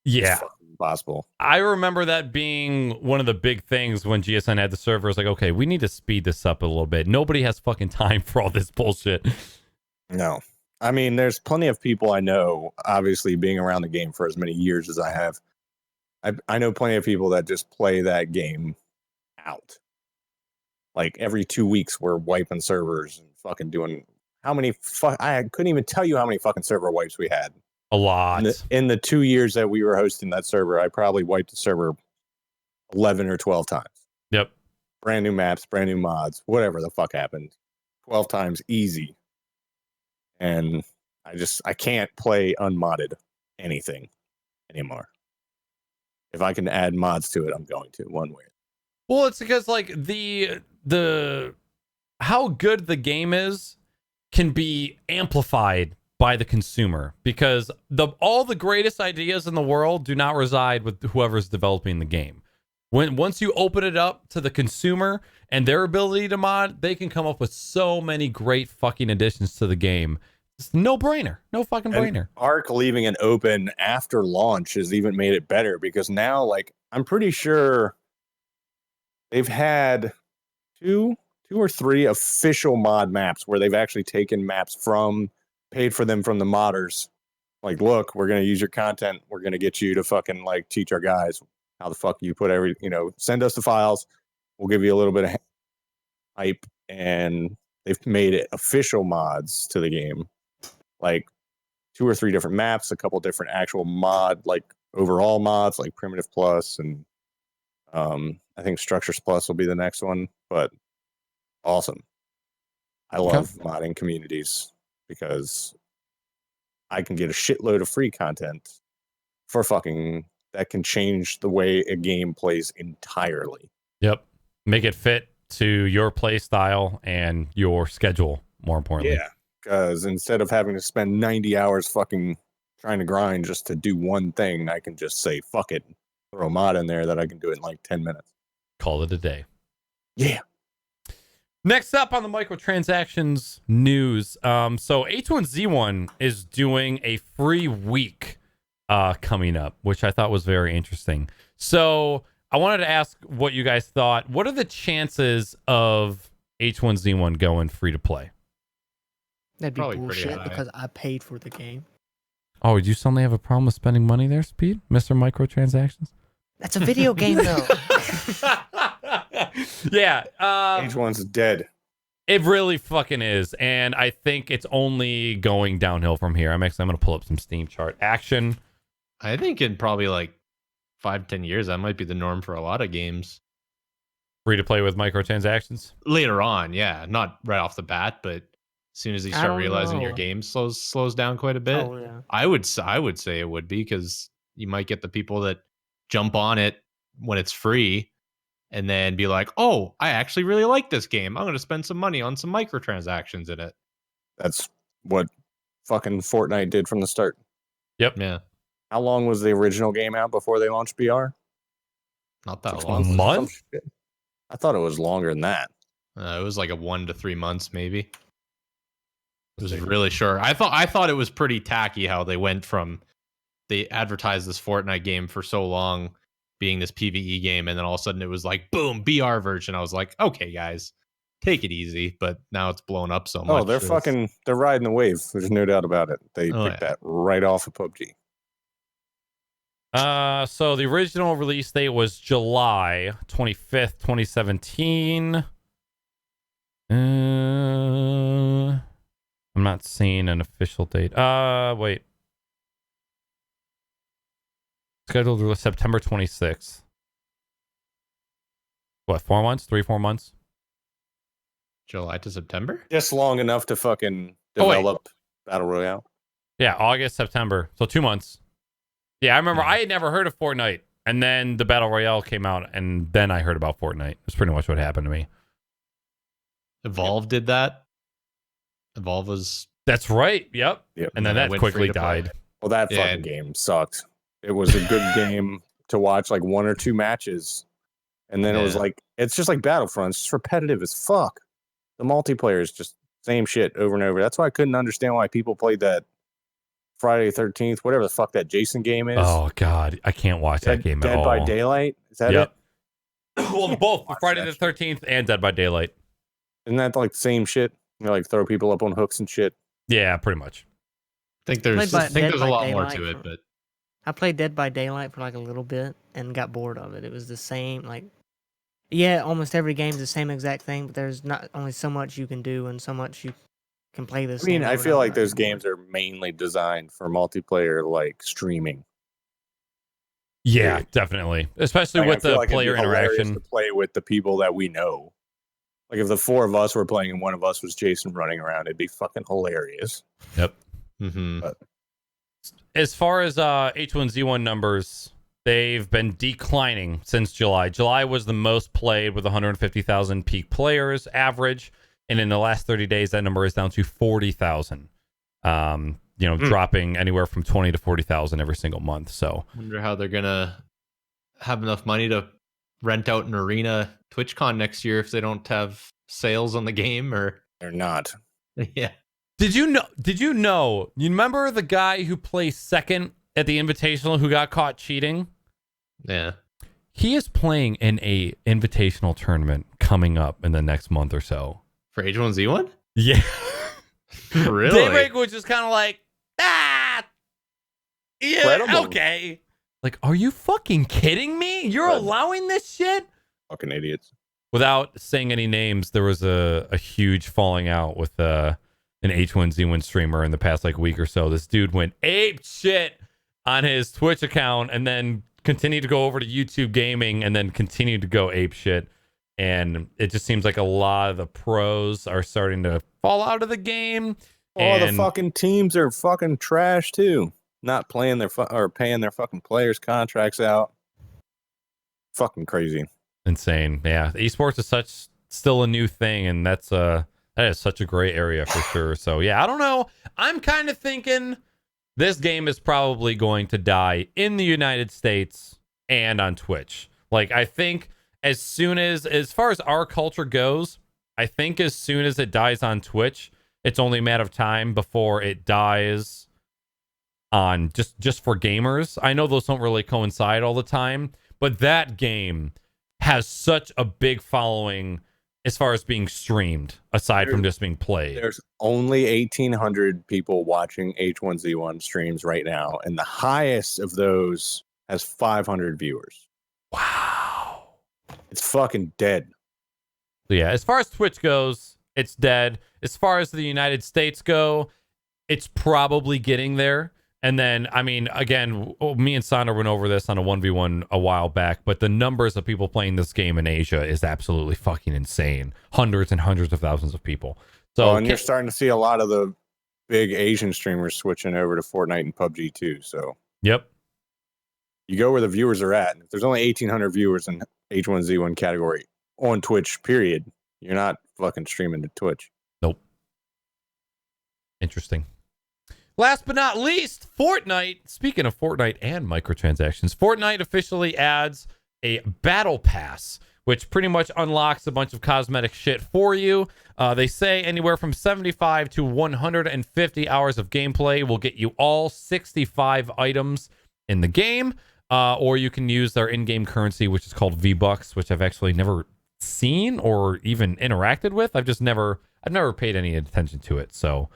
B: It's
A: Yeah.
B: fucking impossible.
A: I remember that being one of the big things when GSN had the server. It was like, okay, we need to speed this up a little bit. Nobody has fucking time for all this bullshit.
B: No. I mean, there's plenty of people I know, obviously being around the game for as many years as I have. I know plenty of people that just play that game out. Like every 2 weeks, we're wiping servers and fucking doing I couldn't even tell you how many fucking server wipes we had.
A: A lot.
B: In the 2 years that we were hosting that server, I probably wiped the server 11 or 12 times.
A: Yep.
B: Brand new maps, brand new mods, whatever the fuck happened. 12 times easy. And I can't play unmodded anything anymore. If I can add mods to it, I'm going to one way.
A: Well, it's because like the how good the game is can be amplified by the consumer, because all the greatest ideas in the world do not reside with whoever's developing the game. Once you open it up to the consumer and their ability to mod, they can come up with so many great fucking additions to the game. It's no brainer. No fucking brainer.
B: Arc leaving it open after launch has even made it better, because now, like, I'm pretty sure they've had two 2 or 3 official mod maps where they've actually taken maps paid for them from the modders. Like, look, we're going to use your content. We're going to get you to fucking like teach our guys how the fuck you put send us the files. We'll give you a little bit of hype. And they've made it official mods to the game. Like 2 or 3 different maps, a couple different actual like overall mods, like Primitive Plus, and I think Structures Plus will be the next one. But awesome. I love modding communities because I can get a shitload of free content for that can change the way a game plays entirely.
A: Yep. Make it fit to your play style and your schedule, more importantly.
B: Yeah. Because instead of having to spend 90 hours fucking trying to grind just to do one thing, I can just say, fuck it, throw a mod in there that I can do it in like 10 minutes.
A: Call it a day.
B: Yeah.
A: Next up on the microtransactions news. So H1Z1 is doing a free week coming up, which I thought was very interesting. So I wanted to ask what you guys thought. What are the chances of H1Z1 going free to play?
C: That'd be
D: Probably
C: bullshit because I paid for the game.
A: Oh, did you suddenly have a problem with spending money there, Speed? Mr. Microtransactions?
C: That's a video game, though.
A: Yeah.
B: H1's dead.
A: It really fucking is. And I think it's only going downhill from here. I'm going to pull up some Steam chart action.
D: I think in probably like 5-10 years, that might be the norm for a lot of games.
A: Free to play with microtransactions?
D: Later on, yeah. Not right off the bat, but as soon as you start realizing your game slows down quite a bit.
C: Oh, yeah.
D: I would say it would be, because you might get the people that jump on it when it's free and then be like, oh, I actually really like this game. I'm going to spend some money on some microtransactions in it.
B: That's what fucking Fortnite did from the start.
A: Yep.
D: Yeah.
B: How long was the original game out before they launched BR?
D: Not that
B: 6
D: long.
A: A month?
B: I thought it was longer than that.
D: It was like a 1 to 3 months, maybe. It was really short. I thought it was pretty tacky how they went from, they advertised this Fortnite game for so long being this PvE game, and then all of a sudden it was like, boom, BR version. I was like, okay, guys, take it easy. But now it's blown up so much.
B: Oh, they're riding the wave. There's no doubt about it. They picked that right off of PUBG.
A: So the original release date was July 25th, 2017. I'm not seeing an official date. Wait. Scheduled to September 26th. What, 4 months? 4 months?
D: July to September?
B: Just long enough to fucking develop Battle Royale.
A: Yeah, August, September. So 2 months. Yeah, I remember I had never heard of Fortnite. And then the Battle Royale came out, and then I heard about Fortnite. That's pretty much what happened to me.
D: Evolve did that. Evolve was...
A: That's right. Yep. And then that quickly died.
B: Well, that fucking game sucked. It was a good game to watch like 1 or 2 matches. And then it was like, it's just like Battlefront. It's just repetitive as fuck. The multiplayer is just same shit over and over. That's why I couldn't understand why people played that Friday the 13th, whatever the fuck that Jason game is.
A: Oh, God. I can't watch that game at all.
B: Dead by Daylight? Is that it?
A: Well, both. Friday the 13th and Dead by Daylight.
B: Isn't that like the same shit? You know, like throw people up on hooks and shit?
A: Yeah, pretty much.
D: I think there's a lot more to it, but
C: I played Dead by Daylight for like a little bit and got bored of it. It was the same, like, yeah, almost every game's the same exact thing, but there's not only so much you can do and so much you can play this.
B: I mean, I feel like those games are mainly designed for multiplayer, like streaming.
A: Yeah, definitely. Especially with the player interaction.
B: To play with the people that we know. Like if the 4 of us were playing and one of us was Jason running around, it'd be fucking hilarious.
A: Yep.
D: Mm-hmm.
B: But
A: as far as H1Z1 numbers, they've been declining since July. July was the most played with 150,000 peak players average. And in the last 30 days, that number is down to 40,000. Dropping anywhere from 20 to 40,000 every single month. So
D: I wonder how they're going to have enough money to rent out an arena TwitchCon next year if they don't have sales on the game, or
B: they're not.
D: Yeah.
A: Did you know, you remember the guy who placed second at the Invitational who got caught cheating?
D: Yeah.
A: he is playing in a invitational tournament coming up in the next month or so.
D: For H1Z1?
A: Yeah.
D: Really?
A: Daybreak was just kind of like, yeah,
B: Incredible.
A: okay. Like, are you fucking kidding me? You're allowing this shit?
B: Fucking idiots.
A: Without saying any names, there was a huge falling out with an H1Z1 streamer in the past like week or so. This dude went ape shit on his Twitch account and then continued to go over to YouTube gaming and then continued to go ape shit. And it just seems like a lot of the pros are starting to fall out of the game.
B: All the fucking teams are fucking trash too. Not playing their or paying their fucking players' contracts out. Fucking crazy.
A: Insane. Yeah. Esports is still a new thing, and that is such a gray area for sure. So yeah, I don't know. I'm kind of thinking this game is probably going to die in the United States and on Twitch. Like, I think as far as our culture goes, I think as soon as it dies on Twitch, it's only a matter of time before it dies on just for gamers. I know those don't really coincide all the time, but that game has such a big following as far as being streamed, aside from just being played.
B: There's only 1,800 people watching H1Z1 streams right now, and the highest of those has 500 viewers.
A: Wow.
B: It's fucking dead.
A: So yeah, as far as Twitch goes, it's dead. As far as the United States go, it's probably getting there. And then, I mean, again, me and Sandra went over this on a 1v1 a while back, but the numbers of people playing this game in Asia is absolutely fucking insane. Hundreds and hundreds of thousands of people. So,
B: and you're starting to see a lot of the big Asian streamers switching over to Fortnite and PUBG too. So,
A: yep.
B: You go where the viewers are at. If there's only 1,800 viewers in H1Z1 category on Twitch, period, you're not fucking streaming to Twitch.
A: Nope. Interesting. Last but not least, Fortnite. Speaking of Fortnite and microtransactions, Fortnite officially adds a battle pass, which pretty much unlocks a bunch of cosmetic shit for you. They say anywhere from 75 to 150 hours of gameplay will get you all 65 items in the game, or you can use their in-game currency, which is called V-Bucks, which I've actually never seen or even interacted with. I've never paid any attention to it. So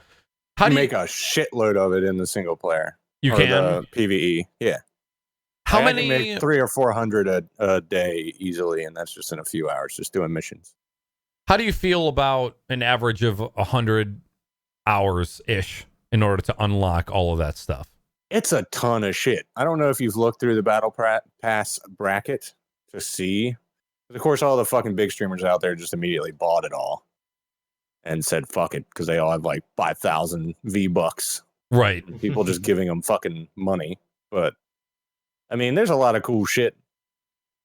B: how do you make a shitload of it in the single player?
A: You can
B: the PvE, yeah.
A: How
B: I
A: many?
B: Can make 300 or 400 a day easily, and that's just in a few hours, just doing missions.
A: How do you feel about an average of 100 hours ish in order to unlock all of that stuff?
B: It's a ton of shit. I don't know if you've looked through the battle pass bracket to see. But of course, all the fucking big streamers out there just immediately bought it all and said fuck it because they all have like 5,000 V-Bucks.
A: Right.
B: And people just giving them fucking money. But I mean, there's a lot of cool shit.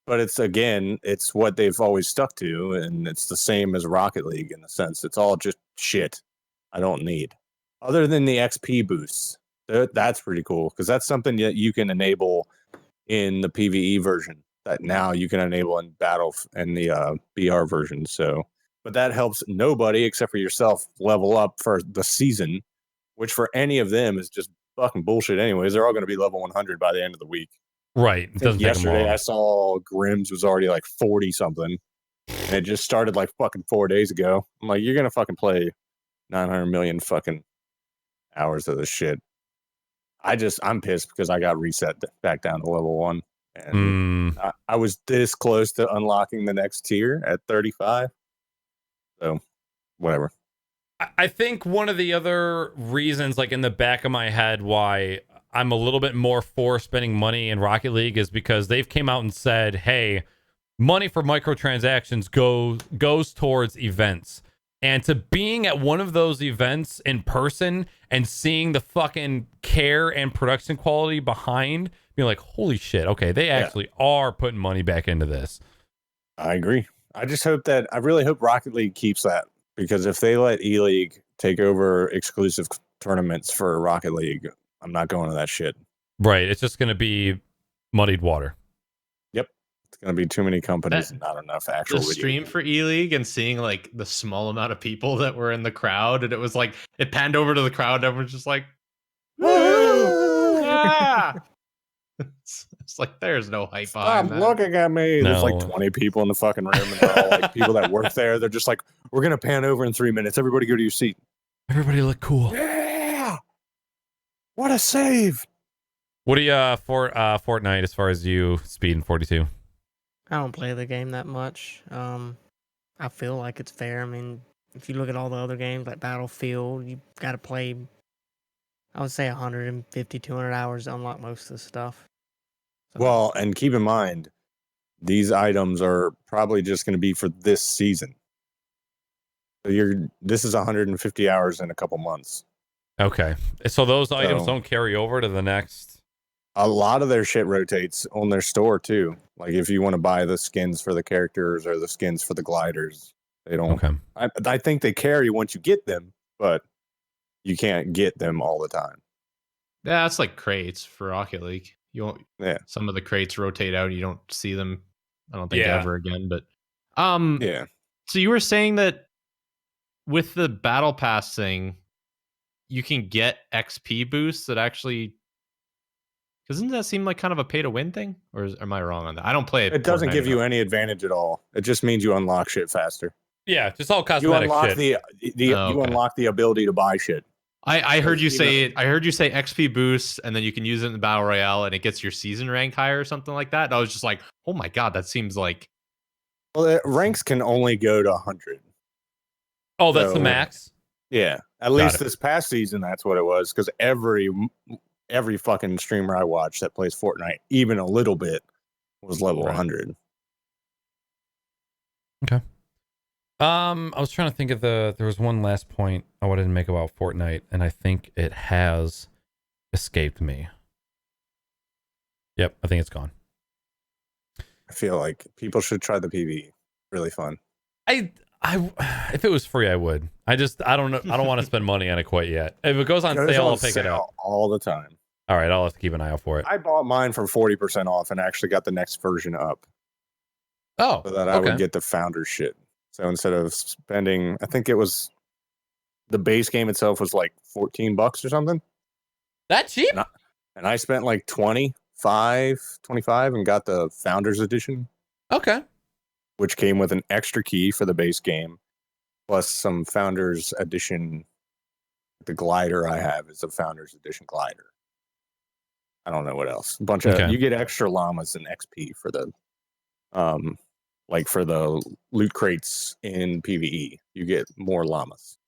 B: But it's what they've always stuck to, and it's the same as Rocket League in a sense. It's all just shit I don't need. Other than the XP boosts. That's pretty cool because that's something that you can enable in the PvE version that now you can enable in battle and the BR version. So, but that helps nobody except for yourself level up for the season, which for any of them is just fucking bullshit. Anyways, they're all going to be level 100 by the end of the week.
A: Right.
B: Yesterday I saw Grimm's was already like 40 something, and it just started like fucking 4 days ago. I'm like, you're gonna fucking play 900 million fucking hours of this shit. I'm pissed because I got reset back down to level 1, and I was this close to unlocking the next tier at 35. So, whatever.
A: I think one of the other reasons, like in the back of my head, why I'm a little bit more for spending money in Rocket League is because they've came out and said, hey, money for microtransactions goes towards events. And to being at one of those events in person and seeing the fucking care and production quality behind, being like, holy shit, okay, they actually are putting money back into this.
B: I agree. I really hope Rocket League keeps that, because if they let E-League take over exclusive tournaments for Rocket League, I'm not going to that shit.
A: Right. It's just going to be muddied water.
B: Yep. It's going to be too many companies and not enough actual
D: the stream for E-League and seeing like the small amount of people that were in the crowd, and it was like it panned over to the crowd and everyone's just like, woo! Yeah! It's like there's no hype
B: Stop
D: behind that.
B: looking at me. There's like
A: No.
B: 20 people in the fucking room, and they're all like people that work there. They're just like, we're gonna pan over in 3 minutes. Everybody go to your seat.
A: Everybody look cool.
B: Yeah. What a save.
A: What do you for Fortnite as far as you, Speed and 42?
C: I don't play the game that much. I feel like it's fair. I mean, if you look at all the other games like Battlefield, you got to play, I would say 150, 200 hours to unlock most of the stuff. So,
B: Well, and keep in mind, these items are probably just going to be for this season. So this is 150 hours in a couple months.
A: Okay. So those items
B: So-
A: don't carry over to the next.
B: A lot of their shit rotates on their store too. Like if you want to buy the skins for the characters or the skins for the gliders, they don't.
A: Okay.
B: I think they carry once you get them, but you can't get them all the time.
D: Yeah, it's like crates for Rocket League. You won't.
B: Yeah.
D: Some of the crates rotate out. You don't see them. I don't think
A: Yeah.
D: ever again. But
B: Yeah.
D: So you were saying that with the battle pass thing, you can get XP boosts that actually. Doesn't that seem like kind of a pay to win thing, or am I wrong on that? I don't play it.
B: It doesn't
D: Fortnite
B: give you
D: enough.
B: any advantage at all. It just means you unlock shit faster.
A: Yeah, just all
B: You
A: cosmetic
B: unlock
A: shit.
B: the
D: Oh,
B: you
D: okay.
B: unlock the ability to buy shit.
D: I heard you
B: Even-
D: say I heard you say XP boost, and then you can use it in the battle royale, and it gets your season rank higher or something like that. And I was just like, oh my god, that seems like
B: Well, ranks can only go to 100.
A: Oh, that's the
B: So-
A: max?
B: Yeah, at
A: Got
B: least
A: it.
B: this past season, that's what it was. Because every fucking streamer I watch that plays Fortnite, even a little bit, was level
A: Right.
B: 100.
A: I was trying to think of there was one last point I wanted to make about Fortnite, and I think it has escaped me. Yep, I think it's gone.
B: I feel like people should try the PvE. Really fun.
A: I if it was free, I would. I don't know. I don't want to spend money on it quite yet. If it goes on
B: Goes
A: sale,
B: on
A: I'll pick it
B: sale
A: up.
B: all the time.
A: All right, I'll have to keep an eye out for it.
B: I bought mine for 40% off and actually got the next version up
A: Oh,
B: so that I
A: okay.
B: would get the founder shit. So instead of spending, I think it was the base game itself was like $14 or something.
A: That cheap?
B: And I spent like 25 and got the founders edition,
A: Okay.
B: which came with an extra key for the base game, plus some founders edition. The glider I have is a founders edition glider. I don't know what else. A bunch of
A: Okay.
B: you get extra llamas and XP for the like for the loot crates in PvE. You get more llamas.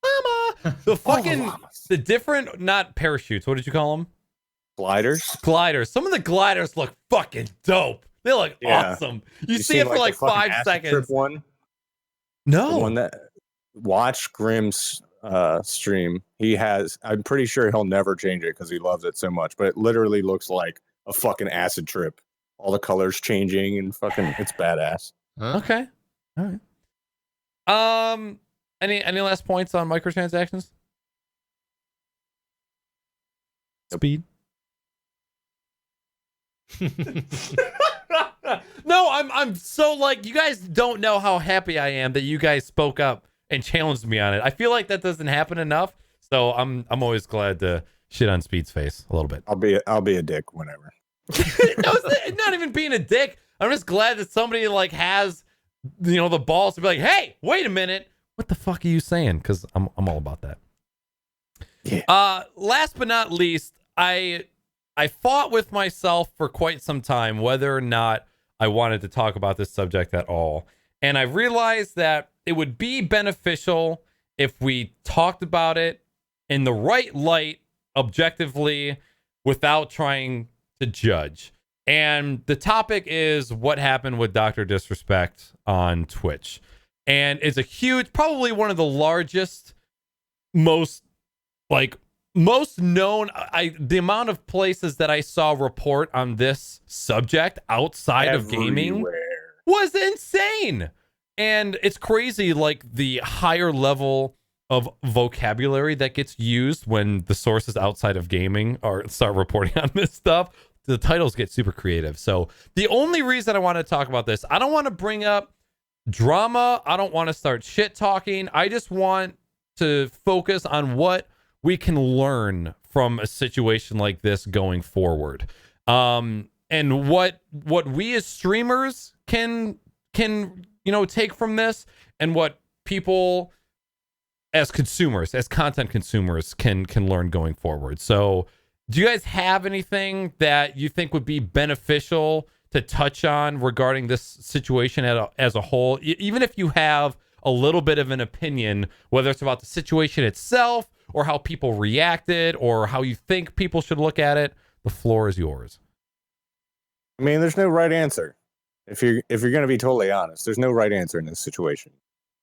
A: Mama! The
B: All the
A: fucking
B: llamas.
A: the different not parachutes. What did you call them?
B: Gliders.
A: Gliders. Some of the gliders look fucking dope. They look
B: Yeah.
A: awesome. You see
B: seen,
A: it for
B: the
A: like
B: fucking
A: 5
B: acid
A: seconds.
B: trip one?
A: No.
B: The one that watch Grimm's stream. I'm pretty sure he'll never change it because he loves it so much, but it literally looks like a fucking acid trip. All the colors changing and fucking it's badass.
D: huh?
A: Okay. All right. Any last points on microtransactions?
B: Yep.
A: Speed. No, I'm so like you guys don't know how happy I am that you guys spoke up and challenged me on it. I feel like that doesn't happen enough, so I'm always glad to shit on Speed's face a little bit.
B: I'll be a dick whenever.
A: No, it's not even being a dick. I'm just glad that somebody like has the balls to be like, hey, wait a minute, what the fuck are you saying? Because I'm all about that.
B: Yeah.
A: Last but not least, I fought with myself for quite some time whether or not I wanted to talk about this subject at all. And I realized that it would be beneficial if we talked about it in the right light, objectively, without trying to judge. And the topic is what happened with Dr. Disrespect on Twitch. And it's a huge, probably one of the largest, most known, the amount of places that I saw report on this subject outside of gaming
B: Everywhere.
A: was insane. And it's crazy, like the higher level of vocabulary that gets used when the sources outside of gaming start reporting on this stuff. The titles get super creative. So the only reason I want to talk about this, I don't want to bring up drama. I don't want to start shit talking. I just want to focus on what we can learn from a situation like this going forward. And what we as streamers can take from this, and what people as consumers, as content consumers, can learn going forward. So do you guys have anything that you think would be beneficial to touch on regarding this situation as a whole? Even if you have a little bit of an opinion, whether it's about the situation itself or how people reacted or how you think people should look at it, the floor is yours.
B: I mean, there's no right answer. If you're going to be totally honest, there's no right answer in this situation.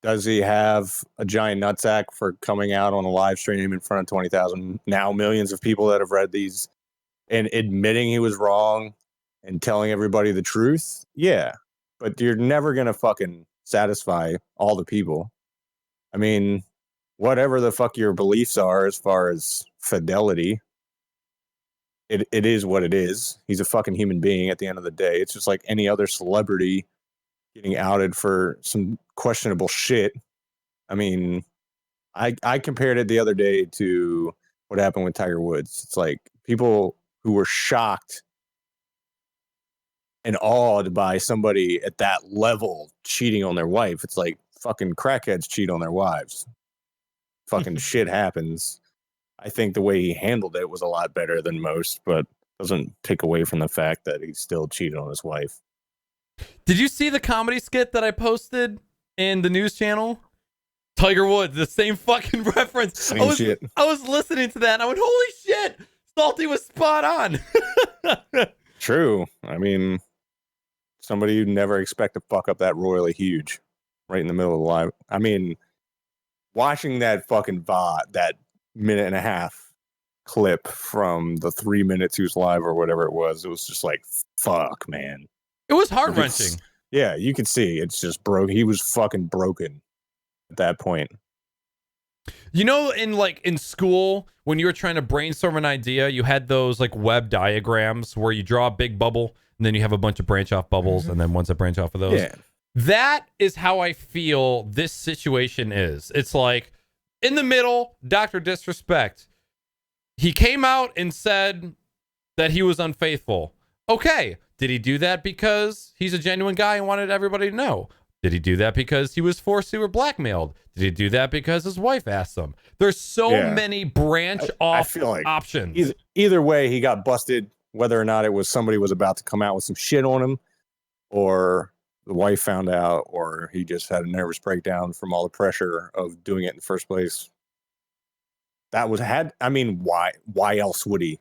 B: Does he have a giant nutsack for coming out on a live stream in front of 20,000, now millions of people that have read these, and admitting he was wrong and telling everybody the truth? Yeah. But you're never going to fucking satisfy all the people. I mean, whatever the fuck your beliefs are as far as fidelity, it is what it is. He's a fucking human being at the end of the day. It's just like any other celebrity getting outed for some questionable shit. I mean, I compared it the other day to what happened with Tiger Woods. It's like people who were shocked and awed by somebody at that level cheating on their wife. It's like fucking crackheads cheat on their wives. Fucking shit happens. I think the way he handled it was a lot better than most, but doesn't take away from the fact that he still cheated on his wife.
A: Did you see the comedy skit that I posted in the news channel? Tiger Woods, the same fucking reference.
B: Same shit.
A: I was listening to that and I went, holy shit, Salty was spot on.
B: True. I mean, somebody you'd never expect to fuck up that royally huge right in the middle of the live. I mean, watching that fucking VOD, that minute and a half clip from the 3 minutes he was live or whatever it was just like, fuck, man.
A: It was heart-wrenching.
B: Yeah, you can see it's just broke. He was fucking broken at that point.
A: You know, in school, when you were trying to brainstorm an idea, you had those like web diagrams where you draw a big bubble and then you have a bunch of branch off bubbles, and then ones that branch off of those.
B: Yeah.
A: That is how I feel this situation is. It's like in the middle, Dr. Disrespect. He came out and said that he was unfaithful. Okay. Did he do that because he's a genuine guy and wanted everybody to know? Did he do that because he was forced to or blackmailed? Did he do that because his wife asked him? There's so many branch off
B: I feel like
A: options.
B: Either way, he got busted, whether or not it was somebody was about to come out with some shit on him, or the wife found out, or he just had a nervous breakdown from all the pressure of doing it in the first place. I mean, why else would he?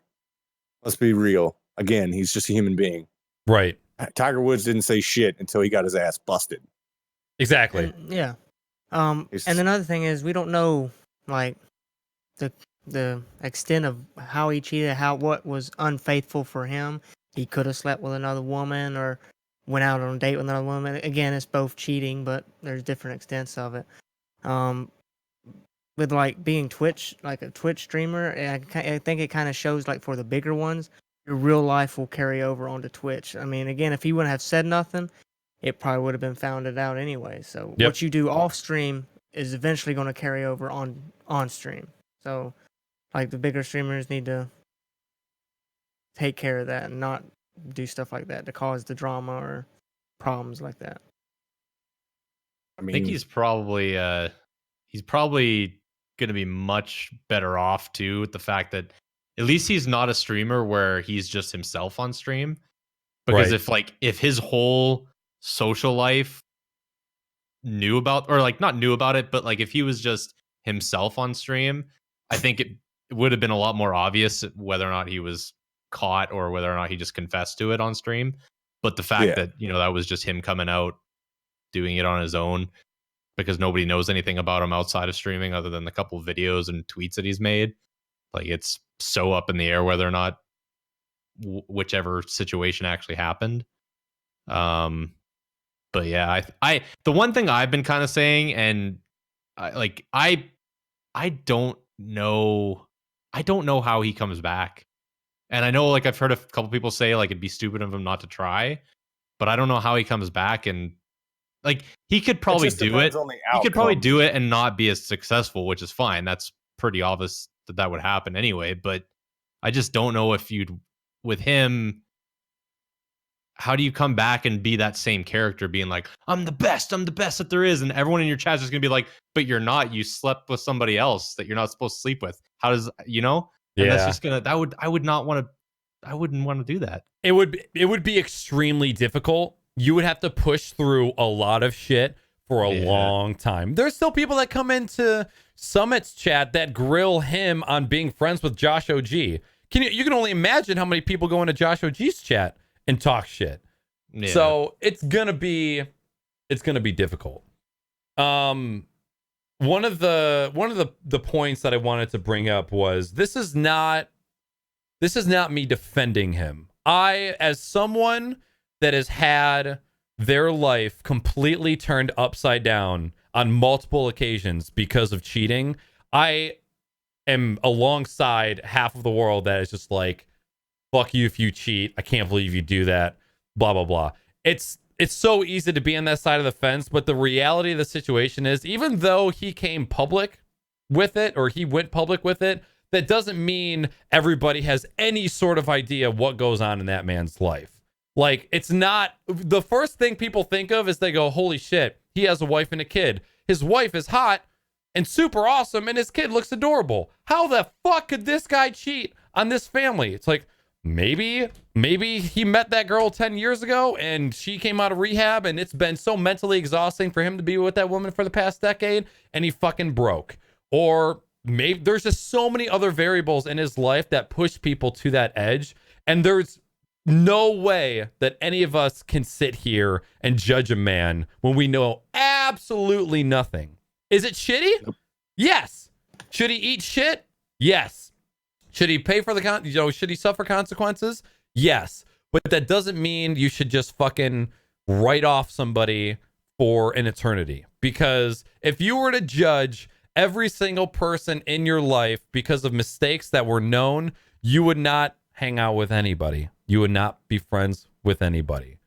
B: Let's be real. Again, he's just a human being.
A: Right.
B: Tiger Woods didn't say shit until he got his ass busted.
A: Exactly.
C: Yeah. And another thing is we don't know like the extent of how he cheated, what was unfaithful for him. He could have slept with another woman or went out on a date with another woman. Again, it's both cheating, but there's different extents of it. With like being like a Twitch streamer, I think it kind of shows like for the bigger ones, your real life will carry over onto Twitch. I mean, again, if he wouldn't have said nothing, it probably would have been founded out anyway. So what you do off stream is eventually going to carry over on stream. So like the bigger streamers need to take care of that and not do stuff like that to cause the drama or problems like that.
B: I mean,
D: I think he's probably going to be much better off too with the fact that at least he's not a streamer where he's just himself on stream. Because if his whole social life knew about, or like not knew about it, but like if he was just himself on stream, I think it would have been a lot more obvious whether or not he was caught or whether or not he just confessed to it on stream. But the fact that, that was just him coming out, doing it on his own, because nobody knows anything about him outside of streaming other than the couple of videos and tweets that he's made. Like, it's so up in the air whether or not whichever situation actually happened. But yeah, I the one thing I've been kind of saying, and I don't know how he comes back. And I know, like, I've heard a couple people say like it'd be stupid of him not to try, but I don't know how he comes back. And like, he could probably do it. He could probably do it and not be as successful, which is fine. That's pretty obvious that would happen anyway. But I just don't know if with him how do you come back and be that same character being like, I'm the best that there is, and everyone in your chat is just gonna be like, but you're not, you slept with somebody else that you're not supposed to sleep with. How does, you know? And that's just gonna, I wouldn't want to do that.
A: It would be extremely difficult. You would have to push through a lot of shit for a long time. There's still people that come into Summit's chat that grill him on being friends with Josh OG. You can only imagine how many people go into Josh OG's chat and talk shit. Yeah. So it's gonna be difficult. One of the points that I wanted to bring up was this is not me defending him. I, as someone that has had their life completely turned upside down on multiple occasions because of cheating, I am alongside half of the world that is just like, fuck you if you cheat. I can't believe you do that. Blah, blah, blah. It's so easy to be on that side of the fence, but the reality of the situation is, even though he came public with it, or he went public with it, that doesn't mean everybody has any sort of idea what goes on in that man's life. Like, it's not the first thing people think of is they go, holy shit, he has a wife and a kid. His wife is hot and super awesome, and his kid looks adorable. How the fuck could this guy cheat on this family? It's like, maybe he met that girl 10 years ago and she came out of rehab and it's been so mentally exhausting for him to be with that woman for the past decade and he fucking broke. Or maybe there's just so many other variables in his life that push people to that edge, and there's no way that any of us can sit here and judge a man when we know absolutely nothing. Is it shitty? Yes. Should he eat shit? Yes. Should he pay for should he suffer consequences? Yes. But that doesn't mean you should just fucking write off somebody for an eternity. Because if you were to judge every single person in your life because of mistakes that were known, you would not hang out with anybody. You would not be friends with anybody.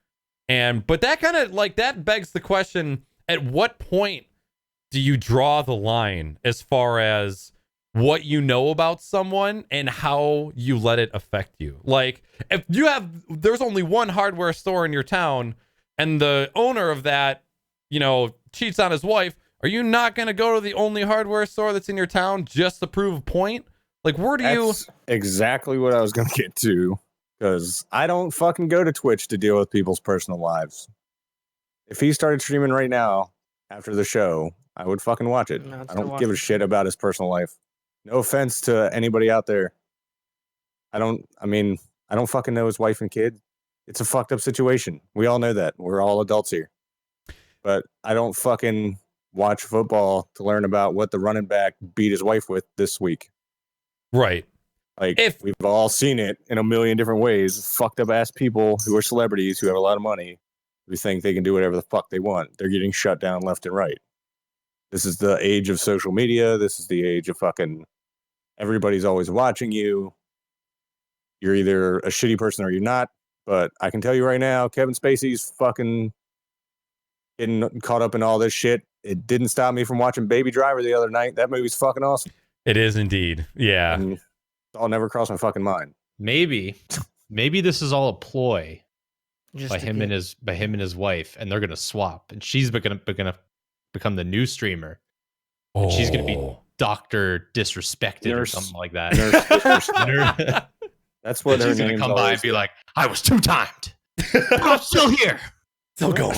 A: But that kind of that begs the question, at what point do you draw the line as far as what you know about someone and how you let it affect you? Like, if there's only one hardware store in your town and the owner of that, cheats on his wife, are you not going to go to the only hardware store that's in your town just to prove a point? Like, where do you...
B: That's exactly what I was going to get to, because I don't fucking go to Twitch to deal with people's personal lives. If he started streaming right now after the show, I would fucking watch it. I don't give a shit about his personal life. No offense to anybody out there. I don't fucking know his wife and kid. It's a fucked up situation. We all know that. We're all adults here. But I don't fucking watch football to learn about what the running back beat his wife with this week.
A: Right.
B: Like, we've all seen it in a million different ways. Fucked up ass people who are celebrities who have a lot of money who think they can do whatever the fuck they want. They're getting shut down left and right. This is the age of social media. This is the age of fucking everybody's always watching you. You're either a shitty person or you're not. But I can tell you right now, Kevin Spacey's fucking getting caught up in all this shit. It didn't stop me from watching Baby Driver the other night. That movie's fucking awesome.
A: It is indeed. Yeah.
B: And I'll never cross my fucking mind.
D: Maybe this is all a ploy by him and his wife, and they're gonna swap, and she's gonna become the new streamer.
A: Oh.
D: And she's gonna be Dr. Disrespected or something like that.
B: That's what
D: she's gonna come by and be like, I was two-timed. I'm still here.
A: Still going.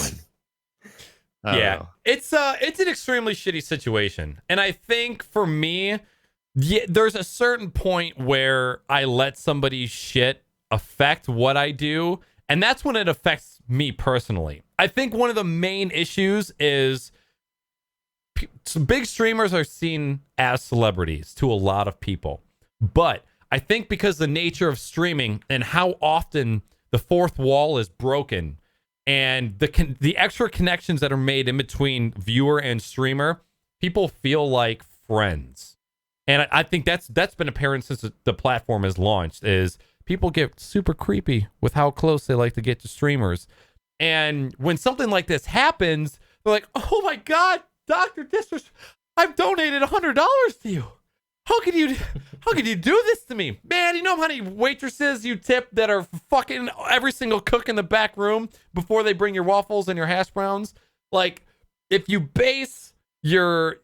A: Yeah. It's an extremely shitty situation. And I think for me, there's a certain point where I let somebody's shit affect what I do, and that's when it affects me personally. I think one of the main issues is big streamers are seen as celebrities to a lot of people. But I think because the nature of streaming and how often the fourth wall is broken and the extra connections that are made in between viewer and streamer, people feel like friends. And I think that's been apparent since the platform has launched, is people get super creepy with how close they like to get to streamers. And when something like this happens, they're like, oh my God, Dr. Disrespect, I've donated $100 to you. how could you do this to me, man? You know how many waitresses you tip that are fucking every single cook in the back room before they bring your waffles and your hash browns? Like, if you base your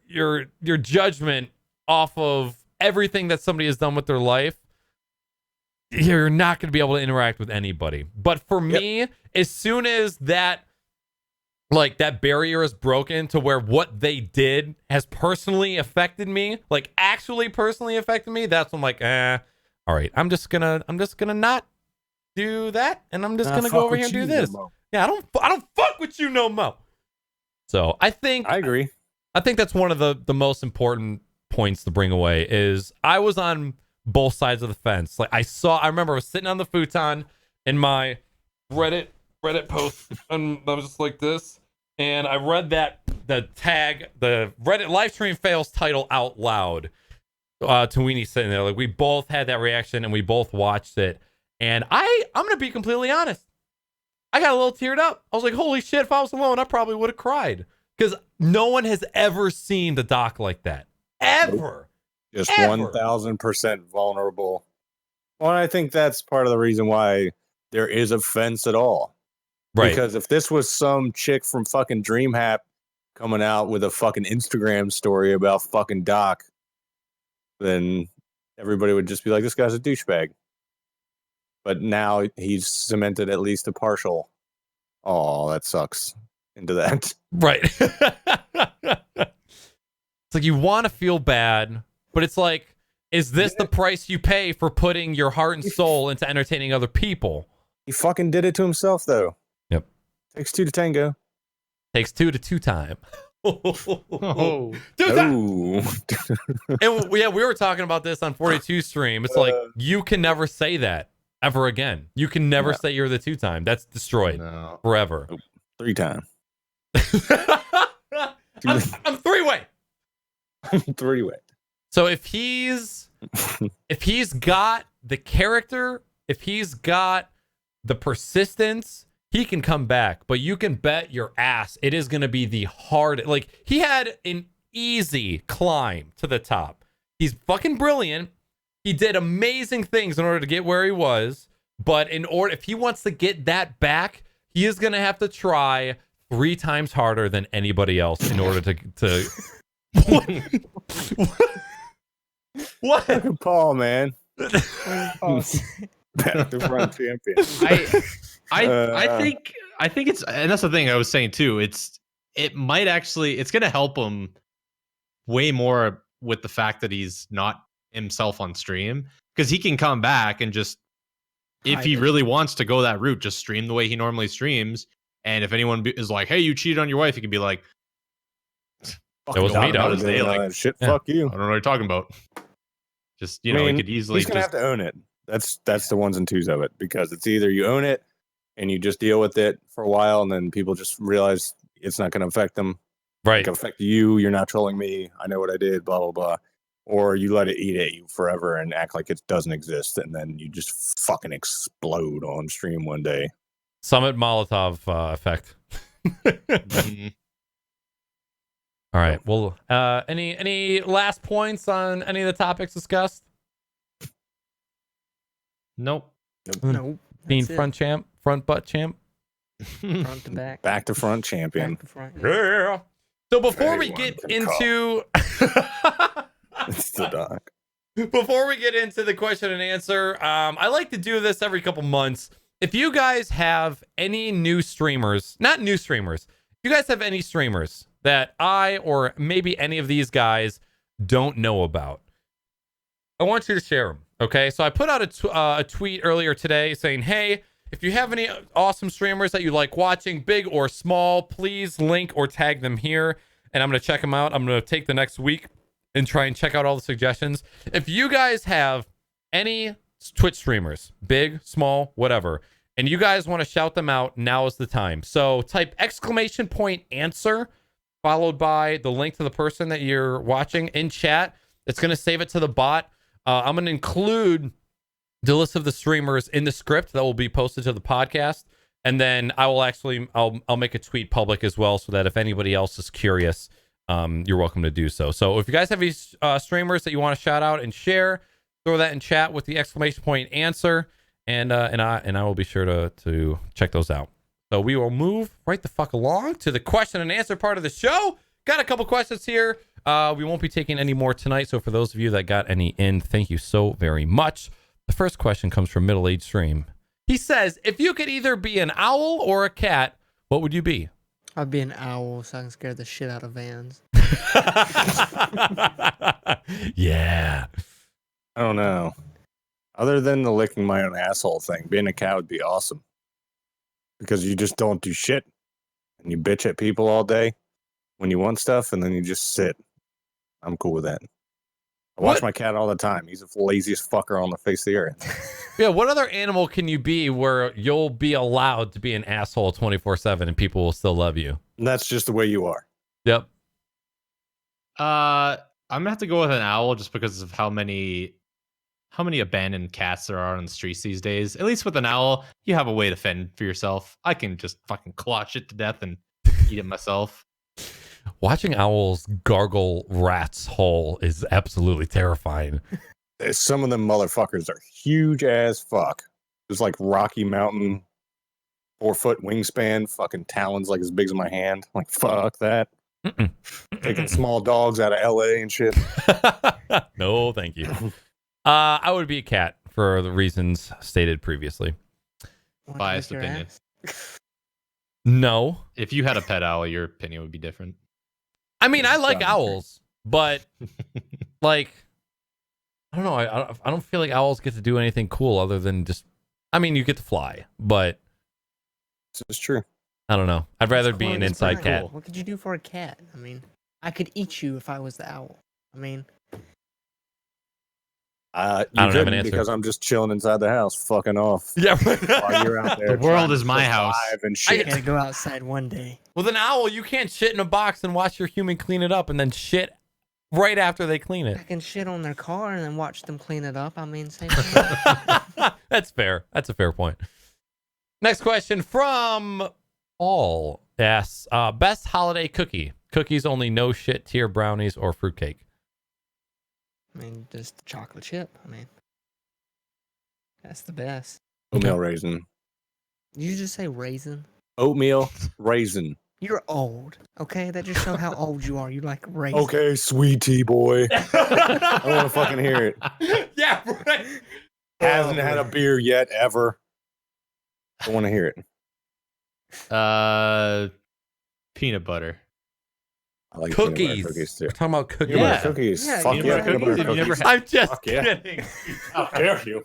A: judgment off of everything that somebody has done with their life, you're not going to be able to interact with anybody. But for me, as soon as that barrier is broken to where what they did has personally affected me, like actually personally affected me, that's when I'm like, all right, I'm just gonna not do that, and I'm just gonna go over here and do this. Yeah, I don't fuck with you no more. So I agree. I think that's one of the most important points to bring away is I was on both sides of the fence. Like I remember I was sitting on the futon in my Reddit post, and I was just like this. And I read the Reddit live stream fails title out loud to Weenie sitting there. Like we both had that reaction and we both watched it. And I'm going to be completely honest. I got a little teared up. I was like, holy shit, if I was alone, I probably would have cried. Because no one has ever seen the doc like that. Ever.
B: Just 1,000% vulnerable. Well, I think that's part of the reason why there is a fence at all. Right. Because if this was some chick from fucking DreamHack coming out with a fucking Instagram story about fucking Doc, then everybody would just be like, this guy's a douchebag. But now he's cemented at least a partial, oh, that sucks, into that.
A: Right. It's like you want to feel bad, but it's like, is this the price you pay for putting your heart and soul into entertaining other people?
B: He fucking did it to himself, though.
A: Yep.
B: Takes two to tango.
A: Takes two to two time.
B: Oh.
A: And yeah, we were talking about this on 42 stream. It's like you can never say that ever again. You can never say you're the two time. That's destroyed forever.
B: 3 time.
A: I'm 3-way.
B: 3-way.
A: So if he's got the character, if he's got the persistence, he can come back. But you can bet your ass it is going to be the hard. Like he had an easy climb to the top. He's fucking brilliant. He did amazing things in order to get where he was. But if he wants to get that back, he is going to have to try 3 times harder than anybody else in order to What?
B: Look at Paul, man. Back to front champion.
D: I think it's, and that's the thing I was saying too. It's going to help him way more with the fact that he's not himself on stream, because he can come back and just, if he really wants to go that route, just stream the way he normally streams. And if anyone is like, "Hey, you cheated on your wife," he can be like,
A: "It was me, dog.
B: Like, shit, fuck you.
D: I don't know what you're talking about." Just, he could easily.
B: He's gonna have to own it. That's the ones and twos of it, because it's either you own it and you just deal with it for a while, and then people just realize it's not going to affect them.
A: Right.
B: It can affect you. You're not trolling me. I know what I did. Blah blah blah. Or you let it eat at you forever and act like it doesn't exist, and then you just fucking explode on stream one day.
A: Summit Molotov effect.
D: Mm-hmm.
A: All right. Well, any last points on any of the topics discussed?
D: Nope.
A: Being front champ, front butt champ,
C: front to back,
B: back to front champion.
C: back to front.
A: Yeah. So before we get into
B: It's the doc.
A: Before we get into the question and answer, I like to do this every couple months. If you guys have any new streamers, not new streamers, if you guys have any streamers that I or maybe any of these guys don't know about, I want you to share them. Okay, so I put out a tweet earlier today saying, hey, if you have any awesome streamers that you like watching, big or small, please link or tag them here, and I'm going to check them out. I'm going to take the next week and try and check out all the suggestions. If you guys have any Twitch streamers, big, small, whatever, and you guys want to shout them out, now is the time. So type !answer followed by the link to the person that you're watching in chat. It's going to save it to the bot. I'm going to include the list of the streamers in the script that will be posted to the podcast. And then I will I'll make a tweet public as well, so that if anybody else is curious, you're welcome to do so. So if you guys have these streamers that you want to shout out and share, throw that in chat with the exclamation point answer, and I will be sure to check those out. So we will move right the fuck along to the question and answer part of the show. Got a couple questions here. We won't be taking any more tonight. So for those of you that got any in, thank you so very much. The first question comes from Middle Age Stream. He says, if you could either be an owl or a cat, what would you be?
C: I'd be an owl so I can scare the shit out of vans.
A: Yeah.
B: I don't know. Other than the licking my own asshole thing, being a cat would be awesome. Because you just don't do shit. And you bitch at people all day when you want stuff, and then you just sit. I'm cool with that. I watch my cat all the time. He's the laziest fucker on the face of the earth.
A: Yeah, what other animal can you be where you'll be allowed to be an asshole 24/7 and people will still love you?
B: And that's just the way you are.
A: Yep.
D: I'm gonna have to go with an owl just because of how many abandoned cats there are on the streets these days. At least with an owl, you have a way to fend for yourself. I can just fucking clutch it to death and eat it myself.
A: Watching owls gargle rats whole is absolutely terrifying.
B: Some of them motherfuckers are huge as fuck. There's like Rocky Mountain, 4-foot wingspan, fucking talons like as big as my hand. Like, fuck that. Taking small dogs out of LA and shit.
A: No, thank you. I would be a cat for the reasons stated previously.
D: Biased opinion.
A: No.
D: If you had a pet owl, your opinion would be different.
A: I mean, I like owls, but like, I don't know. I don't feel like owls get to do anything cool other than just, I mean, you get to fly, but
B: This is true.
A: I don't know. I'd rather be an inside cat.
C: What could you do for a cat? I mean, I could eat you if I was the owl. I mean,
B: You
A: don't have an
B: couldn't
A: answer.
B: because I'm just chilling inside the house, fucking off.
A: Yeah.
B: While you're out there
D: The world
B: trying
D: is
B: to
D: my house.
B: survive and
C: I
B: shit.
C: gotta go outside one day.
A: With an owl, you can't shit in a box and watch your human clean it up and then shit right after they clean it.
C: I can shit on their car and then watch them clean it up. I mean, same thing.
A: That's fair. That's a fair point. Next question from All. Yes. Best holiday cookie. Cookies only, no shit tier brownies or fruitcake.
C: I mean, just chocolate chip. I mean, that's the best.
B: Oatmeal raisin.
C: Did you just say raisin?
B: Oatmeal raisin.
C: You're old. Okay, that just showed how old you are. You like raisin.
B: Okay, sweetie boy. I don't want to fucking hear it.
A: Yeah, right.
B: Hasn't had a beer yet, ever. I want to hear it.
D: Peanut butter.
B: I like peanut butter
A: Cookies.
B: cookies too.
A: We're talking about cookies.
B: Peanut
D: Yeah.
B: butter cookies.
C: Yeah,
B: Fuck
C: peanut
B: yeah,
C: butter
B: peanut butter
D: cookies. Have you
B: cookies.
D: ever
A: I'm just
B: Fuck yeah.
A: kidding.
B: How dare you?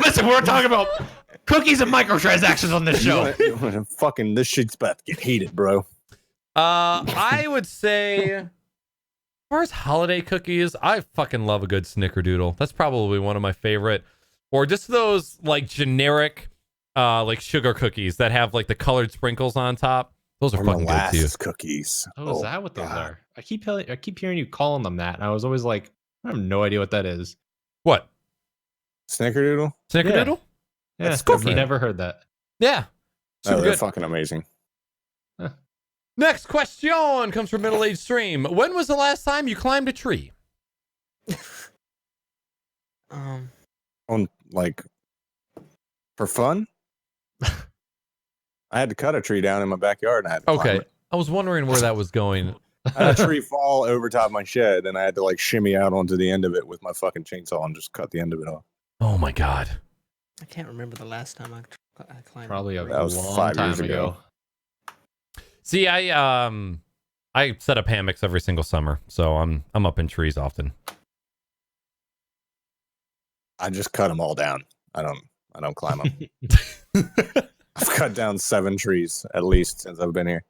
D: Listen, we're talking about cookies and microtransactions on this show.
B: Fucking, this shit's about to get heated, bro.
A: I would say, as far as holiday cookies, I fucking love a good snickerdoodle. That's probably one of my favorite. Or just those like generic like sugar cookies that have like the colored sprinkles on top. Those are
B: Or
A: fucking good too.
B: molasses cookies.
D: Oh, is that what those
B: God.
D: are? I keep hearing you calling them that, and I was always like, I have no idea what that is.
A: What?
B: Snickerdoodle?
A: Snickerdoodle?
D: Yeah,
B: That's
D: I've
B: different.
D: never heard that.
A: Yeah.
B: Oh,
A: Super
B: they're
A: good.
B: fucking amazing.
A: Next question comes from Middle Age Stream. When was the last time you climbed a tree?
B: On, like, for fun? I had to cut a tree down in my backyard and I had to climb
A: Okay.
B: it.
A: I was wondering where that was going.
B: I had a tree fall over top of my shed and I had to like shimmy out onto the end of it with my fucking chainsaw and just cut the end of it off.
A: Oh my God.
C: I can't remember the last time I climbed.
D: Probably a
B: That was
D: long
B: 5
D: time
B: years ago.
A: See, I set up hammocks every single summer, so I'm up in trees often.
B: I just cut them all down. I don't climb them. I've cut down 7 trees at least since I've been here.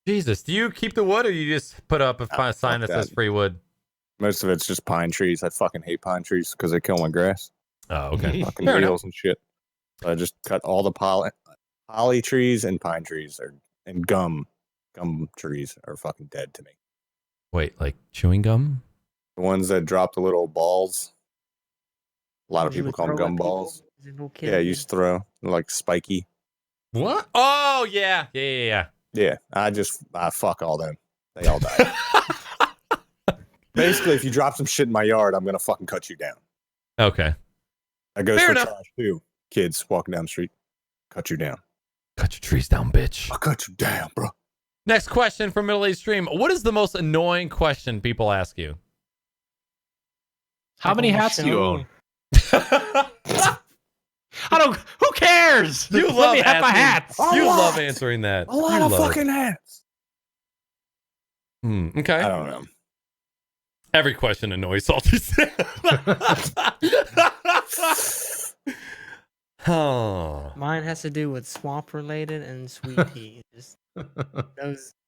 A: Jesus, do you keep the wood or you just put up a
B: Fuck
A: sign that says
B: that.
A: free wood?
B: Most of it's just pine trees. I fucking hate pine trees because they kill my grass.
A: Oh, okay.
B: Fucking
A: Fair
B: needles and shit. So I just cut all the holly trees and pine trees and gum trees are fucking dead to me.
A: Wait, like chewing gum?
B: The ones that drop the little balls. A lot of
C: You
B: people
C: would
B: call them
C: throw at
B: gum
C: people
B: balls.
C: as a little kid?
B: Yeah, you used to throw. They're like spiky.
A: What? Oh, yeah. Yeah.
B: Yeah, I fuck all them. They all die. Basically, if you drop some shit in my yard, I'm gonna fucking cut you down.
A: Okay.
B: That goes
A: Fair
B: for
A: enough.
B: trash too. Kids walking down the street, cut you down.
A: Cut your trees down, bitch.
B: I'll cut you down, bro.
A: Next question from Middle Age Stream. What is the most annoying question people ask you?
D: How many
C: on the
D: hats do you
C: show.
D: own? I don't. Who cares?
A: You
D: Let
A: love
D: me have my
A: asking-
D: hats.
B: A
A: You
B: lot.
A: love answering that.
B: A lot
A: You
B: of
A: love it.
B: fucking hats.
A: Okay.
B: I don't know.
A: Every question annoys Salty Sam. Oh.
C: Mine has to do with swamp related and sweet tea.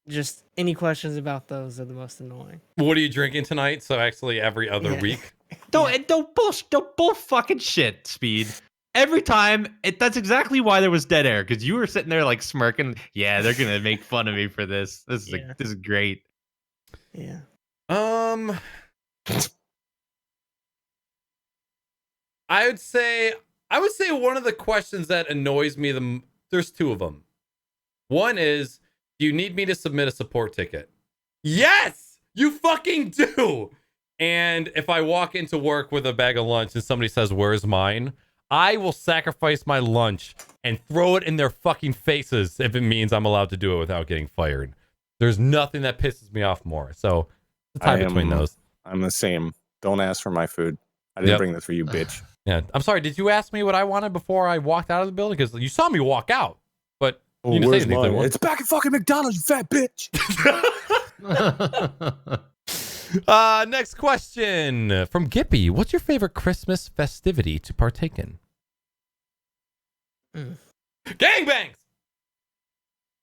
C: Just any questions about those are the most annoying.
A: What are you drinking tonight? So actually every other
C: Yeah.
A: week.
D: Don't bull fucking shit, Speed. Every time, that's exactly why there was dead air, because you were sitting there like smirking. Yeah, they're gonna make fun of me for this. This is great.
C: Yeah.
A: I would say one of the questions that annoys me there's two of them. One is, do you need me to submit a support ticket? Yes, you fucking do. And if I walk into work with a bag of lunch and somebody says, "Where's mine?" I will sacrifice my lunch and throw it in their fucking faces if it means I'm allowed to do it without getting fired. There's nothing that pisses me off more. So the tie between those.
B: I'm the same. Don't ask for my food. I didn't
A: Yep.
B: bring this for you, bitch.
A: Yeah, I'm sorry. Did you ask me what I wanted before I walked out of the building? Because you saw me walk out, but you didn't say
B: Where's
A: anything.
B: mine? It's back at fucking McDonald's, you fat bitch.
A: Next question from Gippy. What's your favorite Christmas festivity to partake in? Gangbangs!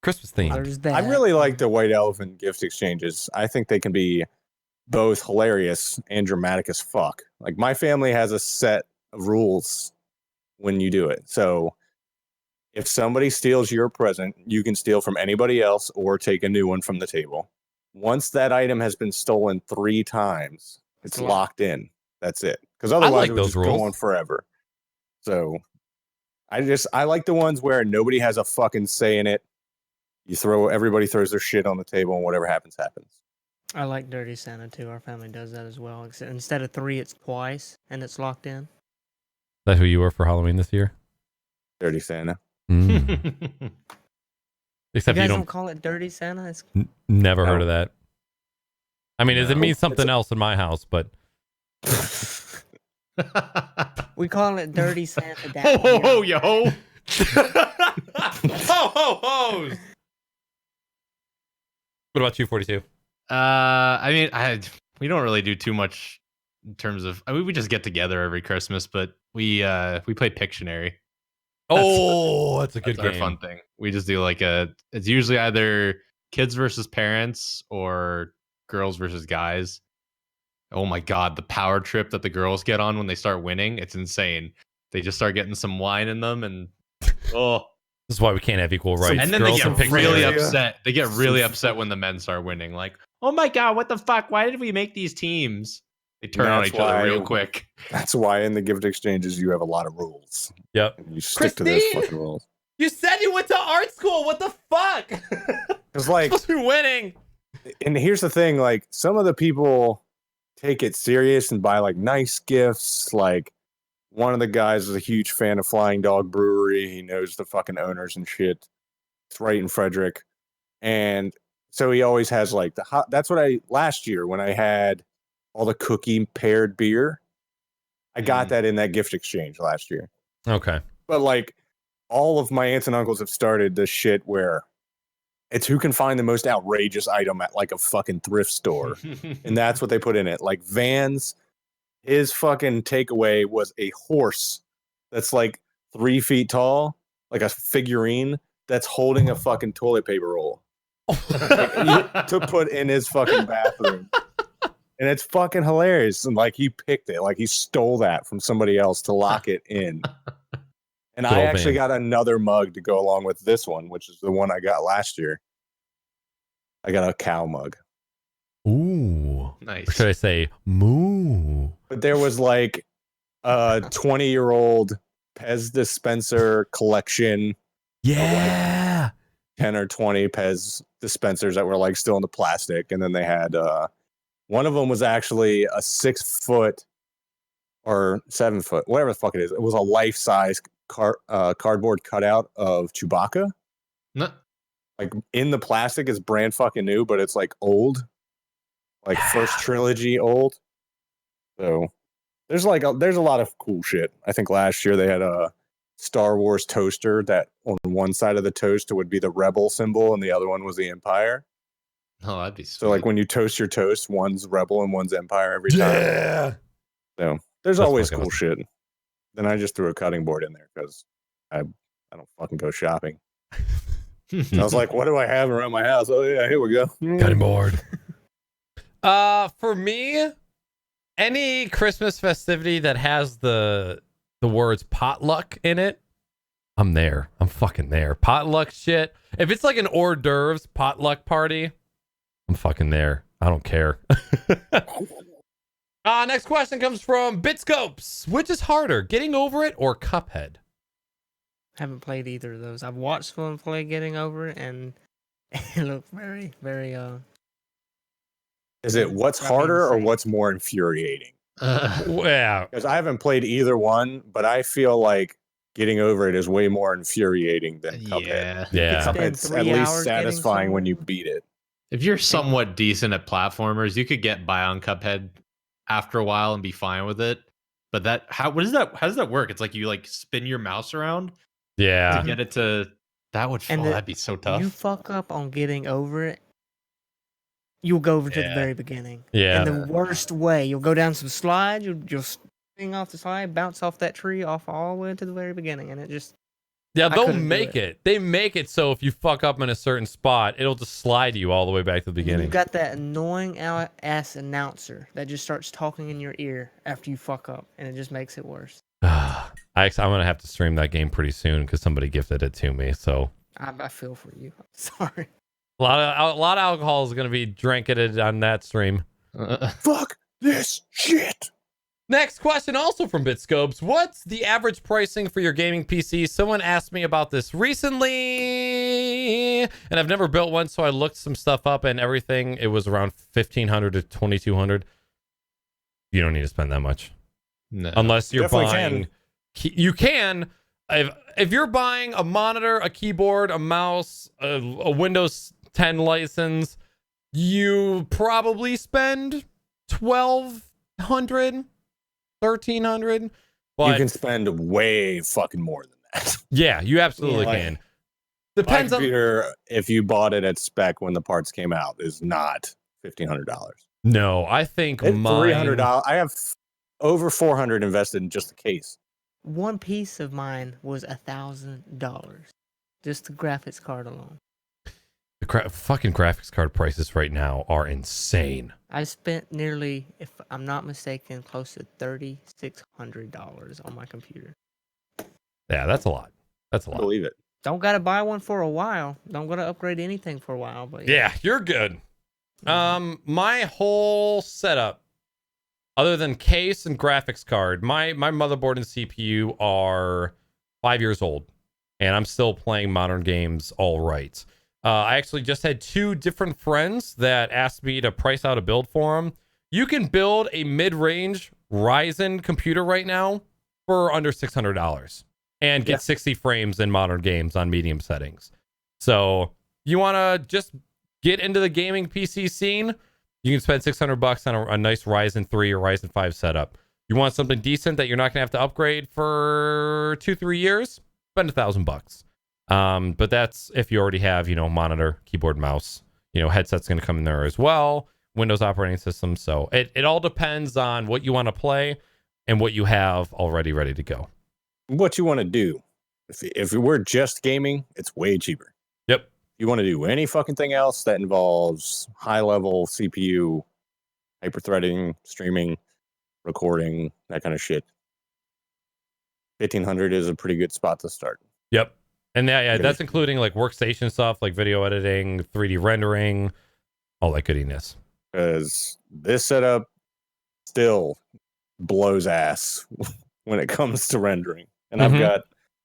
A: Christmas themed.
C: There's that.
B: I really like the white elephant gift exchanges. I think they can be both hilarious and dramatic as fuck. Like, my family has a set of rules when you do it. So if somebody steals your present, you can steal from anybody else or take a new one from the table. Once that item has been stolen 3 times, it's locked in. That's it. Because otherwise
A: like
B: it would
A: those
B: just
A: rules.
B: go on forever. So I like the ones where nobody has a fucking say in it. Everybody throws their shit on the table and whatever happens, happens.
C: I like Dirty Santa too. Our family does that as well. Except instead of 3, it's twice and it's locked in.
A: That's who you were for Halloween this year?
B: Dirty Santa.
A: Mm.
C: You
A: Except
C: guys
A: you
C: don't
A: don't.
C: call it Dirty Santa? It's
A: Never heard
B: No.
A: of that. I mean, it
B: No.
A: means something else in my house, but
C: we call it Dirty Santa.
D: Ho ho ho, yo.
A: ho ho ho. What about you, 42?
D: I mean, we don't really do too much in terms of. I mean, we just get together every Christmas, but we play Pictionary.
A: Oh, that's a good
D: That's our
A: game.
D: fun thing. We just do it's usually either kids versus parents or girls versus guys. Oh my god, the power trip that the girls get on when they start winning, it's insane. They just start getting some wine in them and oh,
A: This is why we can't have equal rights.
D: and then
A: Girls
D: they
A: and
D: get really
A: Pictionary.
D: upset. They get really upset when the men start winning. Like, oh my god, what the fuck? Why did we make these teams? They turn on
B: That's
D: each other
B: why-
D: real quick.
B: That's why in the gift exchanges you have a lot of rules.
A: Yep.
B: And you stick to those
A: Christine!
B: fucking rules.
A: You said you went to art school. What the fuck?
B: Because like,
A: supposed to be winning.
B: and here's the thing, like, some of the people take it serious and buy like nice gifts. Like, one of the guys is a huge fan of Flying Dog Brewery. He knows the fucking owners and shit. It's right in Frederick. And so he always has like that's what last year when I had all the cookie paired beer, I got that in that gift exchange last year.
A: Okay.
B: But like, all of my aunts and uncles have started this shit where it's who can find the most outrageous item at like a fucking thrift store. And that's what they put in it. Like Vans, his fucking takeaway was a horse that's like 3 feet tall, like a figurine that's holding a fucking toilet paper roll to put in his fucking bathroom. And it's fucking hilarious. And like, he picked it, like he stole that from somebody else to lock it in. And
A: Good
B: I
A: old
B: actually
A: man.
B: got another mug to go along with this one, which is the one I got last year. I got a cow mug.
A: Ooh.
D: Nice.
A: Or should I say moo?
B: But there was like a 20-year-old Pez dispenser collection.
A: Yeah.
B: 10 or 20 Pez dispensers that were like still in the plastic. And then they had one of them was actually a 6 foot or 7 foot, whatever the fuck it is. It was a life size cardboard cutout of Chewbacca.
D: No.
B: Like in the plastic is brand fucking new, but it's like old, like first trilogy old. So there's a lot of cool shit. I think last year they had a Star Wars toaster that on one side of the toaster would be the Rebel symbol and the other one was the Empire.
D: Oh, that'd be sweet.
B: So like when you toast your toast, one's Rebel and one's Empire every time.
A: Yeah.
B: So there's
A: That's
B: always
A: fucking
B: cool shit. Then I just threw a cutting board in there because I don't fucking go shopping. And I was like, what do I have around my house? Oh yeah, here we go.
A: Cutting board. For me, any Christmas festivity that has the words potluck in it, I'm there. I'm fucking there. Potluck shit. If it's like an hors d'oeuvres potluck party, I'm fucking there. I don't care. Next question comes from Bitscopes. Which is harder, getting over it or Cuphead?
C: Haven't played either of those. I've watched someone play Getting Over It, and it looked very, very.
B: Is it what's harder or what's more infuriating?
A: Yeah.
B: Because I haven't played either one, but I feel like Getting Over It is way more infuriating than Cuphead.
A: Yeah.
B: Cuphead's at least satisfying when you beat it.
D: If you're somewhat decent at platformers, you could get by on Cuphead after a while and be fine with it. But how does that work? It's like you like spin your mouse around
A: Yeah.
D: to get it to that'd be so tough.
C: You fuck up on Getting Over It, you'll go over to the very beginning.
A: Yeah.
C: In the worst way. You'll go down some slides, you'll spring off the slide, bounce off that tree, off all the way to the very beginning, and it just...
A: Yeah, they'll make it. They make it so if you fuck up in a certain spot, it'll just slide you all the way back to the beginning.
C: You've got that annoying ass announcer that just starts talking in your ear after you fuck up, and it just makes it worse.
A: I'm gonna have to stream that game pretty soon because somebody gifted it to me. So
C: I feel for you. I'm sorry.
A: a lot of alcohol is gonna be drinking on that stream.
B: Fuck this shit.
A: Next question, also from Bitscopes. What's the average pricing for your gaming PC? Someone asked me about this recently, and I've never built one, so I looked some stuff up and everything. It was around $1,500 to $2,200. You don't need to spend that much, unless you're buying. You can, if you're buying a monitor, a keyboard, a mouse, a Windows 10 license, you probably spend $1,200. $1,300, but
B: you can spend way fucking more than that.
A: Yeah, you absolutely can. Depends
B: my computer, if you bought it at spec when the parts came out, is not $1,500.
A: No, I think
B: $300. I have over $400 invested in just the case.
C: One piece of mine was $1,000, just the graphics card alone.
A: The fucking graphics card prices right now are insane.
C: I spent nearly, if I'm not mistaken, close to $3,600 on my computer.
A: Yeah, that's a lot. That's a lot.
B: Believe it.
C: Don't gotta buy one for a while. Don't gotta upgrade anything for a while. But
A: yeah, you're good. My whole setup, other than case and graphics card, my motherboard and CPU are 5 years old, and I'm still playing modern games all right. I actually just had 2 different friends that asked me to price out a build for them. You can build a mid-range Ryzen computer right now for under $600 and get 60 frames in modern games on medium settings. So you want to just get into the gaming PC scene, you can spend $600 on a nice Ryzen 3 or Ryzen 5 setup. You want something decent that you're not going to have to upgrade for 2-3 years? Spend $1,000. But that's if you already have, monitor, keyboard, mouse, headset's going to come in there as well, Windows operating system. So it all depends on what you want to play and what you have already ready to go.
B: What you want to do. If we're just gaming, it's way cheaper.
A: Yep.
B: You want to do any fucking thing else that involves high level CPU, hyper-threading, streaming, recording, that kind of shit. 1,500 is a pretty good spot to start.
A: Yep. And that's including like workstation stuff, like video editing, 3D rendering, all that goodiness.
B: Because this setup still blows ass when it comes to rendering. And I've got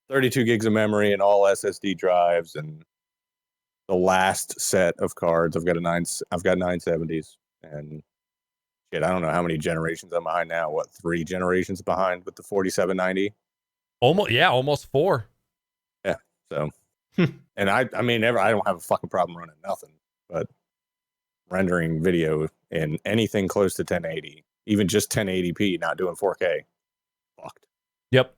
B: 32 gigs of memory and all SSD drives, and the last set of cards. I've got 970s, and shit, I don't know how many generations I'm behind now. What, 3 generations behind with the 4790?
A: Almost 4.
B: Yeah. So, and I mean, I don't have a fucking problem running nothing, but rendering video in anything close to 1080, even just 1080p, not doing 4K, fucked.
A: Yep.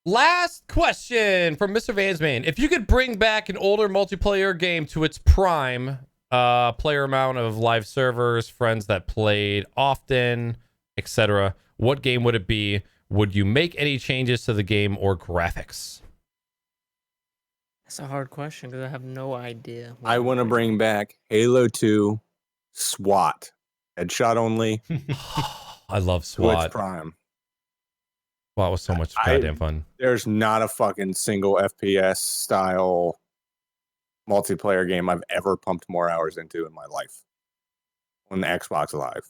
A: Last question from Mr. Vansman. If you could bring back an older multiplayer game to its prime, player amount of live servers, friends that played often, etc., what game would it be? Would you make any changes to the game or graphics?
C: That's a hard question because I have no idea.
B: I want to bring back Halo 2 SWAT, headshot only.
A: I love
B: To
A: SWAT.
B: its prime.
A: SWAT was so much goddamn fun.
B: There's not a fucking single FPS style multiplayer game I've ever pumped more hours into in my life on the Xbox Live.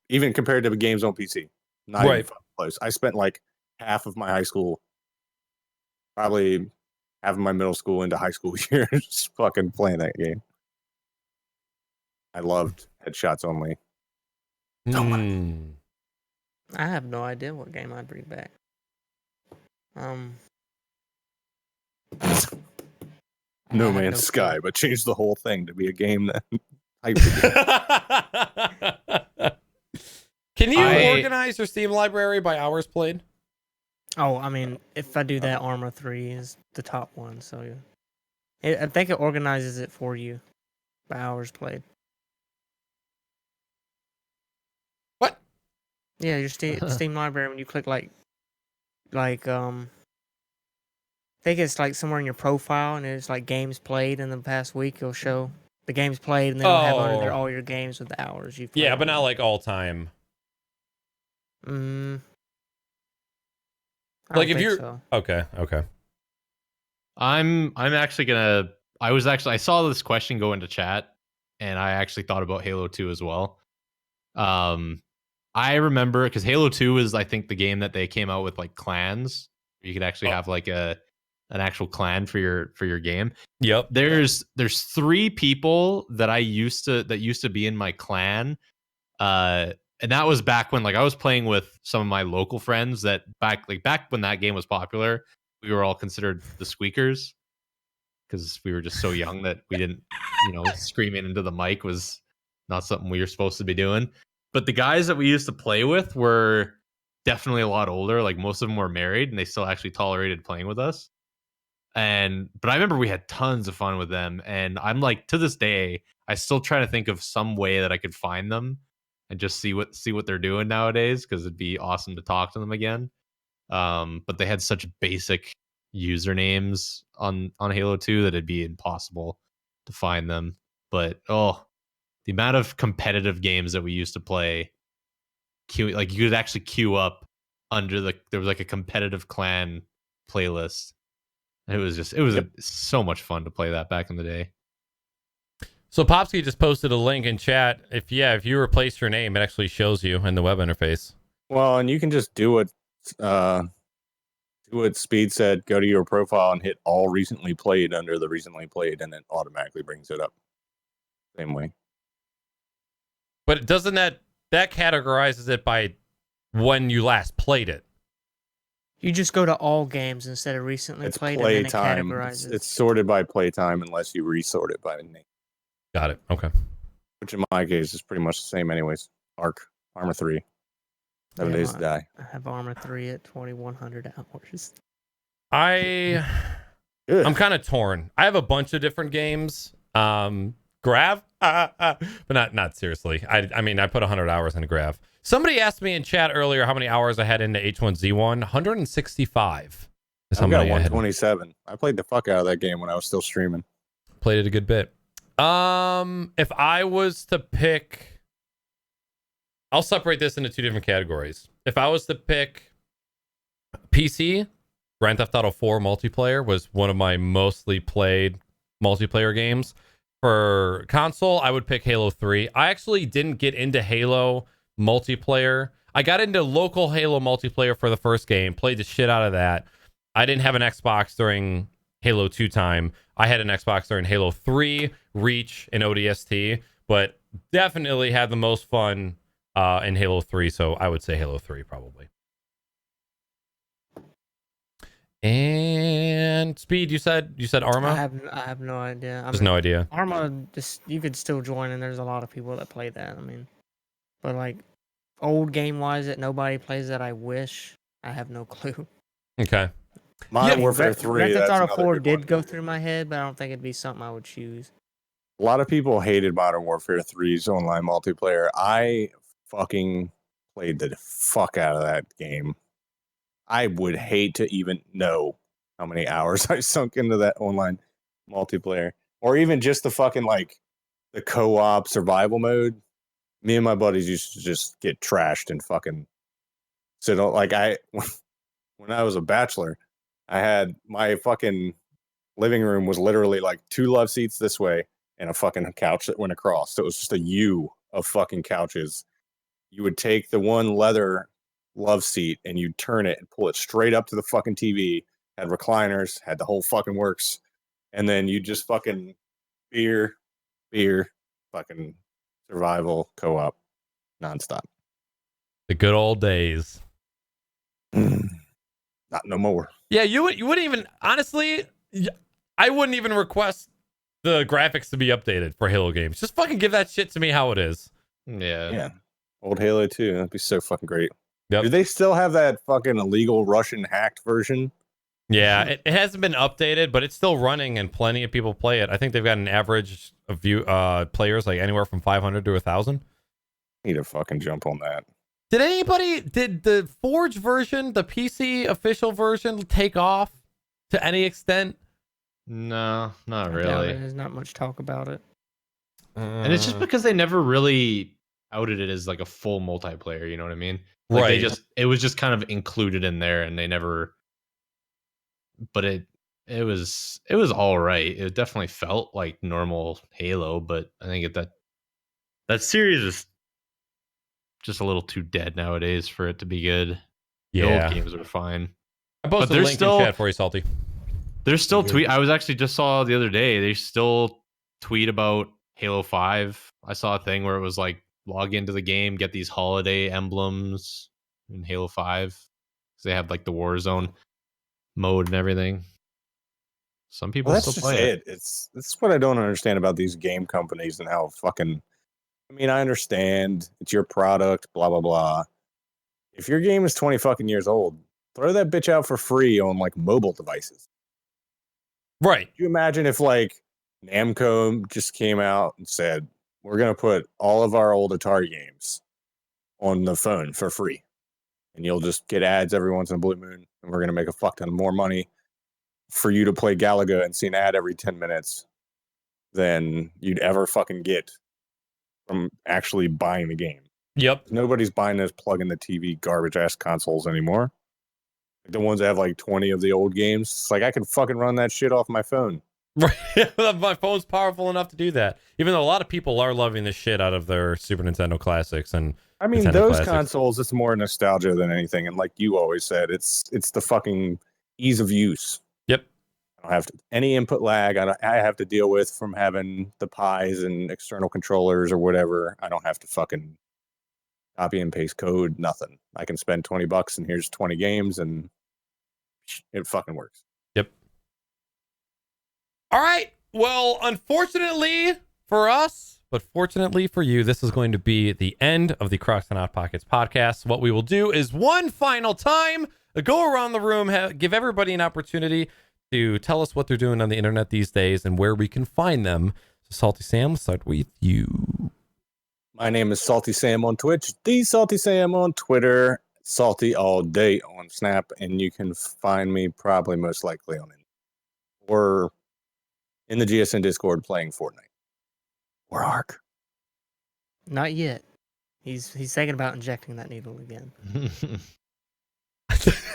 B: Even compared to the games on PC. Not even fucking close. I spent like half of my high school, probably half of my middle school into high school years fucking playing that game. I loved headshots only.
C: I have no idea what game I'd bring back.
B: No Man's Sky, but change the whole thing to be a game that
A: Can you organize your Steam library by hours played?
C: Oh, I mean, if I do that, Arma 3 is the top one. So yeah. I think it organizes it for you by hours played.
A: What?
C: Yeah, your Steam library, when you click I think it's like somewhere in your profile, and it's like games played in the past week. It'll show the games played, and then it'll have under there all your games with the hours you've played.
A: Yeah, but not like all time. Like if you're so. Okay.
D: I'm actually gonna. I saw this question go into chat, and I actually thought about Halo 2 as well. I remember because Halo 2 is, I think, the game that they came out with like clans. You could actually have like an actual clan for your game.
A: Yep.
D: There's 3 people that used to be in my clan. And that was back when like I was playing with some of my local friends that back when that game was popular, we were all considered the squeakers because we were just so young that we didn't, screaming into the mic was not something we were supposed to be doing. But the guys that we used to play with were definitely a lot older. Like most of them were married and they still actually tolerated playing with us. But I remember we had tons of fun with them. And I'm like, to this day, I still try to think of some way that I could find them and just see what they're doing nowadays, because it'd be awesome to talk to them again. But they had such basic usernames on Halo 2 that it'd be impossible to find them. But the amount of competitive games that we used to play, you could actually queue up there was like a competitive clan playlist. It was so much fun to play that back in the day.
A: So Popsky just posted a link in chat. If you replace your name, it actually shows you in the web interface.
B: Well, and you can just do what Speed said. Go to your profile and hit all recently played under the recently played, and it automatically brings it up. Same way.
A: But doesn't that categorizes it by when you last played it?
C: You just go to all games instead of recently played, and then it categorizes.
B: It's sorted by playtime unless you resort it by name.
A: Got it. Okay.
B: Which in my case is pretty much the same anyways. Armor 3. 7 Days to Die.
C: I have Armor 3 at 2,100 hours.
A: I'm kind of torn. I have a bunch of different games. Grav? But not seriously. I mean, I put 100 hours into Grav. Somebody asked me in chat earlier how many hours I had into H1Z1. 165.
B: I've got 127. I played the fuck out of that game when I was still streaming.
A: Played it a good bit. If I was to pick, I'll separate this into 2 different categories. If I was to pick PC, Grand Theft Auto 4 multiplayer was one of my mostly played multiplayer games. For console, I would pick Halo 3. I actually didn't get into Halo multiplayer. I got into local Halo multiplayer for the first game, played the shit out of that. I didn't have an Xbox during Halo 2 time. I had an Xbox during Halo 3, Reach, and ODST, but definitely had the most fun in Halo 3, so I would say Halo 3 probably. And Speed, you said Arma?
C: I have no idea.
A: Just no idea.
C: Arma, just you could still join, and there's a lot of people that play that. I mean, but like old game wise that nobody plays that I wish, I have no clue.
A: Okay.
B: Modern
A: Yeah,
B: Warfare 3.
C: Grand Theft
B: That's
C: Auto
B: another
C: 4
B: good
C: did
B: one.
C: go through my head, but I don't think it'd be something I would choose.
B: A lot of people hated Modern Warfare 3's online multiplayer. I fucking played the fuck out of that game. I would hate to even know how many hours I sunk into that online multiplayer, or even just the fucking like the co-op survival mode. Me and my buddies used to just get trashed and fucking sit on. Like when I was a bachelor, I had my fucking living room was literally like 2 love seats this way and a fucking couch that went across. So it was just a U of fucking couches. You would take the one leather love seat and you'd turn it and pull it straight up to the fucking TV, had recliners, had the whole fucking works. And then you just fucking beer, fucking survival co-op nonstop.
A: The good old days.
B: Not no more.
A: Yeah, you wouldn't even, honestly, I wouldn't even request the graphics to be updated for Halo games. Just fucking give that shit to me how it is.
B: Yeah. Old Halo 2. That'd be so fucking great.
A: Yep.
B: Do they still have that fucking illegal Russian hacked version?
A: Yeah, it hasn't been updated, but it's still running and plenty of people play it. I think they've got an average of players like anywhere from 500 to 1,000.
B: Need to fucking jump on that.
A: Did the Forge version, the PC official version, take off to any extent?
D: No, not
C: I doubt
D: really.
C: it. There's not much talk about it.
D: And it's just because they never really outed it as like a full multiplayer, you know what I mean? Like
A: right.
D: it was just kind of included in there and they never, but it was all right. It definitely felt like normal Halo, but I think that series is just a little too dead nowadays for it to be good. The
A: Yeah.
D: old games are fine.
A: I posted a link in chat for you, Salty.
D: There's still tweet. I was actually just saw the other day. They still tweet about Halo 5. I saw a thing where it was like log into the game, get these holiday emblems in Halo 5. Because they have like the Warzone mode and everything. Some people
B: Well,
D: still
B: that's
D: play
B: just it. That's what I don't understand about these game companies and how fucking. I mean, I understand it's your product, blah blah blah. If your game is 20 fucking years old, throw that bitch out for free on like mobile devices.
A: Right.
B: Could you imagine if like Namco just came out and said, "We're gonna put all of our old Atari games on the phone for free, and you'll just get ads every once in a blue moon, and we're gonna make a fuck ton more money for you to play Galaga and see an ad every 10 minutes than you'd ever fucking get from actually buying the game."
A: Yep.
B: Nobody's buying those plug in the TV garbage ass consoles anymore. The ones that have like 20 of the old games. It's like I can fucking run that shit off my phone.
A: My phone's powerful enough to do that. Even though a lot of people are loving the shit out of their Super Nintendo classics and
B: I mean,
A: Nintendo
B: those
A: classics.
B: consoles, it's more nostalgia than anything. And like you always said, it's the fucking ease of use.
A: Yep.
B: I don't have any input lag. I have to deal with from having the pies and external controllers or whatever. I don't have to fucking copy and paste code, nothing. I can spend $20 and here's 20 games and it fucking works.
A: Yep. All right. Well, unfortunately for us, but fortunately for you, this is going to be the end of the Crocs and Hot Pockets podcast. What we will do is one final time go around the room, give everybody an opportunity to tell us what they're doing on the internet these days and where we can find them. So, SaltySam, we'll start with you.
B: My name is SaltySam on Twitch, the SaltySam on Twitter, Salty all day on Snap, and you can find me probably most likely on it or in the GSN Discord playing Fortnite or Ark.
C: Not yet. He's thinking about injecting that needle again.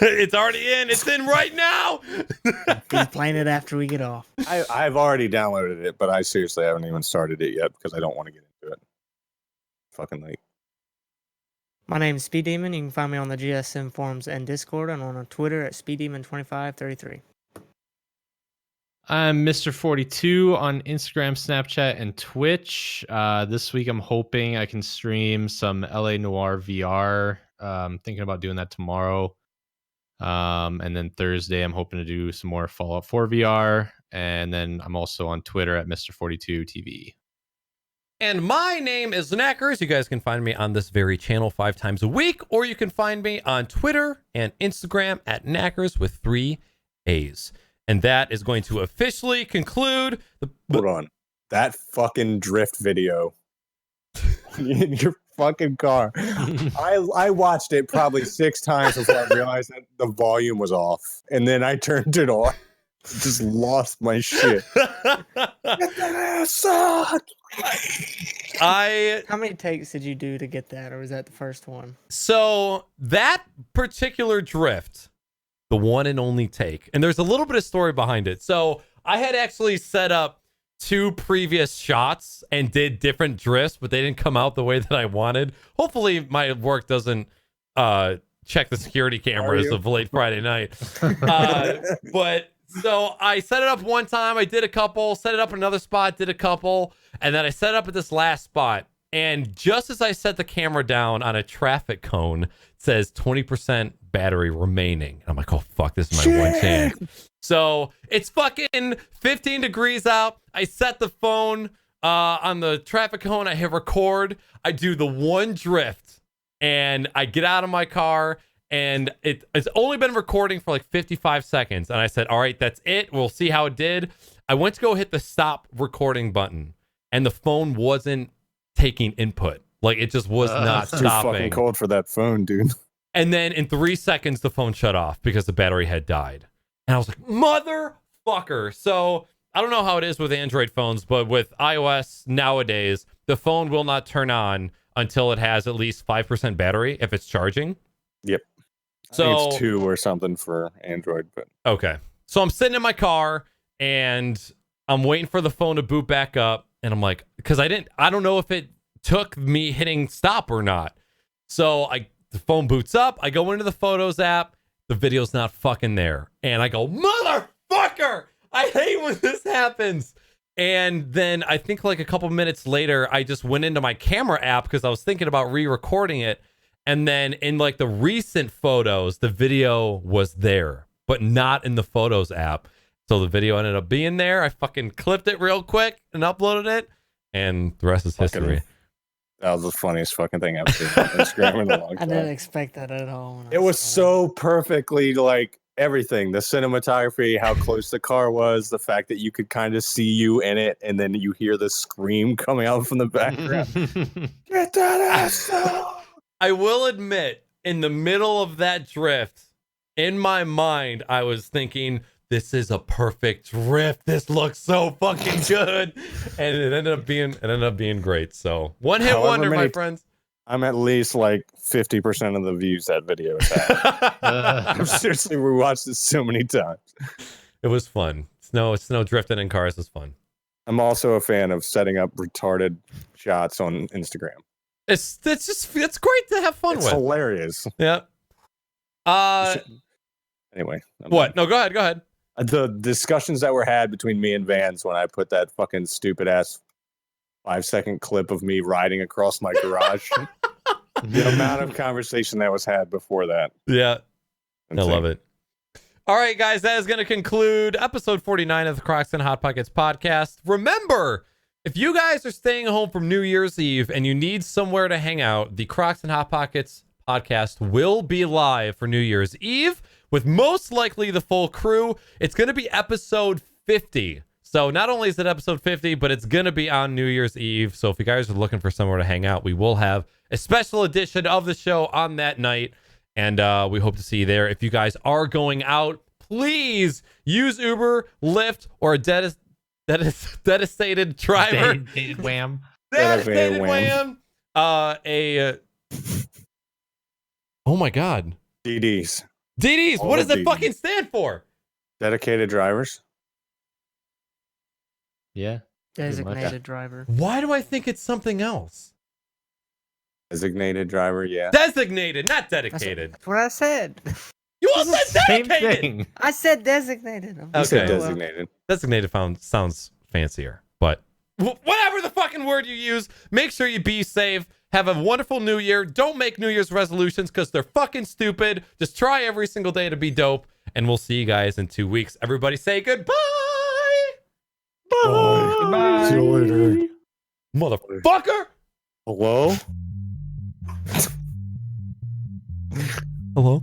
A: It's already in. It's in right now.
C: He's playing it after we get off.
B: I've already downloaded it, but I seriously haven't even started it yet because I don't want to get into it. Fucking late.
C: My name is SpeedDemon. You can find me on the GSM forums and Discord, and on Twitter at SpeedDemon2533.
D: I'm MrFortyTwo on Instagram, Snapchat, and Twitch. This week I'm hoping I can stream some LA Noire VR. Thinking about doing that tomorrow. And then Thursday I'm hoping to do some more Fallout 4 VR. And then I'm also on Twitter at MrFortyTwo TV.
A: And my name is Naaackers. You guys can find me on this very channel 5 times a week, or you can find me on Twitter and Instagram at Naaackers with 3 A's. And that is going to officially conclude the...
B: Hold on. That fucking drift video in your fucking car. I watched it probably 6 times before I realized that the volume was off. And then I turned it on. Just lost my shit. Get that ass out!
C: How many takes did you do to get that, or was that the first one?
A: So that particular drift, the one and only take, and there's a little bit of story behind it. So I had actually set up 2 previous shots and did different drifts, but they didn't come out the way that I wanted. Hopefully my work doesn't check the security cameras of late Friday night. But so I set it up one time, I did a couple, set it up another spot, did a couple, and then I set it up at this last spot. And just as I set the camera down on a traffic cone, it says 20% battery remaining. I'm like, oh, fuck, this is my one chance. So it's fucking 15 degrees out. I set the phone on the traffic cone. I hit record. I do the one drift, and I get out of my car, and it's only been recording for like 55 seconds. And I said, all right, that's it. We'll see how it did. I went to go hit the stop recording button, and the phone wasn't taking input. Like, it just was not stopping.
B: Too fucking cold for that phone, dude.
A: And then in 3 seconds, the phone shut off because the battery had died. And I was like, motherfucker. So I don't know how it is with Android phones, but with iOS nowadays, the phone will not turn on until it has at least 5% battery if it's charging.
B: Yep.
A: So
B: I think it's 2 or something for Android, but
A: okay. So I'm sitting in my car and I'm waiting for the phone to boot back up. And I'm like, because I don't know if it took me hitting stop or not. So the phone boots up. I go into the Photos app. The video's not fucking there. And I go, motherfucker! I hate when this happens. And then I think like a couple minutes later, I just went into my camera app because I was thinking about re-recording it. And then in like the recent photos, the video was there, but not in the Photos app. So the video ended up being there. I fucking clipped it real quick and uploaded it. And the rest is history.
B: That was the funniest fucking thing I've seen on Instagram in a long time.
C: I didn't expect that at all.
B: It was so perfectly like everything. The cinematography, how close the car was, the fact that you could kind of see you in it, and then you hear the scream coming out from the background. Get that ass out!
A: I will admit, in the middle of that drift, in my mind, I was thinking, this is a perfect drift. This looks so fucking good. And it ended up being great. So one hit wonder, my friends.
B: I'm at least like 50% of the views that video has had. I've seriously rewatched this so many times.
A: It was fun. Snow drifting in cars is fun.
B: I'm also a fan of setting up retarded shots on Instagram.
A: It's great to have fun with.
B: It's hilarious.
A: Yeah.
B: Anyway.
A: What? No, go ahead.
B: The discussions that were had between me and Vance when I put that fucking stupid ass 5-second clip of me riding across my garage. The amount of conversation that was had before that.
A: Yeah. I love it. All right, guys, that is going to conclude episode 49 of the Crocs and Hot Pockets podcast. Remember, if you guys are staying home from New Year's Eve and you need somewhere to hang out, the Crocs and Hot Pockets podcast will be live for New Year's Eve with most likely the full crew. It's going to be episode 50. So not only is it episode 50, but it's going to be on New Year's Eve. So if you guys are looking for somewhere to hang out, we will have a special edition of the show on that night. And we hope to see you there. If you guys are going out, please use Uber, Lyft, or a dedicated driver.
D: Dedicated wham.
A: Dedicated wham. Oh my God.
B: DDs.
A: DDs. What does that fucking stand for?
B: Dedicated drivers.
D: Yeah.
C: Designated driver.
A: Why do I think it's something else?
B: Designated driver, yeah.
A: Designated, not dedicated.
C: That's what I said.
A: You all
C: This is
A: said
D: Same
A: dedicated.
D: thing.
C: I said designated.
B: You said
A: Okay.
B: designated.
A: Designated sounds fancier, but whatever the fucking word you use, make sure you be safe. Have a wonderful new year. Don't make New Year's resolutions because they're fucking stupid. Just try every single day to be dope, and we'll see you guys in 2 weeks. Everybody say goodbye.
B: Bye.
C: Goodbye.
B: See you later.
A: Motherfucker.
B: Hello?
A: Hello?